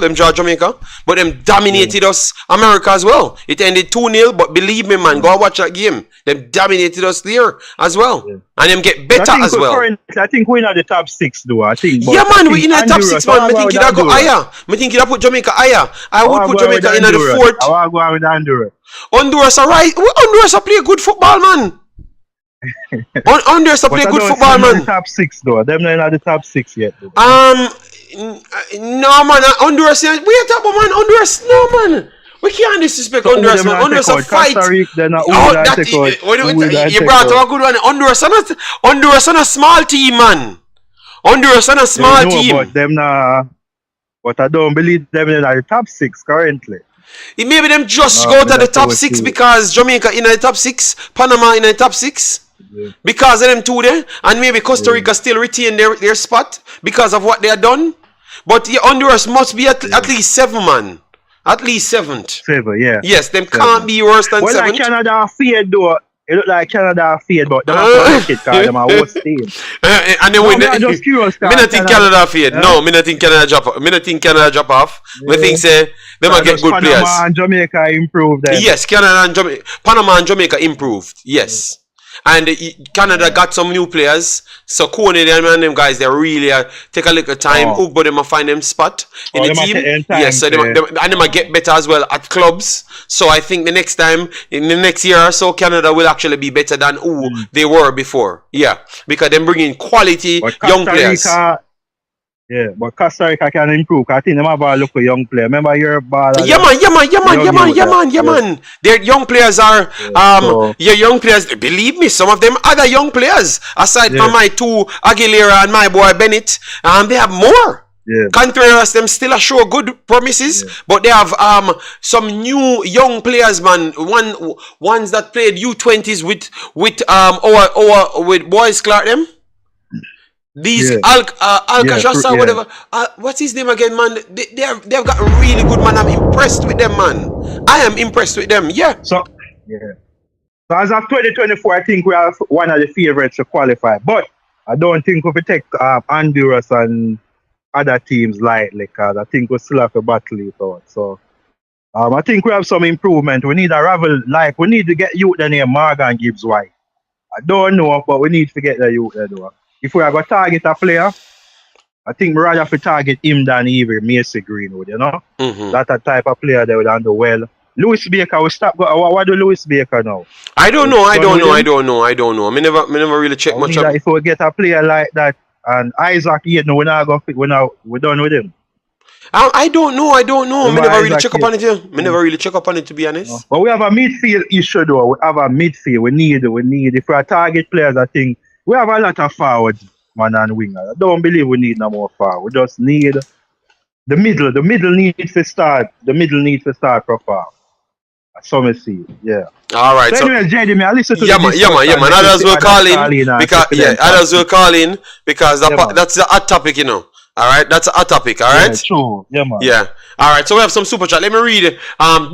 But them dominated us, America as well. It ended 2-0, but believe me, man, go watch that game. Them dominated us there as well. Yeah. And them get better as well. I think we're in the top 6 though, I think. Yeah man, we're in the top 6 man. I think it'll go higher. I think it'll put Jamaica higher. I would put Jamaica in the 4th. I want to go with Honduras. Honduras alright. Honduras play good football, man. Honduras play good football, man. Top 6 though. Them not in the top 6 yet. Though. No man, Honduras. We are top of man. Honduras, no man. We can't disrespect Honduras, man. Honduras a fight. You brought up a good one. Honduras on a small team, man. Honduras on a small team. But them but I don't believe them in the top 6 currently. Maybe them just go to the top 6 because Jamaica in the top 6, Panama in the top 6. Yeah. Because of them two there, and maybe Costa Rica still retain their spot because of what they have done. But Honduras must be at least 7, man. At least 7th. 7, yeah. Yes, them can't be worse than 7th. Like Canada fade though. It look like Canada fade, but they have to it because them are worst team. And then when just curious. Me not think Canada fade. Yeah. No, me not think Canada drop off. Me not think Canada drop off. Me think say they might get good players. Panama and Jamaica improved then. Yes, Panama and Jamaica improved. Yes. And Canada got some new players. So Coney and them guys, they really take a little time. But them find them spot in the team. Yes, so they might get better as well at clubs. So I think the next time, in the next year or so, Canada will actually be better than who they were before. Yeah, because they're bringing quality young players. Yeah, but Costa Rica can improve. I think they have a look for young player. Remember your ball. Yeah, man. Their young players are your young players. Believe me, some of them other young players aside from my two Aguilera and my boy Bennett. They have more. Yeah. Contreras, them still show good promises, but they have some new young players, man. Ones that played U20s with boys Clark them. These Alcachas or whatever. What's his name again, man? They've got a really good man. I'm impressed with them, man. I am impressed with them. Yeah. So as of 2024, I think we are one of the favorites to qualify. But I don't think we take Honduras and other teams lightly, because I think we still have to battle it out. So I think we have some improvement. We need a rival, like we need to get youth the name Morgan Gibbs White. I don't know, but we need to get the youth there though. If we are going to target a player, I think we rather have to target him than even Macy Greenwood, you know? That's a type of player that would handle well. Lewis Baker will stop. What do Lewis Baker now? I don't know. I never really check much up. If we get a player like that and Isaac, we're not going to fit. We're done with him. I don't know. I never really check up on it. Never really check up on it, to be honest. No. But we have a midfield issue though. We have a midfield. We need. If we are target players, I think we have a lot of forwards, man, and wingers. I don't believe we need no more forward. We just need the middle. The middle needs to start. The middle needs to start proper. So me see. Yeah. All right. So anyway, JD, me I listen to man. Others will call in because that's the hot topic, you know. All right, that's a hot topic. All right. Yeah, true. Yeah, man. Yeah. All right. So we have some super chat. Let me read it.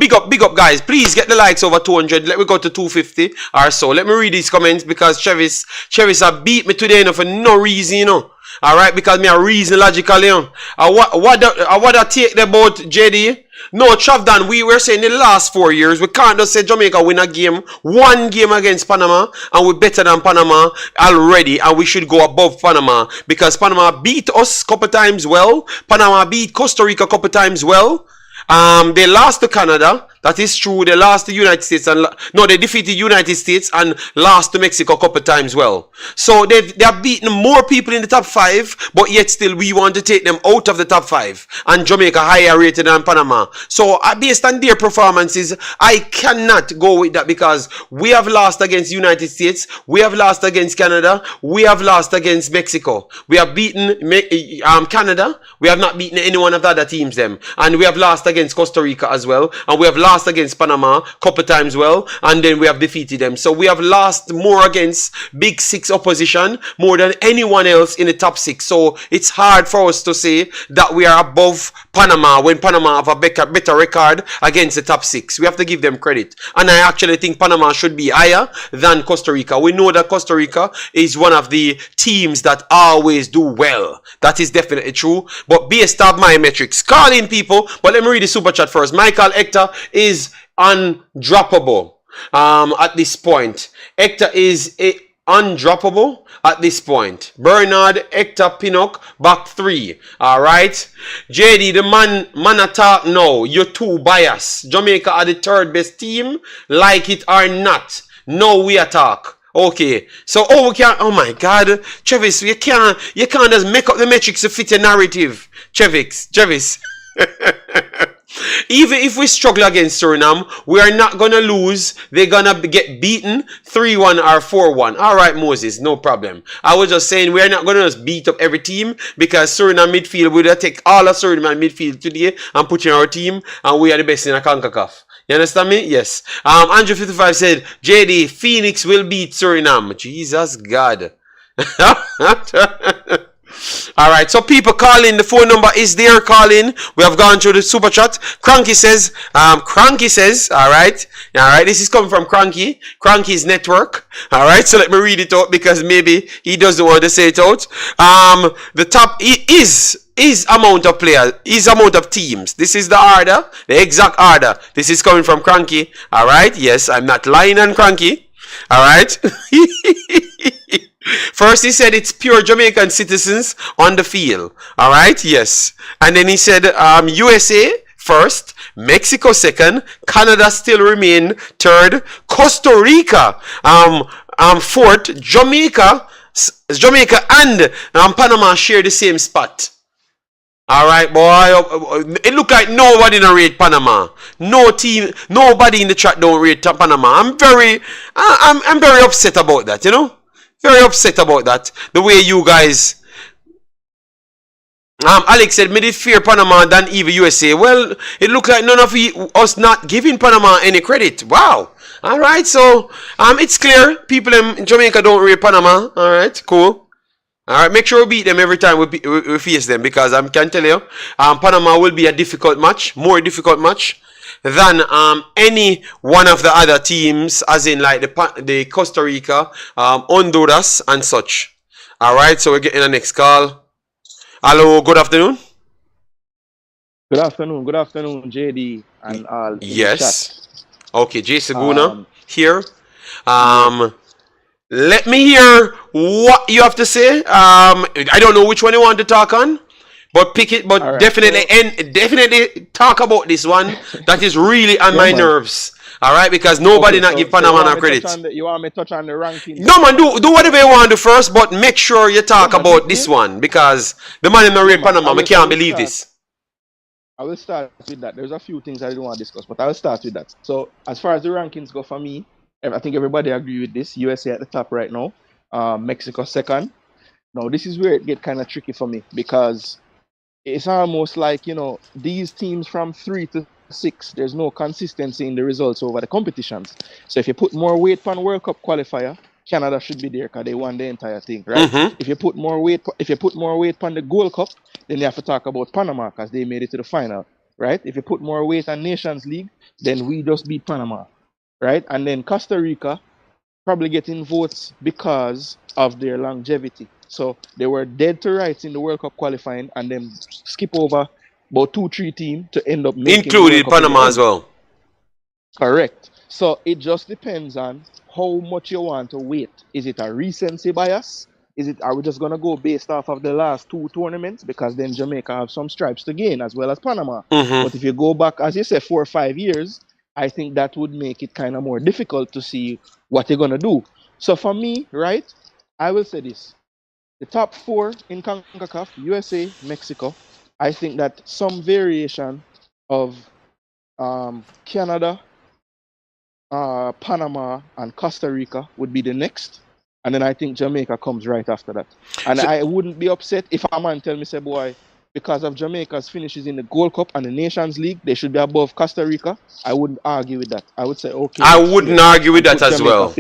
Big up, guys. Please get the likes over 200. Let me go to 250 or so. Let me read these comments because Chevis have beat me today, you know, for no reason, you know. All right, because me a reason logically, you know. What I take the boat, JD? No, Chavdan, we were saying the last 4 years, we can't just say Jamaica win a game, one game against Panama, and we're better than Panama already, and we should go above Panama, because Panama beat us a couple times well, Panama beat Costa Rica a couple times well, they lost to Canada, that is true, they lost to United States, they defeated United States and lost to Mexico a couple times well. So they have beaten more people in the top 5, but yet still we want to take them out of the top 5, and Jamaica higher rated than Panama. So based on their performances, I cannot go with that, because we have lost against United States, we have lost against Canada, we have lost against Mexico, we have beaten Canada, we have not beaten any one of the other teams them, and we have lost against Costa Rica as well, and we have lost against Panama a couple times well, and then we have defeated them. So we have lost more against Big 6 opposition more than anyone else in the top 6. So it's hard for us to say that we are above Panama when Panama have a better record against the top 6. We have to give them credit, and I actually think Panama should be higher than Costa Rica. We know that Costa Rica is one of the teams that always do well. That is definitely true, but based on my metrics, call in people. But let me read the super chat first. Michael Hector is undroppable at this point. Hector is undroppable at this point. Bernard, Hector, Pinnock, back 3. Alright. JD, the man attack now. You're too biased. Jamaica are the 3rd best team. Like it or not. No, we attack. Okay, so we can't. Oh my God, Chevis, you can't just make up the metrics to fit your narrative, Chevis. Even if we struggle against Suriname, we are not gonna lose. They're gonna get beaten 3-1 or 4-1. All right, Moses, no problem. I was just saying we are not gonna just beat up every team, because Suriname midfield would take all of Suriname midfield today and put in our team, and we are the best in a CONCACAF. You understand me? Yes. Andrew 55 said, JD, Phoenix will beat Suriname. Jesus God. Alright, so people call in. The phone number is there. Call in. We have gone through the super chat. Cranky says, alright, this is coming from Cranky's network. Alright, so let me read it out, because maybe he doesn't want to say it out. The top is amount of players, is amount of teams. This is the order, the exact order. This is coming from Cranky. Alright, yes, I'm not lying on Cranky. All right. First, he said it's pure Jamaican citizens on the field. All right. Yes. And then he said USA first, Mexico second, Canada still remain third, Costa Rica fourth, Jamaica and Panama share the same spot. All right, boy. It look like nobody don't rate Panama. No team, nobody in the chat don't rate Panama. I'm very upset about that. You know, very upset about that. The way you guys. Alex said, made it fear Panama than even USA. Well, it looked like none of us not giving Panama any credit. Wow. All right, so it's clear people in Jamaica don't rate Panama. All right, cool. All right, make sure we beat them every time we face them, because I can tell you, Panama will be a difficult match, more difficult match than any one of the other teams, as in like the Costa Rica, Honduras, and such. All right, so we're getting the next call. Hello, good afternoon. Good afternoon, JD and all. Yes. Okay, Jay Saguna here. Let me hear what you have to say. I don't know which one you want to talk on, but pick it. But right, definitely talk about this one that is really on my nerves. All right, because nobody not give Panama no credit. You want me to touch on the ranking? No, man, do whatever you want to do first, but make sure you talk about this one, because the man in the rate Panama, I can't believe this. I will start with that. There's a few things I don't want to discuss, but I will start with that. So as far as the rankings go for me, I think everybody agree with this. USA at the top right now, Mexico second. Now this is where it gets kind of tricky for me, because it's almost like, you know, these teams from 3 to 6, there's no consistency in the results over the competitions. So if you put more weight on World Cup qualifier, Canada should be there because they won the entire thing, right? If you put more weight on the Gold Cup, then you have to talk about Panama because they made it to the final, right? If you put more weight on Nations League, then we just beat Panama, right? And then Costa Rica probably getting votes because of their longevity. So they were dead to rights in the World Cup qualifying, and then skip over about 2-3 teams to end up making included Panama as well. Correct. So it just depends on how much you want to wait. Is it a recency bias? Are we just gonna go based off of the last 2 tournaments? Because then Jamaica have some stripes to gain as well as Panama. But if you go back, as you said, 4 or 5 years, I think that would make it kind of more difficult to see what you're gonna do. So for me, right, I will say this. The top 4 in Concacaf, USA, Mexico, I think that some variation of Canada, Panama, and Costa Rica would be the next. And then I think Jamaica comes right after that. And I wouldn't be upset if a man tell me, say, boy, because of Jamaica's finishes in the Gold Cup and the Nations League, they should be above Costa Rica. I wouldn't argue with that. I would say, okay. I wouldn't argue with that as well.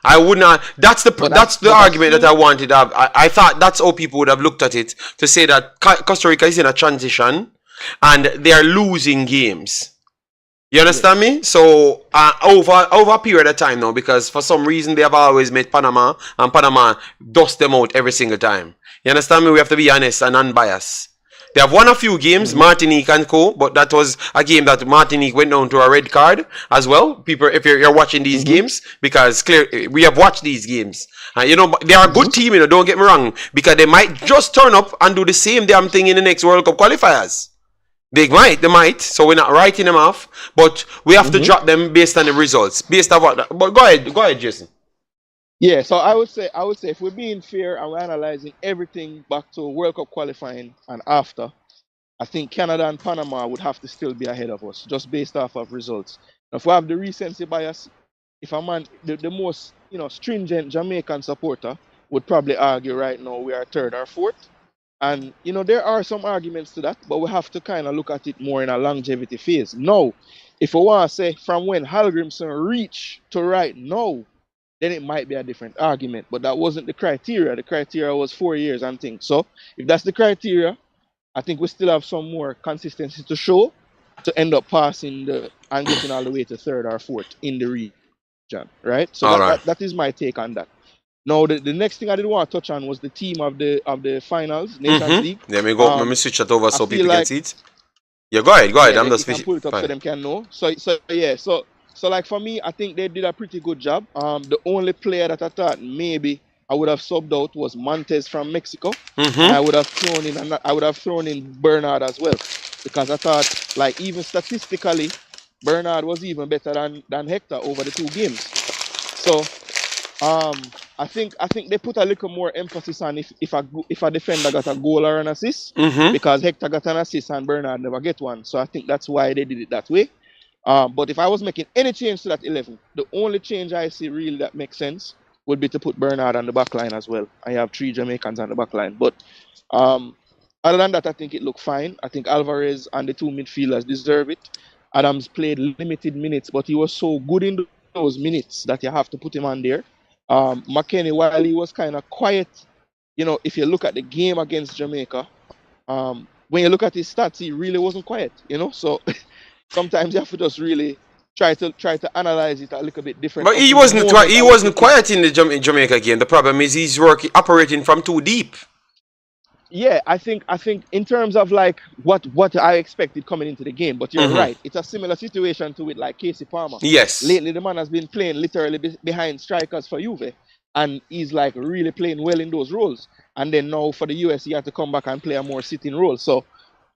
I would not. That's the argument that I wanted to have. I thought that's how people would have looked at it, to say that Costa Rica is in a transition and they are losing games. You understand me? So over a period of time now, because for some reason they have always made Panama, and Panama dust them out every single time. You understand me? We have to be honest and unbiased. They have won a few games, Martinique and co, but that was a game that Martinique went down to a red card as well. People, if you're watching these games, because clearly we have watched these games. You know, they are a good team, you know, don't get me wrong, because they might just turn up and do the same damn thing in the next World Cup qualifiers. They might, so we're not writing them off, but we have to drop them based on the results, based on what. But go ahead, Jason. Yeah, so I would say if we're being fair and we're analyzing everything back to World Cup qualifying and after, I think Canada and Panama would have to still be ahead of us, just based off of results. Now, if we have the recency bias, if a man, the most stringent Jamaican supporter would probably argue right now we are 3rd or 4th. And, there are some arguments to that, but we have to kind of look at it more in a longevity phase. Now, if we want to say from when Hallgrimsson reached to right now, then it might be a different argument. But that wasn't the criteria. The criteria was 4 years and things. So if that's the criteria, I think we still have some more consistency to show to end up passing and getting all the way to 3rd or 4th in the region, right? So that is my take on that. Now, the next thing I didn't want to touch on was the team of the finals, Nations League. Let me go. Let me switch it over so people can see it. Yeah, go ahead. Yeah, I'm just pull it up so them can know. So So like for me, I think they did a pretty good job. The only player that I thought maybe I would have subbed out was Montez from Mexico, and I would have thrown in Bernard as well, because I thought like even statistically, Bernard was even better than Hector over the two games. So I think they put a little more emphasis on if a defender got a goal or an assist, because Hector got an assist and Bernard never get one. So I think that's why they did it that way. But if I was making any change to that 11, the only change I see really that makes sense would be to put Bernard on the back line as well. I have 3 Jamaicans on the back line. But other than that, I think it looked fine. I think Alvarez and the 2 midfielders deserve it. Adams played limited minutes, but he was so good in those minutes that you have to put him on there. McKennie, while he was kind of quiet, if you look at the game against Jamaica, when you look at his stats, he really wasn't quiet, So sometimes you have to just really try to analyze it a little bit different. But he wasn't quiet in the Jamaica game. The problem is he's operating from too deep. Yeah, I think in terms of like what I expected coming into the game, but you're right. It's a similar situation to it like Casey Palmer. Yes. Lately, the man has been playing literally behind strikers for Juve, and he's like really playing well in those roles. And then now for the US, he had to come back and play a more sitting role. So,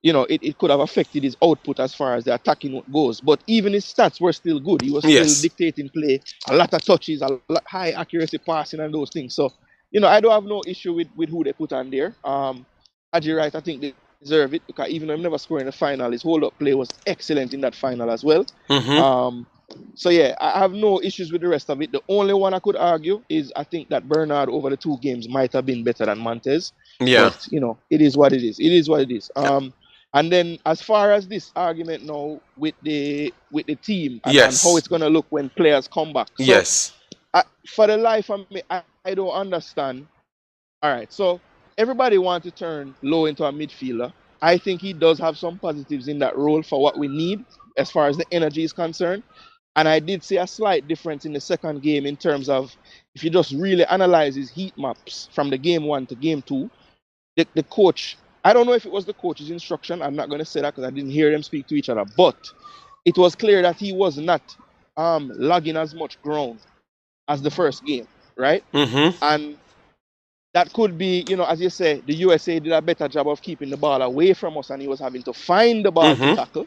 it could have affected his output as far as the attacking goes. But even his stats were still good. He was still dictating play, a lot of touches, high accuracy passing and those things. So, I don't have no issue with who they put on there. Haji Wright, I think they deserve it, because even though I'm never scoring the final, his hold-up play was excellent in that final as well. So yeah, I have no issues with the rest of it. The only one I could argue is I think that Bernard over the 2 games might have been better than Montez. Yeah. But, it is what it is. It is what it is. And then as far as this argument now with the team and how it's going to look when players come back. So, for the life of me, I don't understand. All right, so everybody wants to turn Low into a midfielder. I think he does have some positives in that role for what we need as far as the energy is concerned. And I did see a slight difference in the second game in terms of, if you just really analyze his heat maps from the game 1 to game 2, the coach, I don't know if it was the coach's instruction. I'm not going to say that because I didn't hear them speak to each other. But it was clear that he was not logging as much ground as the first game, right? And that could be, as you say, the USA did a better job of keeping the ball away from us, and he was having to find the ball to tackle.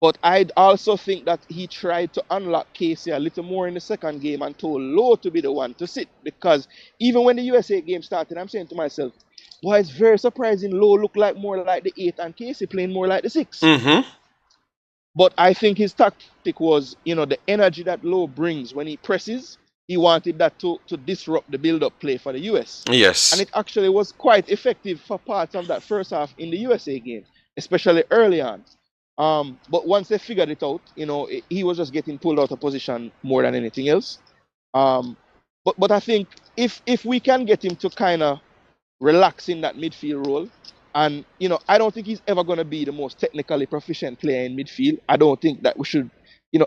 But I also think that he tried to unlock Casey a little more in the second game and told Low to be the one to sit. Because even when the USA game started, I'm saying to myself, boy, it's very surprising Low looked like more like the 8 and Casey playing more like the 6. But I think his tactic was, the energy that Low brings when he presses, he wanted that to disrupt the build-up play for the US. Yes. And it actually was quite effective for parts of that first half in the USA game, especially early on. But once they figured it out, he was just getting pulled out of position more than anything else. But I think if we can get him to kind of relax in that midfield role, and I don't think he's ever going to be the most technically proficient player in midfield. I don't think that we should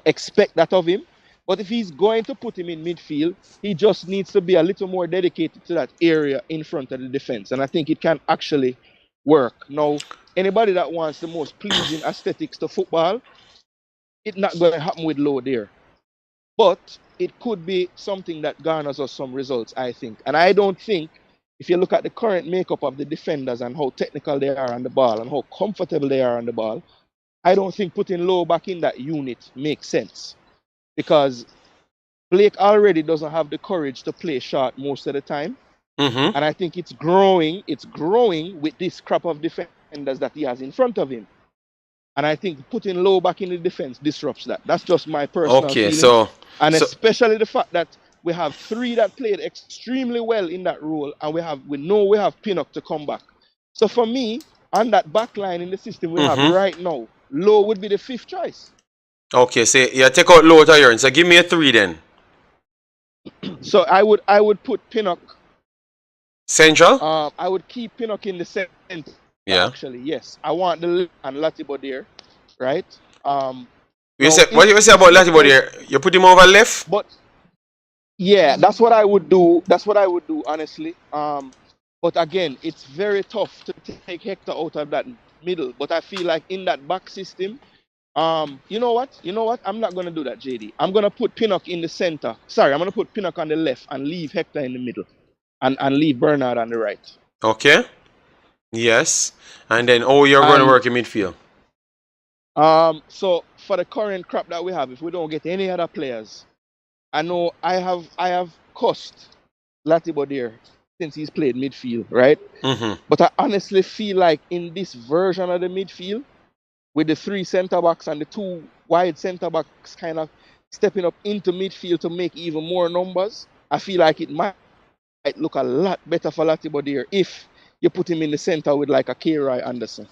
expect that of him. But if he's going to put him in midfield, he just needs to be a little more dedicated to that area in front of the defense. And I think it can actually work. Now, anybody that wants the most pleasing aesthetics to football, it's not going to happen with Low there. But it could be something that garners us some results, I think. And I don't think, if you look at the current makeup of the defenders and how technical they are on the ball and how comfortable they are on the ball, I don't think putting Low back in that unit makes sense. Because Blake already doesn't have the courage to play short most of the time. And I think it's growing with this crop of defenders that he has in front of him. And I think putting Low back in the defense disrupts that. That's just my personal feeling. Especially the fact that we have 3 that played extremely well in that role, and we know we have Pinnock to come back. So for me, on that back line in the system we have right now, Low would be the 5th choice. Okay, so take out Low Tyrone. So give me a 3 then. So I would put Pinnock central. I would keep Pinnock in the center. Yeah. Actually, yes. I want the and Latibo there, right? What you say about Latibo there? You put him over left? But yeah, that's what I would do. That's what I would do, honestly. But again, it's very tough to take Hector out of that middle. But I feel like in that back system, You know what? You know what? I'm not gonna do that, JD. I'm gonna put Pinnock in the center. Sorry, I'm gonna put Pinnock on the left and leave Hector in the middle, and leave Bernard on the right. Okay. Yes. And then, oh, you're going to And work in midfield. so for the current crop that we have, if we don't get any other players, I know I have cussed Latibo there since he's played midfield, right? Mm-hmm. But I honestly feel like in this version of the midfield, with the 3 centre backs and the 2 wide centre backs kind of stepping up into midfield to make even more numbers, I feel like it might look a lot better for Latibo there if you put him in the centre with like a K-Roy Anderson.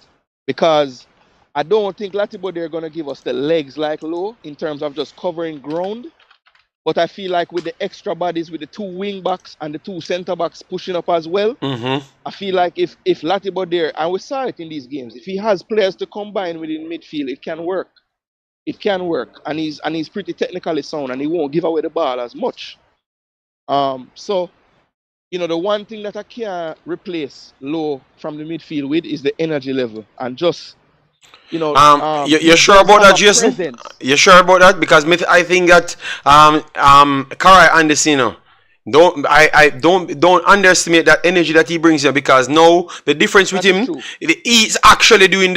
Because I don't think Latibo there going to give us the legs like Low in terms of just covering ground. But I feel like with the extra bodies, with the 2 wing backs and the 2 centre backs pushing up as well, Mm-hmm. I feel like if Latibo there, and we saw it in these games, if he has players to combine with in midfield, it can work. It can work, and he's pretty technically sound, and he won't give away the ball as much. So the one thing that I can't replace Low from the midfield with is the energy level, and just You're he sure does about have that, a Jason? presence. You're sure about that? Because I think that Karai Anderson, don't underestimate that energy that he brings you, because now the difference with That is him, true. he's actually doing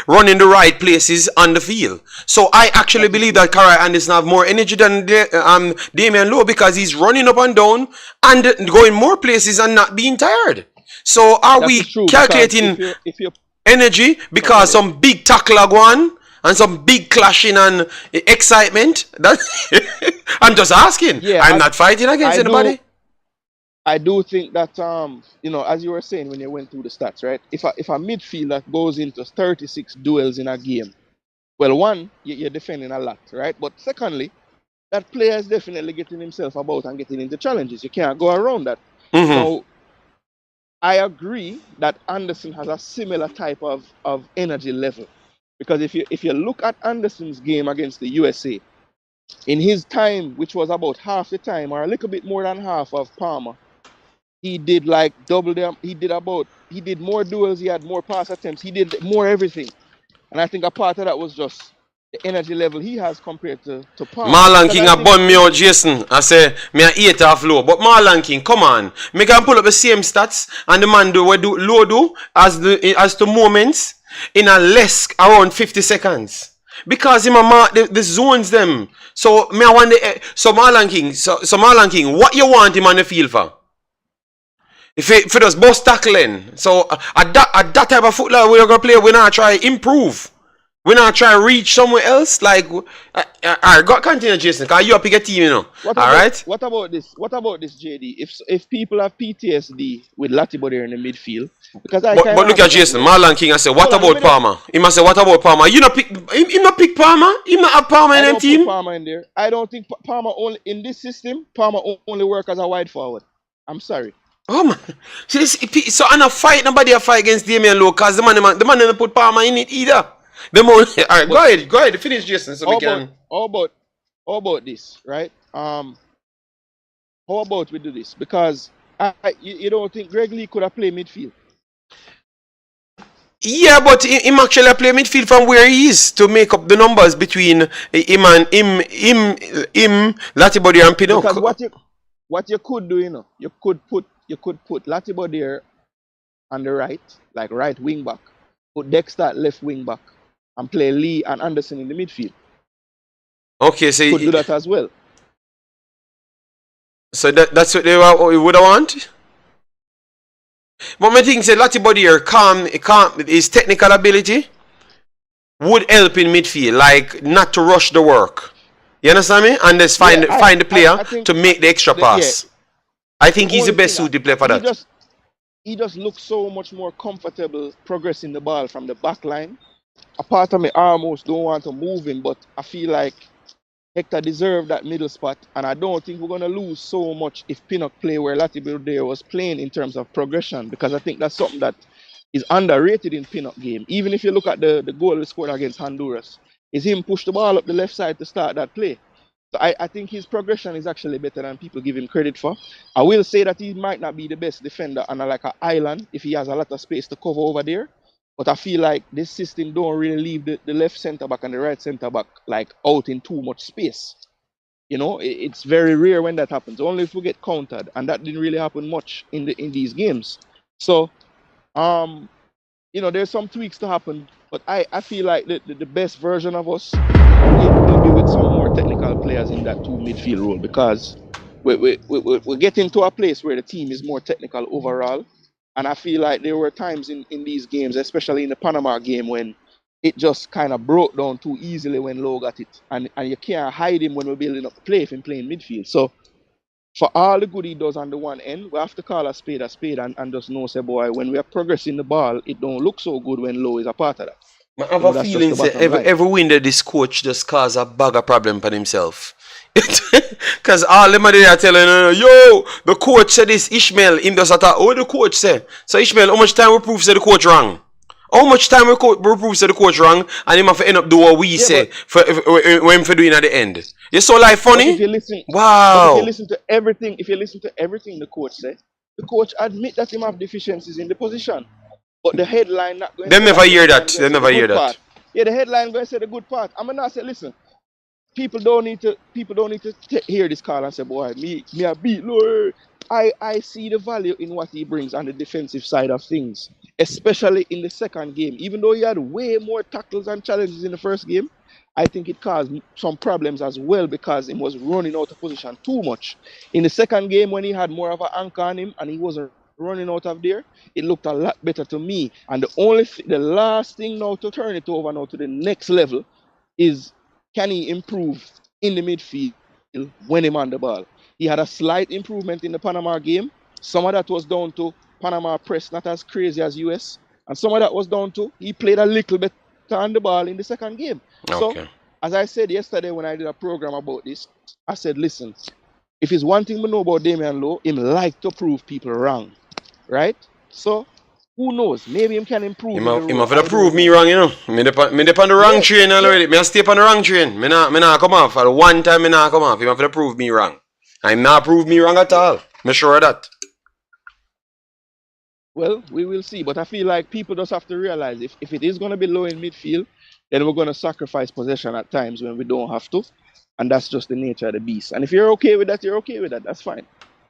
running the right places on the field. So I actually That is believe true. that Karai Anderson have more energy than Damian Lowe, because he's running up and down and going more places and not being tired. So are That we is true, because calculating if you energy no, go because ahead. some big tackler go on and some big clashing and excitement? That I'm just asking. Yeah, I'm not fighting against anybody. I do think that as you were saying when you went through the stats, right? If a midfielder goes into 36 duels in a game, well, one, you're defending a lot, right? But secondly, that player is definitely getting himself about and getting into challenges. You can't go around that. Mm-hmm. Now, I agree that Anderson has a similar type of energy level, because if you look at Anderson's game against the USA, in his time, which was about half the time or a little bit more than half of Palmer, he did like double them. He did more duels. He had more pass attempts. He did more everything. And I think a part of that was just the energy level he has compared to Palmer. Marlon Because King I a think bun me out, Jason. I say me a 8 half low. But Marlon King, come on. Me can pull up the same stats and the man do low do as to moments in a less around 50 seconds. Because him a mark the zones them. So me I wonder, so Marlon King, what you want him on the field for? If it does bust tackling, so at that type of football we're gonna play, we're not try improve. We're not try reach somewhere else. Like, alright, got continue, Jason. Cause you up pick a team, All right. what about this? What about this, JD? If people have PTSD with Latibo there in the midfield, because I kind But of look have at it as Jason. well. Marlon King. I say, what Hold on, let about me not. Palmer? He must say, what about Palmer? You not pick him not pick Palmer? Him not have Palmer in I them don't put team? Palmer in there. I don't think Palmer only in this system. Palmer only work as a wide forward. I'm sorry. Oh man. So I'm not fight nobody a fight against Damian Lowe, cause the man didn't put Palmer in it either. Alright, But go ahead, finish Jason so we how about can. how about how about this, right? How about we do this? Because you don't think Greg Lee could have played midfield? Yeah, but him actually play midfield from where he is to make up the numbers between him and him Latibody and Because Pinnock. what you could do, you could put Latibo there on the right, like right wing back, put Dexter at left wing back, and play Lee and Anderson in the midfield. Okay, so Could do that as well. that's what they would want. But my thing say Latibody here his technical ability would help in midfield, like not to rush the work. You understand me? And just find the player I think to make the extra pass. I think the he's the only best thing suited player for he that. he just looks so much more comfortable progressing the ball from the back line. A part of me almost don't want to move him, but I feel like Hector deserved that middle spot, and I don't think we're gonna lose so much if Pinnock play where Latibo there was playing in terms of progression, because I think that's something that is underrated in Pinnock game. Even if you look at the goal he scored against Honduras, is him push the ball up the left side to start that play. So I think his progression is actually better than people give him credit for. I will say that he might not be the best defender on like an island if he has a lot of space to cover over there. But I feel like this system don't really leave the left centre back and the right centre back like out in too much space. You know, it's very rare when that happens. Only if we get countered, and that didn't really happen much in these games. So, you know, there's some tweaks to happen, but I feel like the best version of us will be with some more technical players in that 2 midfield role, because we're getting to a place where the team is more technical overall. And I feel like there were times in these games, especially in the Panama game, when it just kind of broke down too easily when Lowe got it. And you can't hide him when we're building up the play if he's playing midfield. So for all the good he does on the one end, we have to call a spade and just know, say, boy, when we are progressing the ball, it don't look so good when Lowe is a part of that. I have a feeling that every win that this coach just cause a bag of problem for himself. Because all them are there telling yo, the coach said this, Ishmael, him just attack. Oh, the coach said. So Ishmael, how much time we prove say the coach wrong? How much time we prove say the coach wrong, and him have to end up do what we say for when for doing at the end. You saw like funny? If you listen, wow. If you listen to everything the coach said, the coach admit that him have deficiencies in the position. But the headline not going them never hear that. They never hear that. Yeah, the headline going to say the good part. I'm gonna say, listen, people don't need to hear this call and say, boy, me a beat Lowe. I see the value in what he brings on the defensive side of things, especially in the second game. Even though he had way more tackles and challenges in the first game, I think it caused some problems as well because he was running out of position too much. In the second game, when he had more of an anchor on him and he wasn't running out of there, it looked a lot better to me. And the last thing now to turn it over now to the next level is, can he improve in the midfield when he's on the ball? He had a slight improvement in the Panama game. Some of that was down to Panama press, not as crazy as US. And some of that was down to he played a little bit on the ball in the second game. Okay. So, as I said yesterday when I did a program about this, I said, listen, if it's one thing we know about Damian Lowe, him like to prove people wrong. Right? So, who knows? Maybe him can improve. Him have to prove me wrong, you know. Me dep on the wrong train already. Me stay on the wrong train. Me not come off. For the one time me not come off. Him have to prove me wrong. I'm not prove me wrong at all. Me sure of that. Well, we will see. But I feel like people just have to realize if it is going to be low in midfield, then we're going to sacrifice possession at times when we don't have to. And that's just the nature of the beast. And if you're okay with that, you're okay with that. That's fine.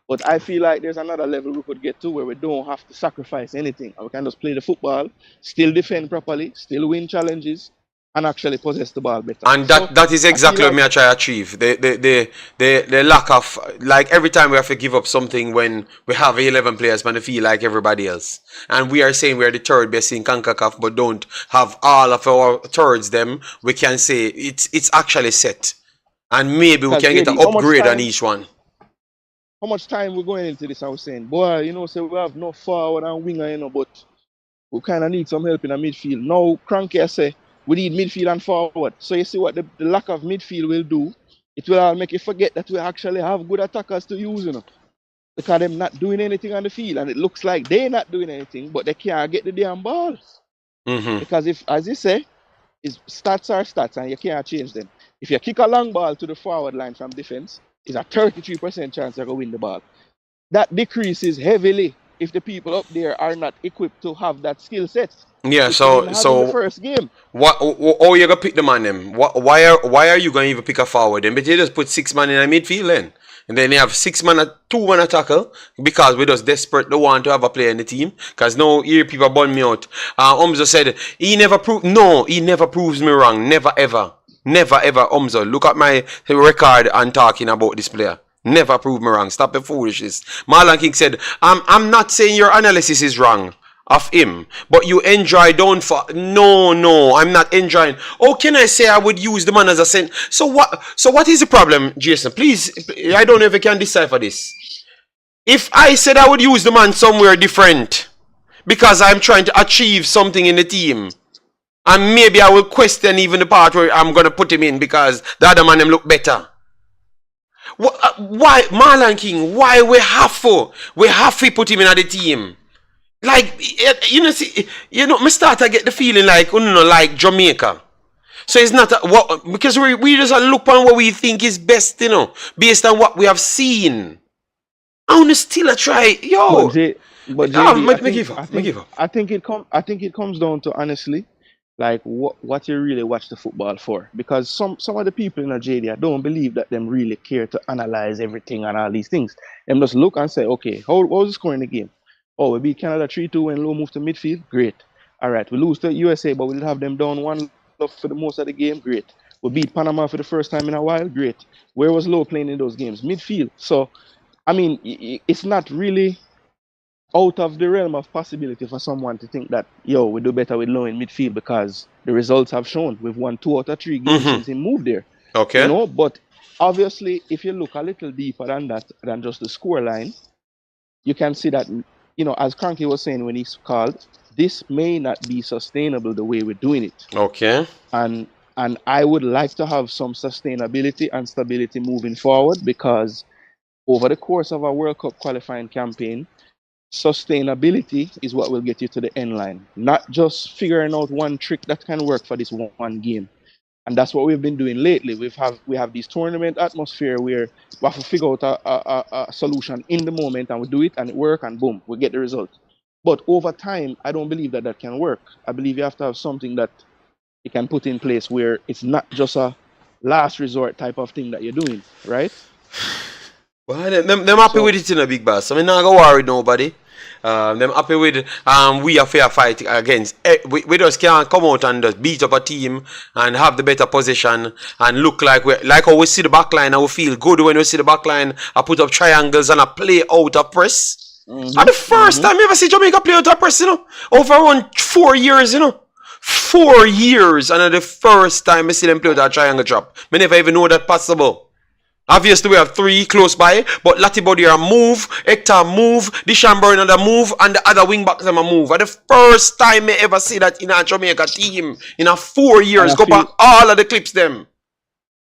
But I feel like there's another level we could get to where we don't have to sacrifice anything. And we can just play the football, still defend properly, still win challenges, and actually possess the ball better. And that is exactly what I try to achieve. The lack of, like every time we have to give up something when we have 11 players on the field like everybody else. And we are saying we are the third best in Concacaf, but don't have all of our thirds them. We can say it's actually set. And maybe we can get an upgrade on each one. How much time we're going into this? I was saying, boy, you know, so we have no forward and winger, you know, but we kind of need some help in the midfield. Now, Cranky, I say, we need midfield and forward. So you see what the lack of midfield will do? It will all make you forget that we actually have good attackers to use, you know. Because they're not doing anything on the field. And it looks like they're not doing anything, but they can't get the damn ball. Because if, as you say, stats are stats and you can't change them. If you kick a long ball to the forward line from defense, it's a 33% chance you're going to win the ball. That decreases heavily if the people up there are not equipped to have that skill set. Yeah, so the first game. How you gonna pick the man them? Why are you gonna even pick a forward then? But you just put 6 man in a midfield then. And then you have 6 man, 2 man a tackle because we're just desperate to want to have a player in the team. Because now here people burn me out. Umzo said he never proves me wrong. Never ever. Never ever, Umzo. Look at my record and talking about this player. Never prove me wrong. Stop the foolishness. Marlon King said, I'm not saying your analysis is wrong of him, but you enjoy No, I'm not enjoying. Oh, can I say I would use the man as a cent? So what is the problem, Jason? Please, I don't know if you can decipher this. If I said I would use the man somewhere different because I'm trying to achieve something in the team, and maybe I will question even the part where I'm going to put him in because the other man them look better. Why, Marlon King, why we have to put him in at the team? Like, me start to get the feeling like, like Jamaica. So it's not, because we just look on what we think is best, based on what we have seen. I want to still try, yo. But JD, Me give up. I think it comes down to honestly, like what you really watch the football for. Because some of the people in a JD, I don't believe that them really care to analyze everything and all these things. Them just look and say, okay, what was the score in the game? Oh, we beat Canada 3-2 when Low moved to midfield. Great. All right, we lose to USA, but we'll have them down 1 for the most of the game. Great. We beat Panama for the first time in a while. Great. Where was Low playing in those games? Midfield. So, I mean, it's not really out of the realm of possibility for someone to think that, yo, we do better with Low in midfield because the results have shown we've won 2 out of 3 games since he moved there. Okay. You know, but obviously, if you look a little deeper than that, than just the scoreline, you can see that, you know, as Cranky was saying when he's called, this may not be sustainable the way we're doing it. Okay. And I would like to have some sustainability and stability moving forward, because over the course of a World Cup qualifying campaign, sustainability is what will get you to the end line, not just figuring out one trick that can work for this one game. And that's what we've been doing lately. We have this tournament atmosphere where we have to figure out a solution in the moment, and we do it and it works, and boom, we get the result. But over time, I don't believe that can work. I believe you have to have something that you can put in place where it's not just a last resort type of thing that you're doing, right? Well, them happy with it in a big boss. I mean, not gonna worry nobody. Them happy with we are fair fight against. We just can't come out and just beat up a team and have the better position and look like how we see the back line and we feel good when we see the back line. I put up triangles and I play out of press. And the first time you ever see Jamaica play out of press, you know, over around 4 years, you know. 4 years, and the first time I see them play with a triangle drop. I never even know that possible. Obviously, we have 3 close by, but Latibody move, Hector move, Dishamber another move, and the other wing backs them a move. And the first time I ever see that in a Jamaica team in a 4 years, go back all of the clips them.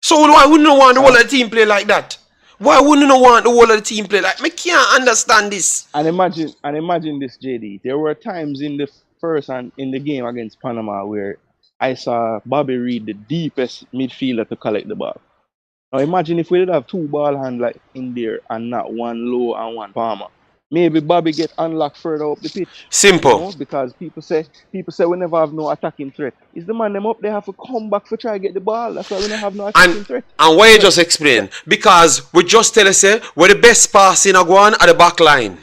So why wouldn't you want the whole of the team play like that? Why wouldn't you want the whole of the team play like? I can't understand this. And imagine this, JD. There were times in the first and in the game against Panama where I saw Bobby Reed, the deepest midfielder, to collect the ball. Now imagine if we did have 2 ball handlers in there and not one Low and one Palmer. Maybe Bobby get unlocked further up the pitch. Simple. You know, because people say we never have no attacking threat. Is the man them up? They have to come back for try to get the ball. That's why we don't have no attacking threat. And why you just explain? Because we just tell us we're the best passing a go on at the back line.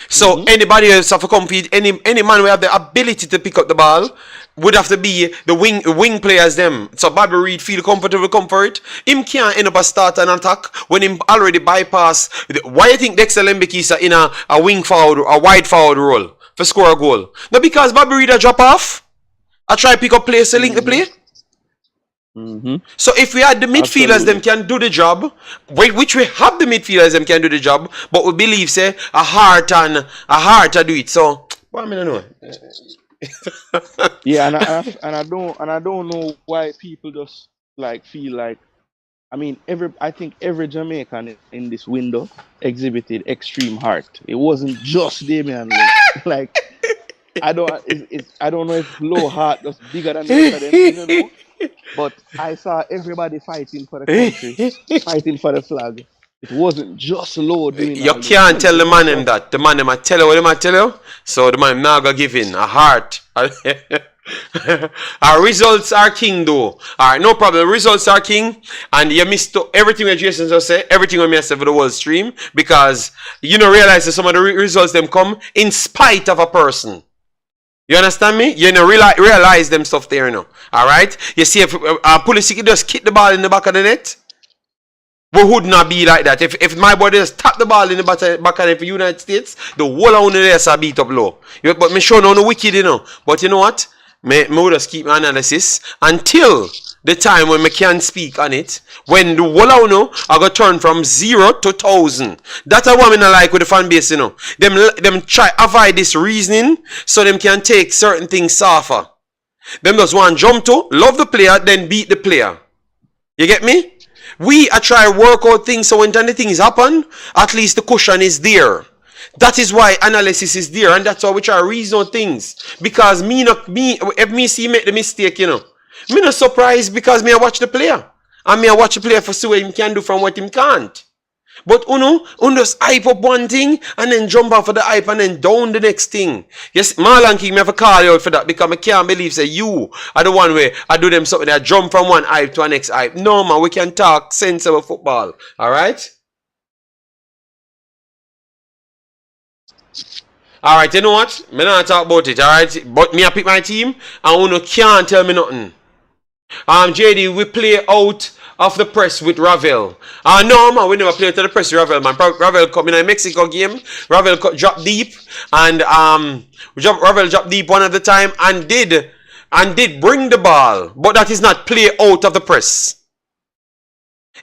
So anybody else have to compete, any man who have the ability to pick up the ball would have to be the wing players them. So Bobby Reed feel comfortable come for it. Him can't end up a start an attack when him already bypass. Why you think Hector Lembikisa in a wing forward, a wide forward role for score a goal? No, because Bobby Reed a drop off. I try pick up players to link the play. So if we had the midfielders, them can do the job, which we have the midfielders, them can do the job, but we believe say a heart to do it. So what I mean, I know. Yeah, and I don't know why people just like feel like, I mean, I think every Jamaican in this window exhibited extreme heart. It wasn't just Damian Low. Like I don't know if Low heart was bigger than the rest of them, you know? But I saw everybody fighting for the country, fighting for the flag. It wasn't just Low doing. You can't tell the man him that. The man him I tell you what him I tell you. So the man now gonna give in a heart. Our results are king though. Alright, no problem. The results are king. And you missed everything that Jason just said, everything we missed for the whole stream. Because you don't realize that some of the results them come in spite of a person. You understand me? You know, realize them stuff there, you know. Alright? You see, if Pulisic just kick the ball in the back of the net, we would not be like that. If my body just tap the ball in the back of the United States, the whole of there is beat up low. But me show no wicked, you know. But you know what? Me would just keep my analysis until the time when me can speak on it. When the whole of know, I go turn from 0 to 1,000. That's what I like with the fan base, you know. Them try avoid this reasoning so them can take certain things softer. Them just want jump to, love the player, then beat the player. You get me? We are trying to work out things so when the things happen, at least the cushion is there. That is why analysis is there, and that's why we try to reason out things. Because if me see make the mistake, you know, me not surprised because me I watch the player. And me I watch the player for see what him can do from what him can't. But uno just hype up one thing and then jump off of the hype and then down the next thing. Yes, Marlon King, me have to call you out for that because I can't believe say you are the one way I do them something that jump from one hype to the next hype. No man, we can talk sensible football. Alright? Alright, you know what? Me not talk about it, alright? But me I pick my team and uno can't tell me nothing. JD, we play out of the press with Ravel. No man, we never play to the press with Ravel, man. Ravel come in a Mexico game. Ravel drop deep and Ravel drop deep one at the time and did bring the ball, but that is not play out of the press.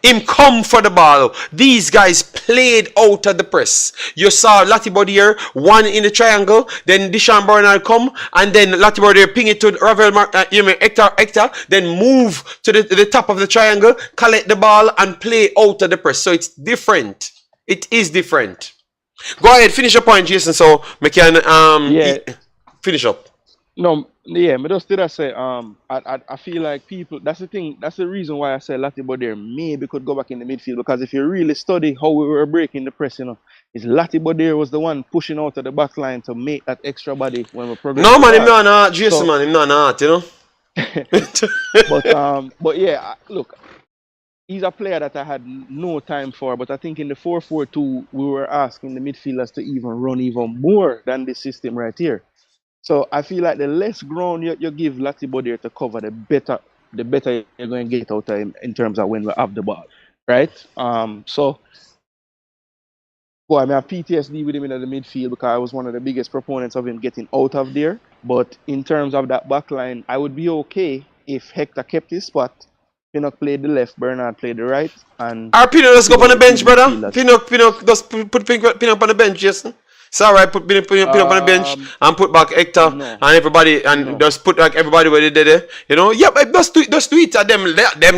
Him come for the ball. These guys played out of the press. You saw Latibodier, one in the triangle, then Dishan Bernard come, and then Latibodier ping it to Ravel, Hector, then move to the top of the triangle, collect the ball, and play out of the press. So it's different. It is different. Go ahead, finish your point, Jason, so we can finish up. No, yeah, me just did I say I feel like people, that's the thing, that's the reason why I said Latibo there maybe could go back in the midfield, because if you really study how we were breaking the press, you know, is Latibo there was the one pushing out of the back line to make that extra body when we progress. No man, him not an art, Jason, man, him not an art, you know. but yeah, look, he's a player that I had no time for, but I think in the 4-4-2 we were asking the midfielders to even run even more than this system right here. So I feel like the less ground you give Latibo there to cover, the better you're going to get out of him in terms of when we have the ball, right? So, I have PTSD with him in the midfield because I was one of the biggest proponents of him getting out of there. But in terms of that back line, I would be okay if Hector kept his spot. Pinnock played the left, Bernard played the right, and Pinnock, let's go up on the bench, brother. Pinnock, just put Pinnock on the bench, Jason. It's alright, put Pinnock on the bench and put back Hector and everybody and just put like everybody where they did it. You know? Yeah, but just do it at them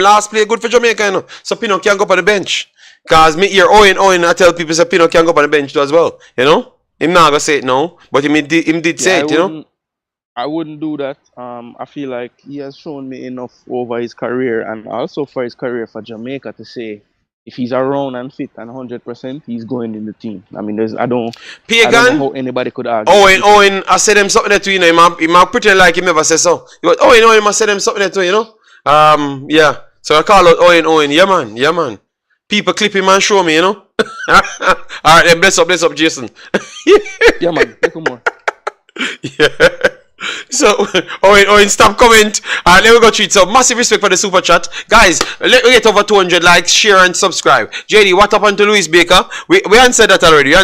last play good for Jamaica, you know. So Pinnock can go up on the bench. Cause me here Owen I tell people say Pinnock can go up on the bench too as well. You know? Him not gonna say it now, but him did say it, you know. I wouldn't do that. I feel like he has shown me enough over his career and also for his career for Jamaica to say if he's around and fit and 100%, he's going in the team. I mean, I don't know how anybody could argue. Owen, I said him something that you know. He might pretend like he never said so. Owen, I said him something that you know. Yeah. So I call out Owen. Yeah, man. People clip him and show me, you know. All right, then bless up, Jason. Yeah, man. Take more. Yeah. So, Owen, stop comment. Let me go treat. So, massive respect for the super chat. Guys, let me get over 200 likes, share, and subscribe. JD, what happened to Louis Baker? We answered that already.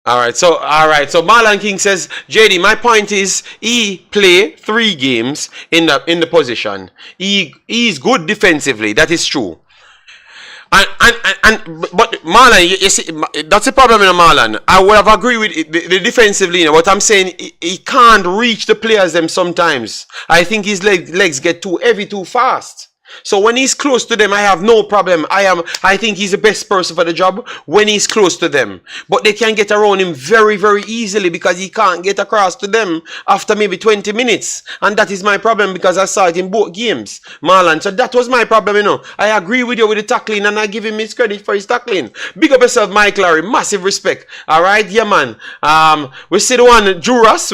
Alright, so Marlon King says, JD, my point is he play 3 games in the position. He's good defensively, that is true. But Marlon, you see, that's the problem in Marlon. I would have agreed with the defensively, you know, but I'm saying he can't reach the players them sometimes. I think his legs get too heavy too fast. So when he's close to them, I have no problem. I think he's the best person for the job when he's close to them. But they can get around him very, very easily because he can't get across to them after maybe 20 minutes. And that is my problem because I saw it in both games, Marlon. So that was my problem, you know. I agree with you with the tackling and I give him his credit for his tackling. Big up yourself, Mike Larry. Massive respect. All right, yeah, man. We see the one Juras.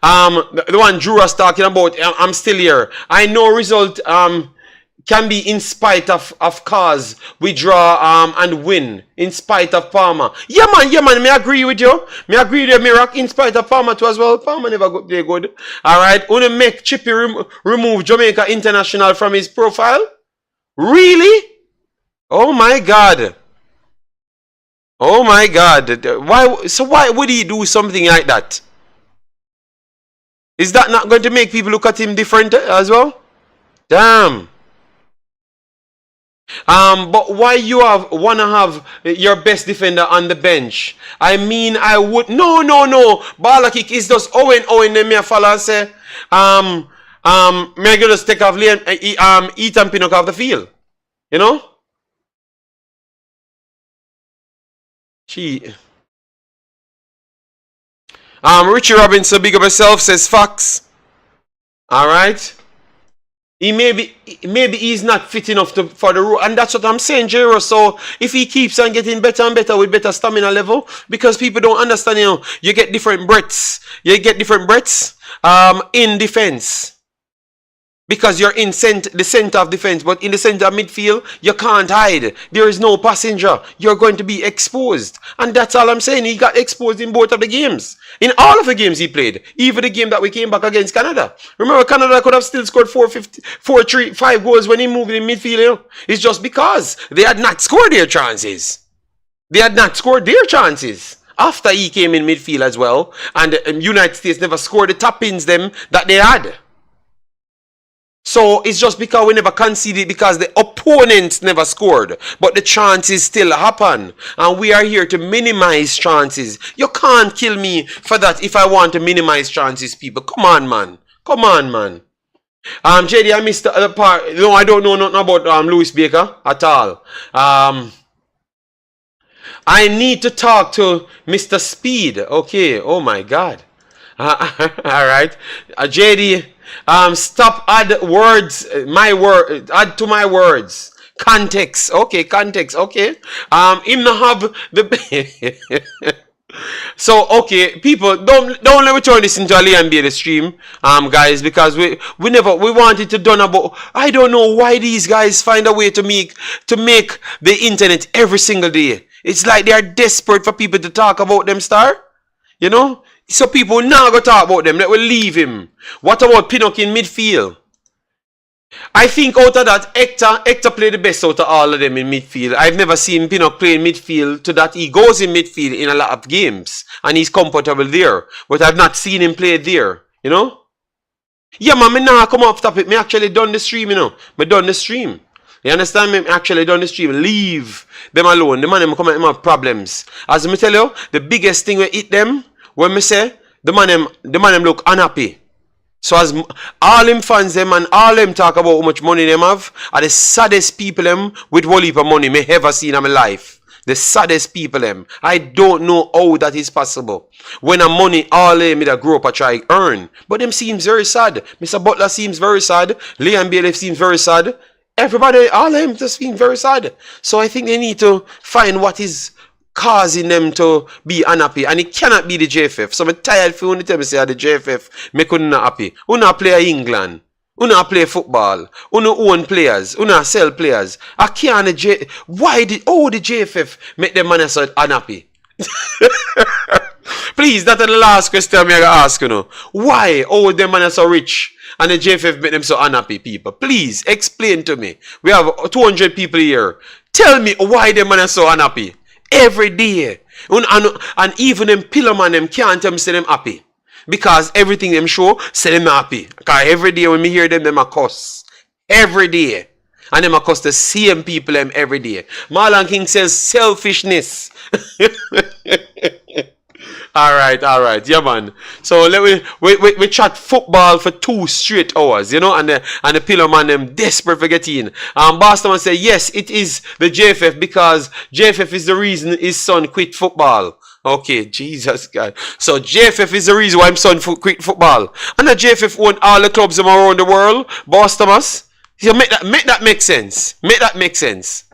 The one Drew was talking about, I'm still here. I know result can be in spite of cause. We draw and win in spite of Palmer. Yeah man, me agree with you. Mirak, in spite of Palmer too as well. Palmer never play good. Alright, wanna make Chippy remove Jamaica International from his profile? Really? Oh my god. Why would he do something like that? Is that not going to make people look at him different as well? Damn. But why you wanna have your best defender on the bench? I mean, I would no. Ball kick is just Owen. Then me a follow and say, me I just take off Liam, Ethan Pinnock off the field. You know? She. Richie Robinson, big up yourself, says Fox. Alright. Maybe he's not fit enough for the role, and that's what I'm saying, Jero. So if he keeps on getting better and better with better stamina level, because people don't understand, you get different breadths. In defense. Because you're in the center of defense, but in the center of midfield, you can't hide. There is no passenger. You're going to be exposed. And that's all I'm saying. He got exposed in both of the games. In all of the games he played. Even the game that we came back against Canada. Remember, Canada could have still scored 5 goals when he moved in midfield. It's just because they had not scored their chances. After he came in midfield as well. And the United States never scored the tap-ins them that they had. So it's just because we never conceded because the opponents never scored. But the chances still happen. And we are here to minimize chances. You can't kill me for that if I want to minimize chances, people. Come on, man. JD, I missed the part. No, I don't know nothing about Louis Baker at all. I need to talk to Mr. Speed. Okay. Oh, my God. All right. JD... stop add words, add to my words. Context. Okay. Him not have the So okay, people, don't let me turn this into a Liam Bailey stream, guys, because we wanted to done about. I don't know why these guys find a way to make the internet every single day. It's like they are desperate for people to talk about them, star. You know? So people now go talk about them. Let we leave him. What about Pinnock in midfield? I think out of that, Hector played the best out of all of them in midfield. I've never seen Pinnock play in midfield to that. He goes in midfield in a lot of games. And he's comfortable there. But I've not seen him play there. You know? Yeah, man, me now come off topic. Me actually done the stream, you know. Me done the stream. You understand me? Actually done the stream. Leave them alone. The man them come and have problems. As I tell you, the biggest thing we hit them, when me say, the man them look unhappy. So as all them fans them and all them talk about how much money them have, are the saddest people them with whole heap of money me ever seen in my life. The saddest people them. I don't know how that is possible. When a money all them that grow up a try earn. But them seems very sad. Mr. Butler seems very sad. Liam Bailey seems very sad. Everybody, all them just seem very sad. So I think they need to find what is causing them to be unhappy, and it cannot be the JFF. So I'm tired for when you tell me say the JFF make you not happy. You not play England, you not play football, you not own players, you not sell players. I can't why the JFF make them man so unhappy? Please, that's the last question I'm gonna ask you know. Why them man so rich and the JFF make them so unhappy, people? Please explain to me. We have 200 people here. Tell me why them man so unhappy. Every day. And even them pillar man them can't tell me say them happy. Because everything them show say them happy. Because every day when me hear them a cuss. Every day. And them a cuss the same people them every day. Marlon King says selfishness. Alright, yeah man. So we chat football for 2 straight hours, you know, and the pillar man them desperate for getting in. Boston man say yes, it is the JFF because JFF is the reason his son quit football. Okay, Jesus God. So JFF is the reason why his son quit football. And the JFF own all the clubs around the world, Boss Thomas. So make that make sense. Make that make sense.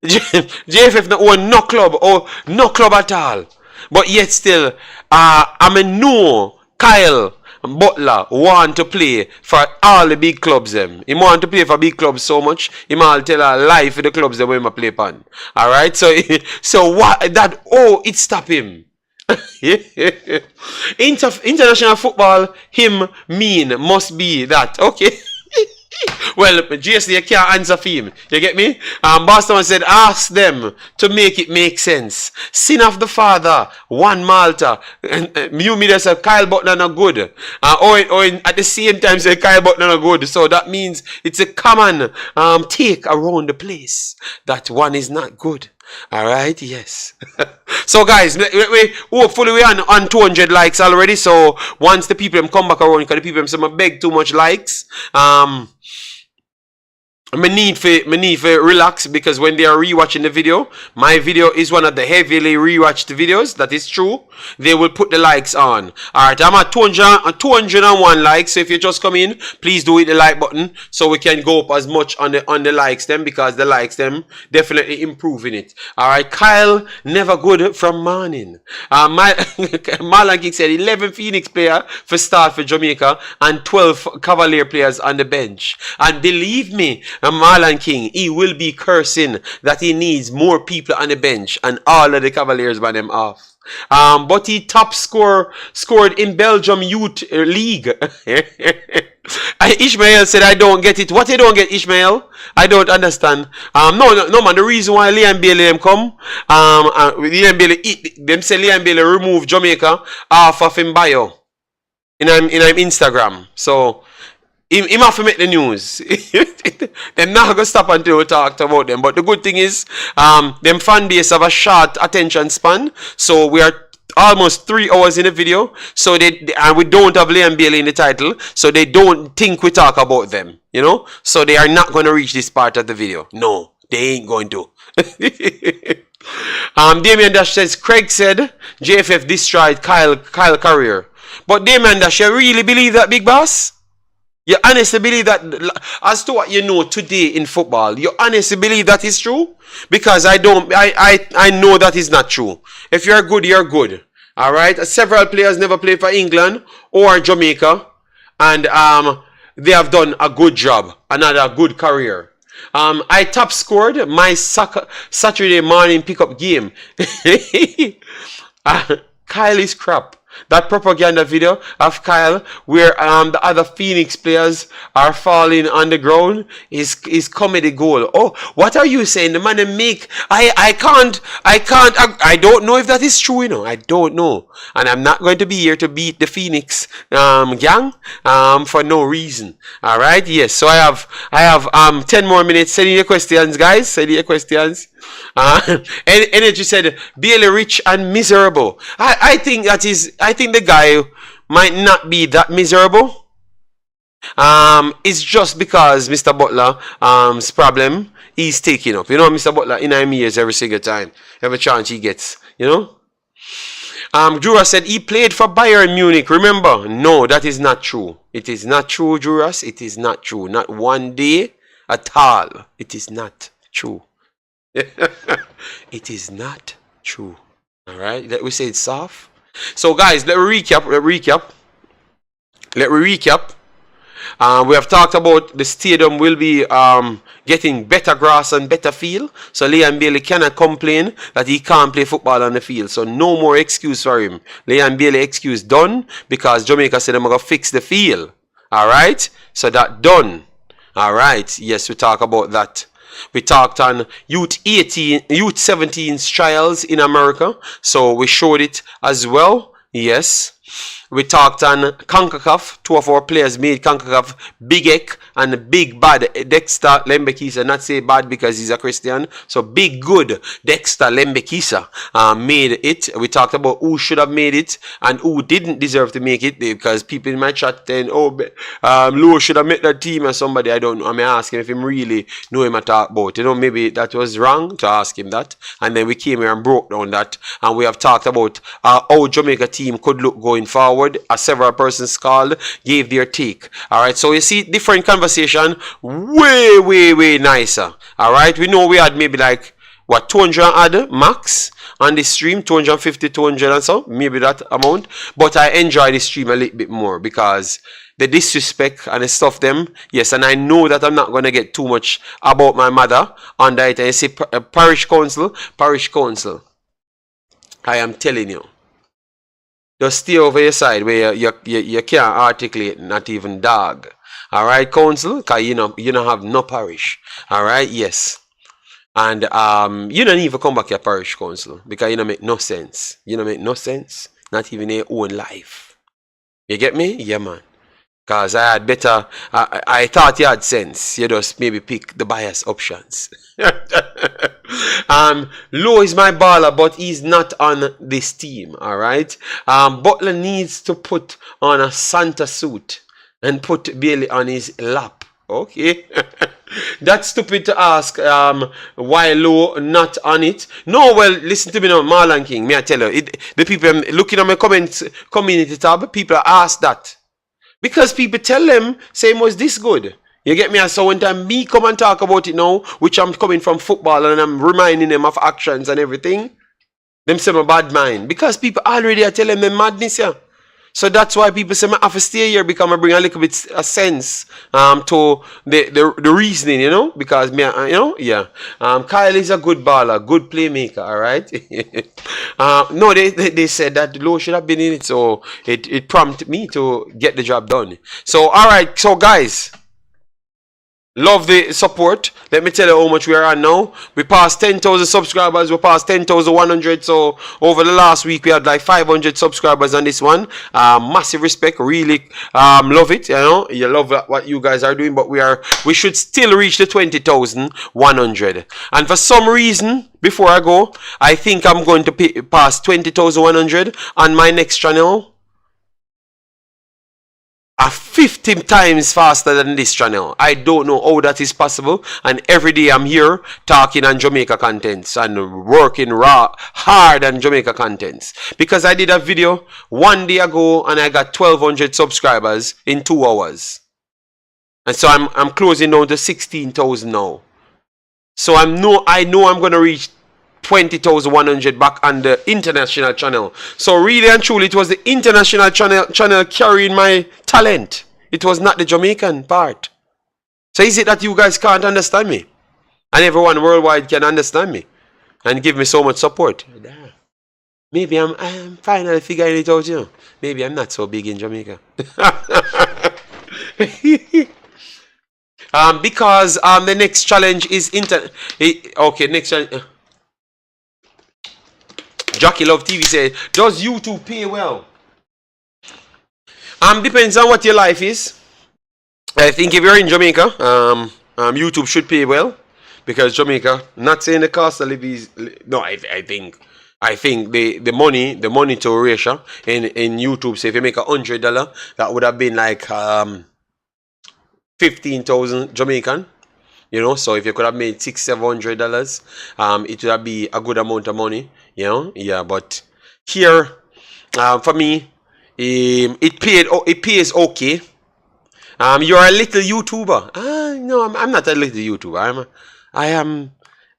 JFF not own no club or no club at all. But yet still, I know Kyle Butler want to play for all the big clubs them. He want to play for big clubs so much, he might tell a lie for the clubs them when he play pan. Alright, so what that it stop him. International football, him mean must be that. Okay. Well, GSD, you can't answer for him. You get me? Boston said, ask them to make it make sense. Sin of the father, one Malta. You media said Kyle Butler not good. At the same time say Kyle Butler not good. So that means it's a common take around the place that one is not good. Alright, yes. So guys, we hopefully we are on 200 likes already. So once the people come back around, because the people say I beg too much likes. Me need for relax because when they are rewatching the video, my video is one of the heavily rewatched videos. That is true. They will put the likes on. Alright, I'm at 201 likes. So if you just come in, please do hit the like button so we can go up as much on the likes them, because the likes them definitely improving it. Alright, Kyle never good from morning. Marlon King said 11 Phoenix player for start for Jamaica and 12 Cavalier players on the bench. And believe me, Marlon King, he will be cursing that he needs more people on the bench and all of the Cavaliers by them off. But he scored in Belgium Youth League. Ishmael said, I don't get it. What you don't get, Ishmael? I don't understand. No, man. The reason why Liam Bailey them come, Liam Bailey, them say Liam Bailey remove Jamaica off of him bio in Instagram. So, him have to make the news. Them not gonna stop until we talk about them. But the good thing is, them fan base have a short attention span. So we are almost 3 hours in the video. So and we don't have Liam Bailey in the title. So they don't think we talk about them. You know? So they are not gonna reach this part of the video. No, they ain't going to. Damien Dash says, Craig said JFF destroyed Kyle career. But Damien Dash, you really believe that, big boss? You honestly believe that, as to what you know today in football, you honestly believe that is true? Because I know that is not true. If you're good, you're good. Alright? Several players never played for England or Jamaica. And they have done a good job. Another good career. I top scored my Saturday morning pickup game. Kyle is crap. That propaganda video of Kyle where the other Phoenix players are falling on the ground is comedy gold. Oh, what are you saying? The man make I don't know if that is true, you know. I don't know. And I'm not going to be here to beat the Phoenix gang for no reason. Alright, yes. So I have 10 more minutes. Send your questions, guys. Send your questions. Energy said Bailey rich and miserable. I think the guy might not be that miserable. It's just because Mr. Butler's problem he's taking up. You know, Mr. Butler in him years every single time, every chance he gets. You know. Jura said he played for Bayern Munich. Remember? No, that is not true. It is not true, Juras. It is not true. Not one day at all. It is not true. It is not true. Alright, let me say it soft. So guys, let me recap. We have talked about the stadium will be getting better grass and better field. So Liam Bailey cannot complain that he can't play football on the field. So no more excuse for him. Liam Bailey excuse done because Jamaica said they're going to fix the field. Alright, so that done. Alright, yes, we talk about that. We talked on Youth 17's trials in America. So we showed it as well. Yes. We talked on Concacaf. 2 of our players made Concacaf Big Ek and Big Bad Dexter Lembikisa. Not say bad because he's a Christian. So Big Good Dexter Lembikisa made it. We talked about who should have made it and who didn't deserve to make it, because people in my chat saying, oh, Lou should have made that team or somebody. I don't know. I may ask him if him really know him I talk about. You know, maybe that was wrong to ask him that. And then we came here and broke down that. And we have talked about how Jamaica team could look going forward. Several persons called, gave their take. Alright, so you see different conversation, way nicer. Alright, we know we had maybe like what 200 odd max on the stream, 250, 200 and so, maybe that amount. But I enjoy the stream a little bit more because the disrespect and the stuff them, yes, and I know that I'm not gonna get too much about my mother on that. And you see parish council. I am telling you. Just stay over your side where you can't articulate, not even dog. Alright, council? Because you don't have no parish. Alright, yes. And you don't even come back your parish council because you don't make no sense. You don't make no sense. Not even in your own life. You get me? Yeah, man. Because I had better, I thought you had sense. You just maybe pick the bias options. Low is my baller, but he's not on this team. Alright. Butler needs to put on a Santa suit and put Bailey on his lap. Okay. That's stupid to ask why Low not on it. No, well, listen to me now, Marlon King. Me I tell you, the people looking at my comments community tab, people ask that. Because people tell them, same was this good. You get me? So one time me come and talk about it now, which I'm coming from football and I'm reminding them of actions and everything, them say my bad mind. Because people already are telling them madness, yeah. So that's why people say I have to stay here because I bring a little bit of sense to the reasoning, you know, because me, you know, yeah. Kyle is a good baller, good playmaker, all right. No, they said that Low should have been in it, so it prompted me to get the job done. So all right, so guys. Love the support. Let me tell you how much we are on now. We passed 10,000 subscribers. We passed 10,100. So over the last week, we had like 500 subscribers on this one. Massive respect. Really love it. You know, you love what you guys are doing. But we should still reach the 20,100. And for some reason, before I go, I think I'm going to pass 20,100 on my next channel. 50 times faster than this channel. I don't know how that is possible. And every day I'm here talking on Jamaica contents and working hard on Jamaica contents. Because I did a video one day ago and I got 1,200 subscribers in 2 hours. And so I'm closing down to 16,000 now. So I know I'm going to reach 20,100 back on the international channel. So really and truly, it was the international channel carrying my talent. It was not the Jamaican part. So is it that you guys can't understand me? And everyone worldwide can understand me and give me so much support? Maybe I'm finally figuring it out, you know. Maybe I'm not so big in Jamaica. Because the next challenge is okay, next challenge. Jockey Love TV said, does YouTube pay well? Depends on what your life is. I think if you're in Jamaica, YouTube should pay well. Because Jamaica, not saying the cost of living is, no, I think the money to ratio in YouTube, say if you make $100, that would have been like 15,000 Jamaican. You know, so if you could have made $600-700, it would be a good amount of money. You know, yeah. But here, for me, it pays okay. You're a little YouTuber. No, I'm not a little YouTuber. I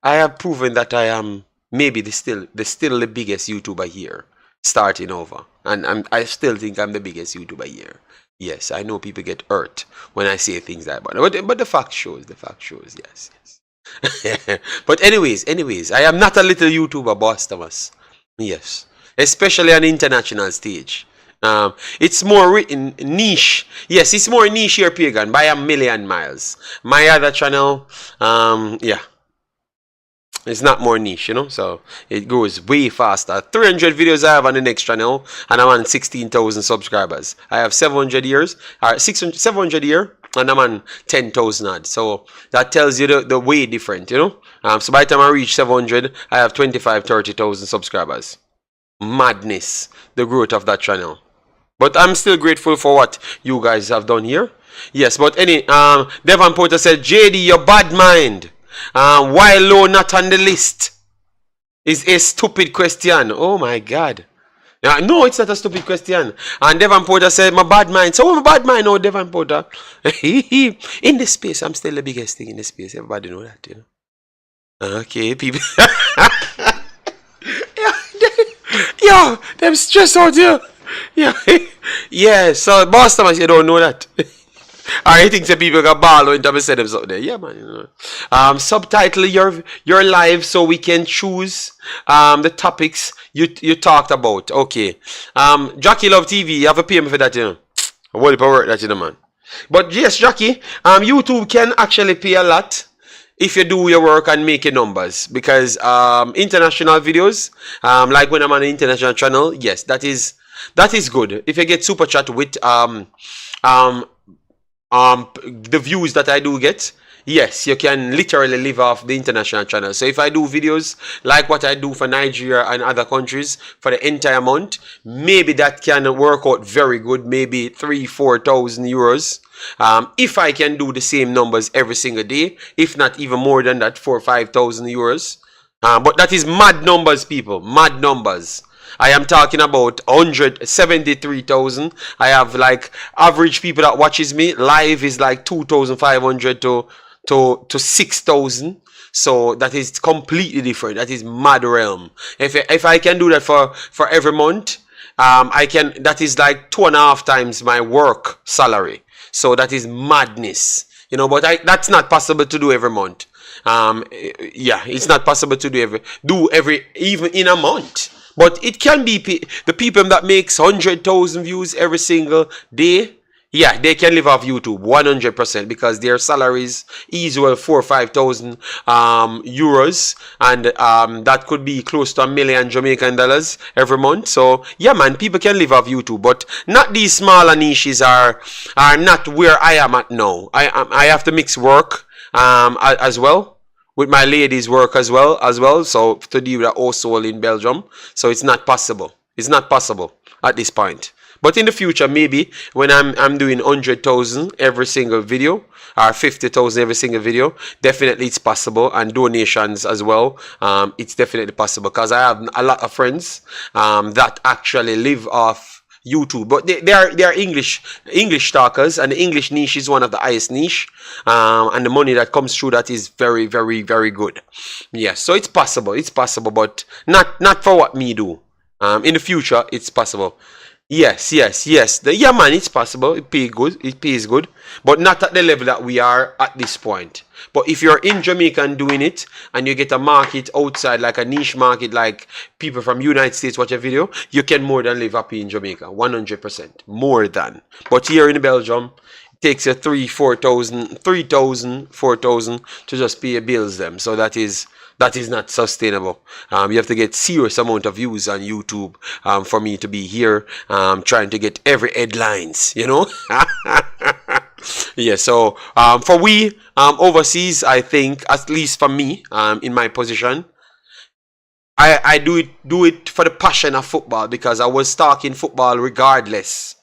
have proven that I am maybe still the biggest YouTuber here, starting over, and I still think I'm the biggest YouTuber here. Yes, I know people get hurt when I say things like that, but the fact shows. Yes. But anyways, I am not a little YouTuber, boss Thomas. Yes, especially on the international stage. It's more niche. Yes, it's more niche here, Pagan, by a million miles. My other channel, yeah. It's not more niche, you know, so it goes way faster. 300 videos I have on the next channel, and I'm on 16,000 subscribers. I have 700 here, and I'm on 10,000 odd. So that tells you the way different, you know. So by the time I reach 700, I have 25,000-30,000 subscribers. Madness, the growth of that channel. But I'm still grateful for what you guys have done here. Yes, but Devon Porter said, JD, your bad mind. Why Low not on the list is a stupid question. Oh my God. No, it's not a stupid question. And Devon Porter said, my bad mind. So my bad mind, no, Devon Porter. In this space, I'm still the biggest thing in this space. Everybody know that, you know. Okay, people. Yo, them stress out here. Yeah, so boss Thomas, you don't know that. I think some people got ball when Thomas said them something there. Yeah, man. You know. Subtitle your live so we can choose the topics you talked about. Okay. Jackie Love TV, you have to pay me for that, you know. I want to work that, you know, man. But yes, Jackie, YouTube can actually pay a lot if you do your work and make your numbers, because international videos, like when I'm on an international channel, yes, that is good. If you get super chat with the views that I do get, yes, you can literally live off the international channel. So if I do videos like what I do for Nigeria and other countries for the entire month, maybe that can work out very good, maybe 3,000-4,000 euros. If I can do the same numbers every single day, if not even more than that, 4,000-5,000 euros. But that is mad numbers, people, mad numbers. I am talking about 173,000. I have like average people that watches me live is like 2,500 to 6,000. So that is completely different. That is mad realm. If I can do that for every month, I can. That is like 2.5 times my work salary. So that is madness, you know. But that's not possible to do every month. Yeah, it's not possible to do every even in a month. But it can be the people that makes 100,000 views every single day. Yeah, they can live off YouTube 100% because their salaries is well 4,000 or 5,000 euros, and that could be close to $1 million Jamaican dollars every month. So yeah, man, people can live off YouTube, but not these smaller niches are not where I am at now. I have to mix work as well with my ladies' work as well. So to deal with also in Belgium, so it's not possible. It's not possible at this point. But in the future, maybe when I'm doing 100,000 every single video or 50,000 every single video, definitely it's possible, and donations as well. It's definitely possible because I have a lot of friends that actually live off YouTube, but they are English talkers, and the English niche is one of the highest niche, and the money that comes through that is very, very, very good. Yes, so it's possible, but not for what me do. In the future, it's possible. Yes. Yeah, man, it's possible. It pays good, but not at the level that we are at this point. But if you're in Jamaica and doing it, and you get a market outside, like a niche market, like people from United States watch a video, you can more than live happy in Jamaica, 100%, more than. But here in Belgium, it takes you 3,000, 4,000 to just pay your bills them. So that is not sustainable. You have to get serious amount of views on YouTube for me to be here trying to get every headlines, you know. Yeah, so for we overseas, I think, at least for me, in my position, I do it for the passion of football, because I was talking football regardless.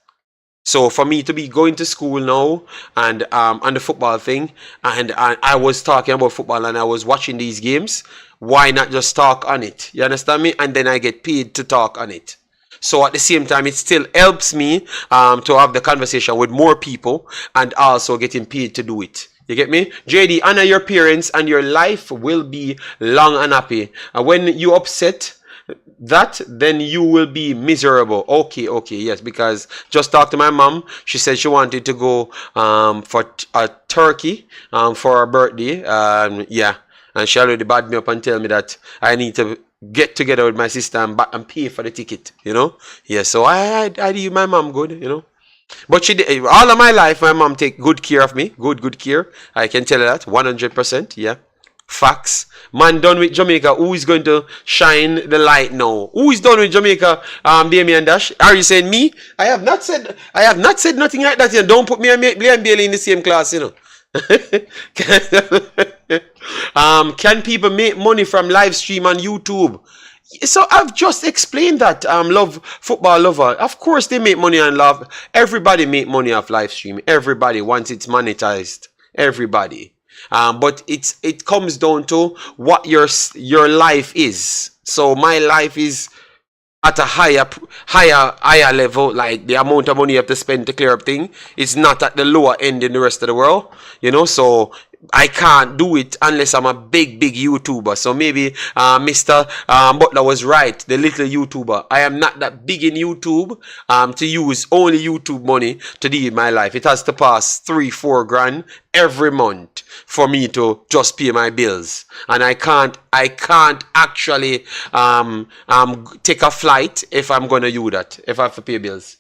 So for me to be going to school now and on the football thing, and I was talking about football and I was watching these games, why not just talk on it? You understand me? And then I get paid to talk on it. So at the same time, it still helps me to have the conversation with more people and also getting paid to do it. You get me? JD, honor your parents and your life will be long and happy. And when you upset that, then you will be miserable. Okay, yes, because just talk to my mom. She said she wanted to go for a turkey for her birthday. Yeah, and she already bad me up and tell me that I need to get together with my sister and pay for the ticket, you know. Yeah, so I do my mom good, you know. But she did, all of my life my mom take good care of me, good care. I can tell her that 100%. Yeah, facts. Man done with Jamaica. Who is going to shine the light now? Who is done with Jamaica? Damien Dash. Are you saying me? I have not said nothing like that. You know? Don't put me and Bailey in the same class, you know. Can people make money from live stream on YouTube? So I've just explained that. Love football lover. Of course they make money on love. Everybody make money off live stream. Everybody once it's monetized. Everybody. But it comes down to what your life is. So my life is at a higher level, like the amount of money you have to spend to clear up thing is not at the lower end in the rest of the world, you know. So I can't do it unless I'm a big YouTuber. So maybe Mr. Butler was right, the little YouTuber. I am not that big in YouTube to use only YouTube money to deal with my life. It has to pass 3-4 grand every month for me to just pay my bills, and I can't actually take a flight if I'm gonna do that, if I have to pay bills.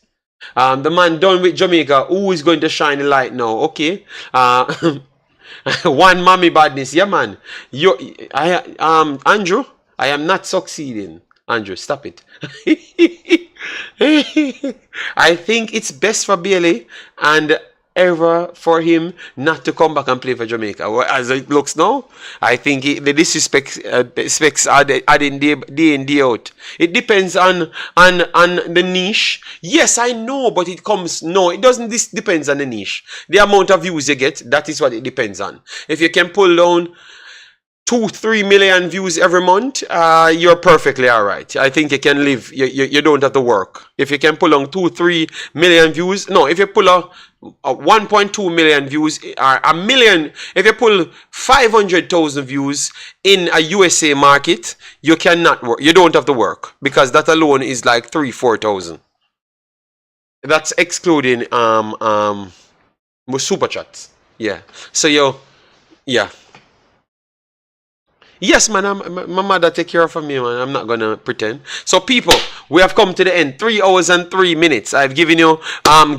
The man done with Jamaica, who is going to shine the light now? Okay. One mommy badness. Yeah, man. Andrew, I am not succeeding. Andrew, stop it. I think it's best for Bailey and ever for him not to come back and play for Jamaica. Well, as it looks now, I think the disrespect specs are adding day in, day out. It depends on the niche. Yes, I know, but it comes, no, it doesn't. This depends on the niche. The amount of views you get, that is what it depends on. If you can pull down 2-3 million views every month, you're perfectly all right. I think you can live, you don't have to work. If you can pull on 2-3 million views, no, if you pull a 1.2 million views, or a million, if you pull 500,000 views in a USA market, you cannot work. You don't have to work, because that alone is like 3,000-4,000. That's excluding super chats. Yeah. So yeah. Yes, man, my mother take care of me, man. I'm not gonna pretend. So, people, we have come to the end. 3 hours and 3 minutes. I've given you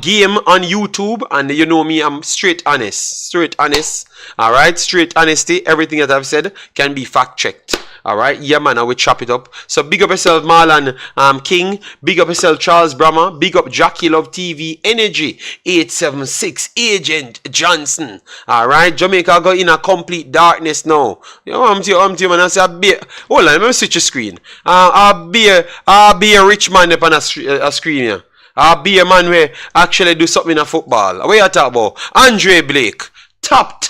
game on YouTube, and you know me, I'm straight honest. Straight honest. Alright, straight honesty. Everything that I've said can be fact checked. Alright, yeah, man, I will chop it up. So, big up yourself, Marlon King. Big up yourself, Charles Brahma. Big up Jackie Love TV Energy 876 Agent Johnson. Alright, Jamaica go in a complete darkness now. You know, I'm to you, man. I say, hold on, let me switch your screen. I'll be a rich man up on a screen here. I'll be a man where actually do something in a football. What you talk about? Andre Blake. Top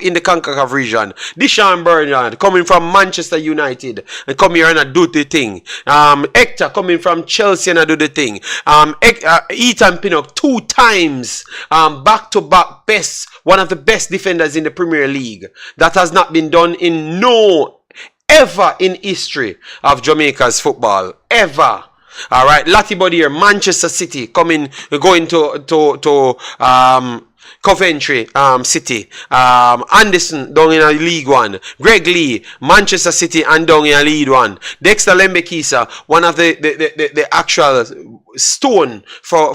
in the Concacaf region. Deshaun Bernard coming from Manchester United and come here and do the thing. Hector coming from Chelsea and do the thing. Ethan Pinnock 2 times back-to-back best, one of the best defenders in the Premier League. That has not been done in ever in history of Jamaica's football. Ever. Alright, Latibody here, Manchester City going to Coventry City, Anderson down in a League One, Greg Lee, Manchester City and down in a League One, Hector Lembikisa, one of the actual stone for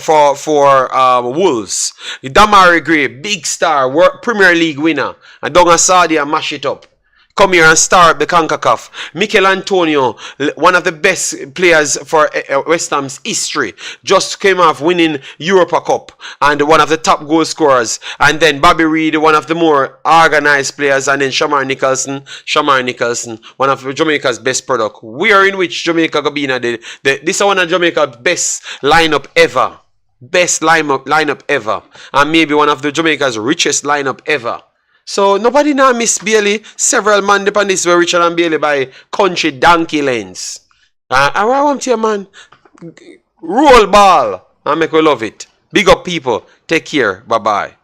Wolves, Omari Gray, big star, Premier League winner, and down in Saudi and mash it up. Come here and star up the CONCACAF. Mikel Antonio, one of the best players for West Ham's history, just came off winning Europa Cup and one of the top goal scorers. And then Bobby Reid, one of the more organized players. And then Shamar Nicholson, one of Jamaica's best product. We are in which Jamaica could be in this is one of Jamaica's best lineup ever. Best lineup ever. And maybe one of the Jamaica's richest lineup ever. So nobody now miss Bailey. Several man depend this were richer than Bailey by country donkey lanes. I want you, man. Roll ball and make we love it. Big up people. Take care. Bye bye.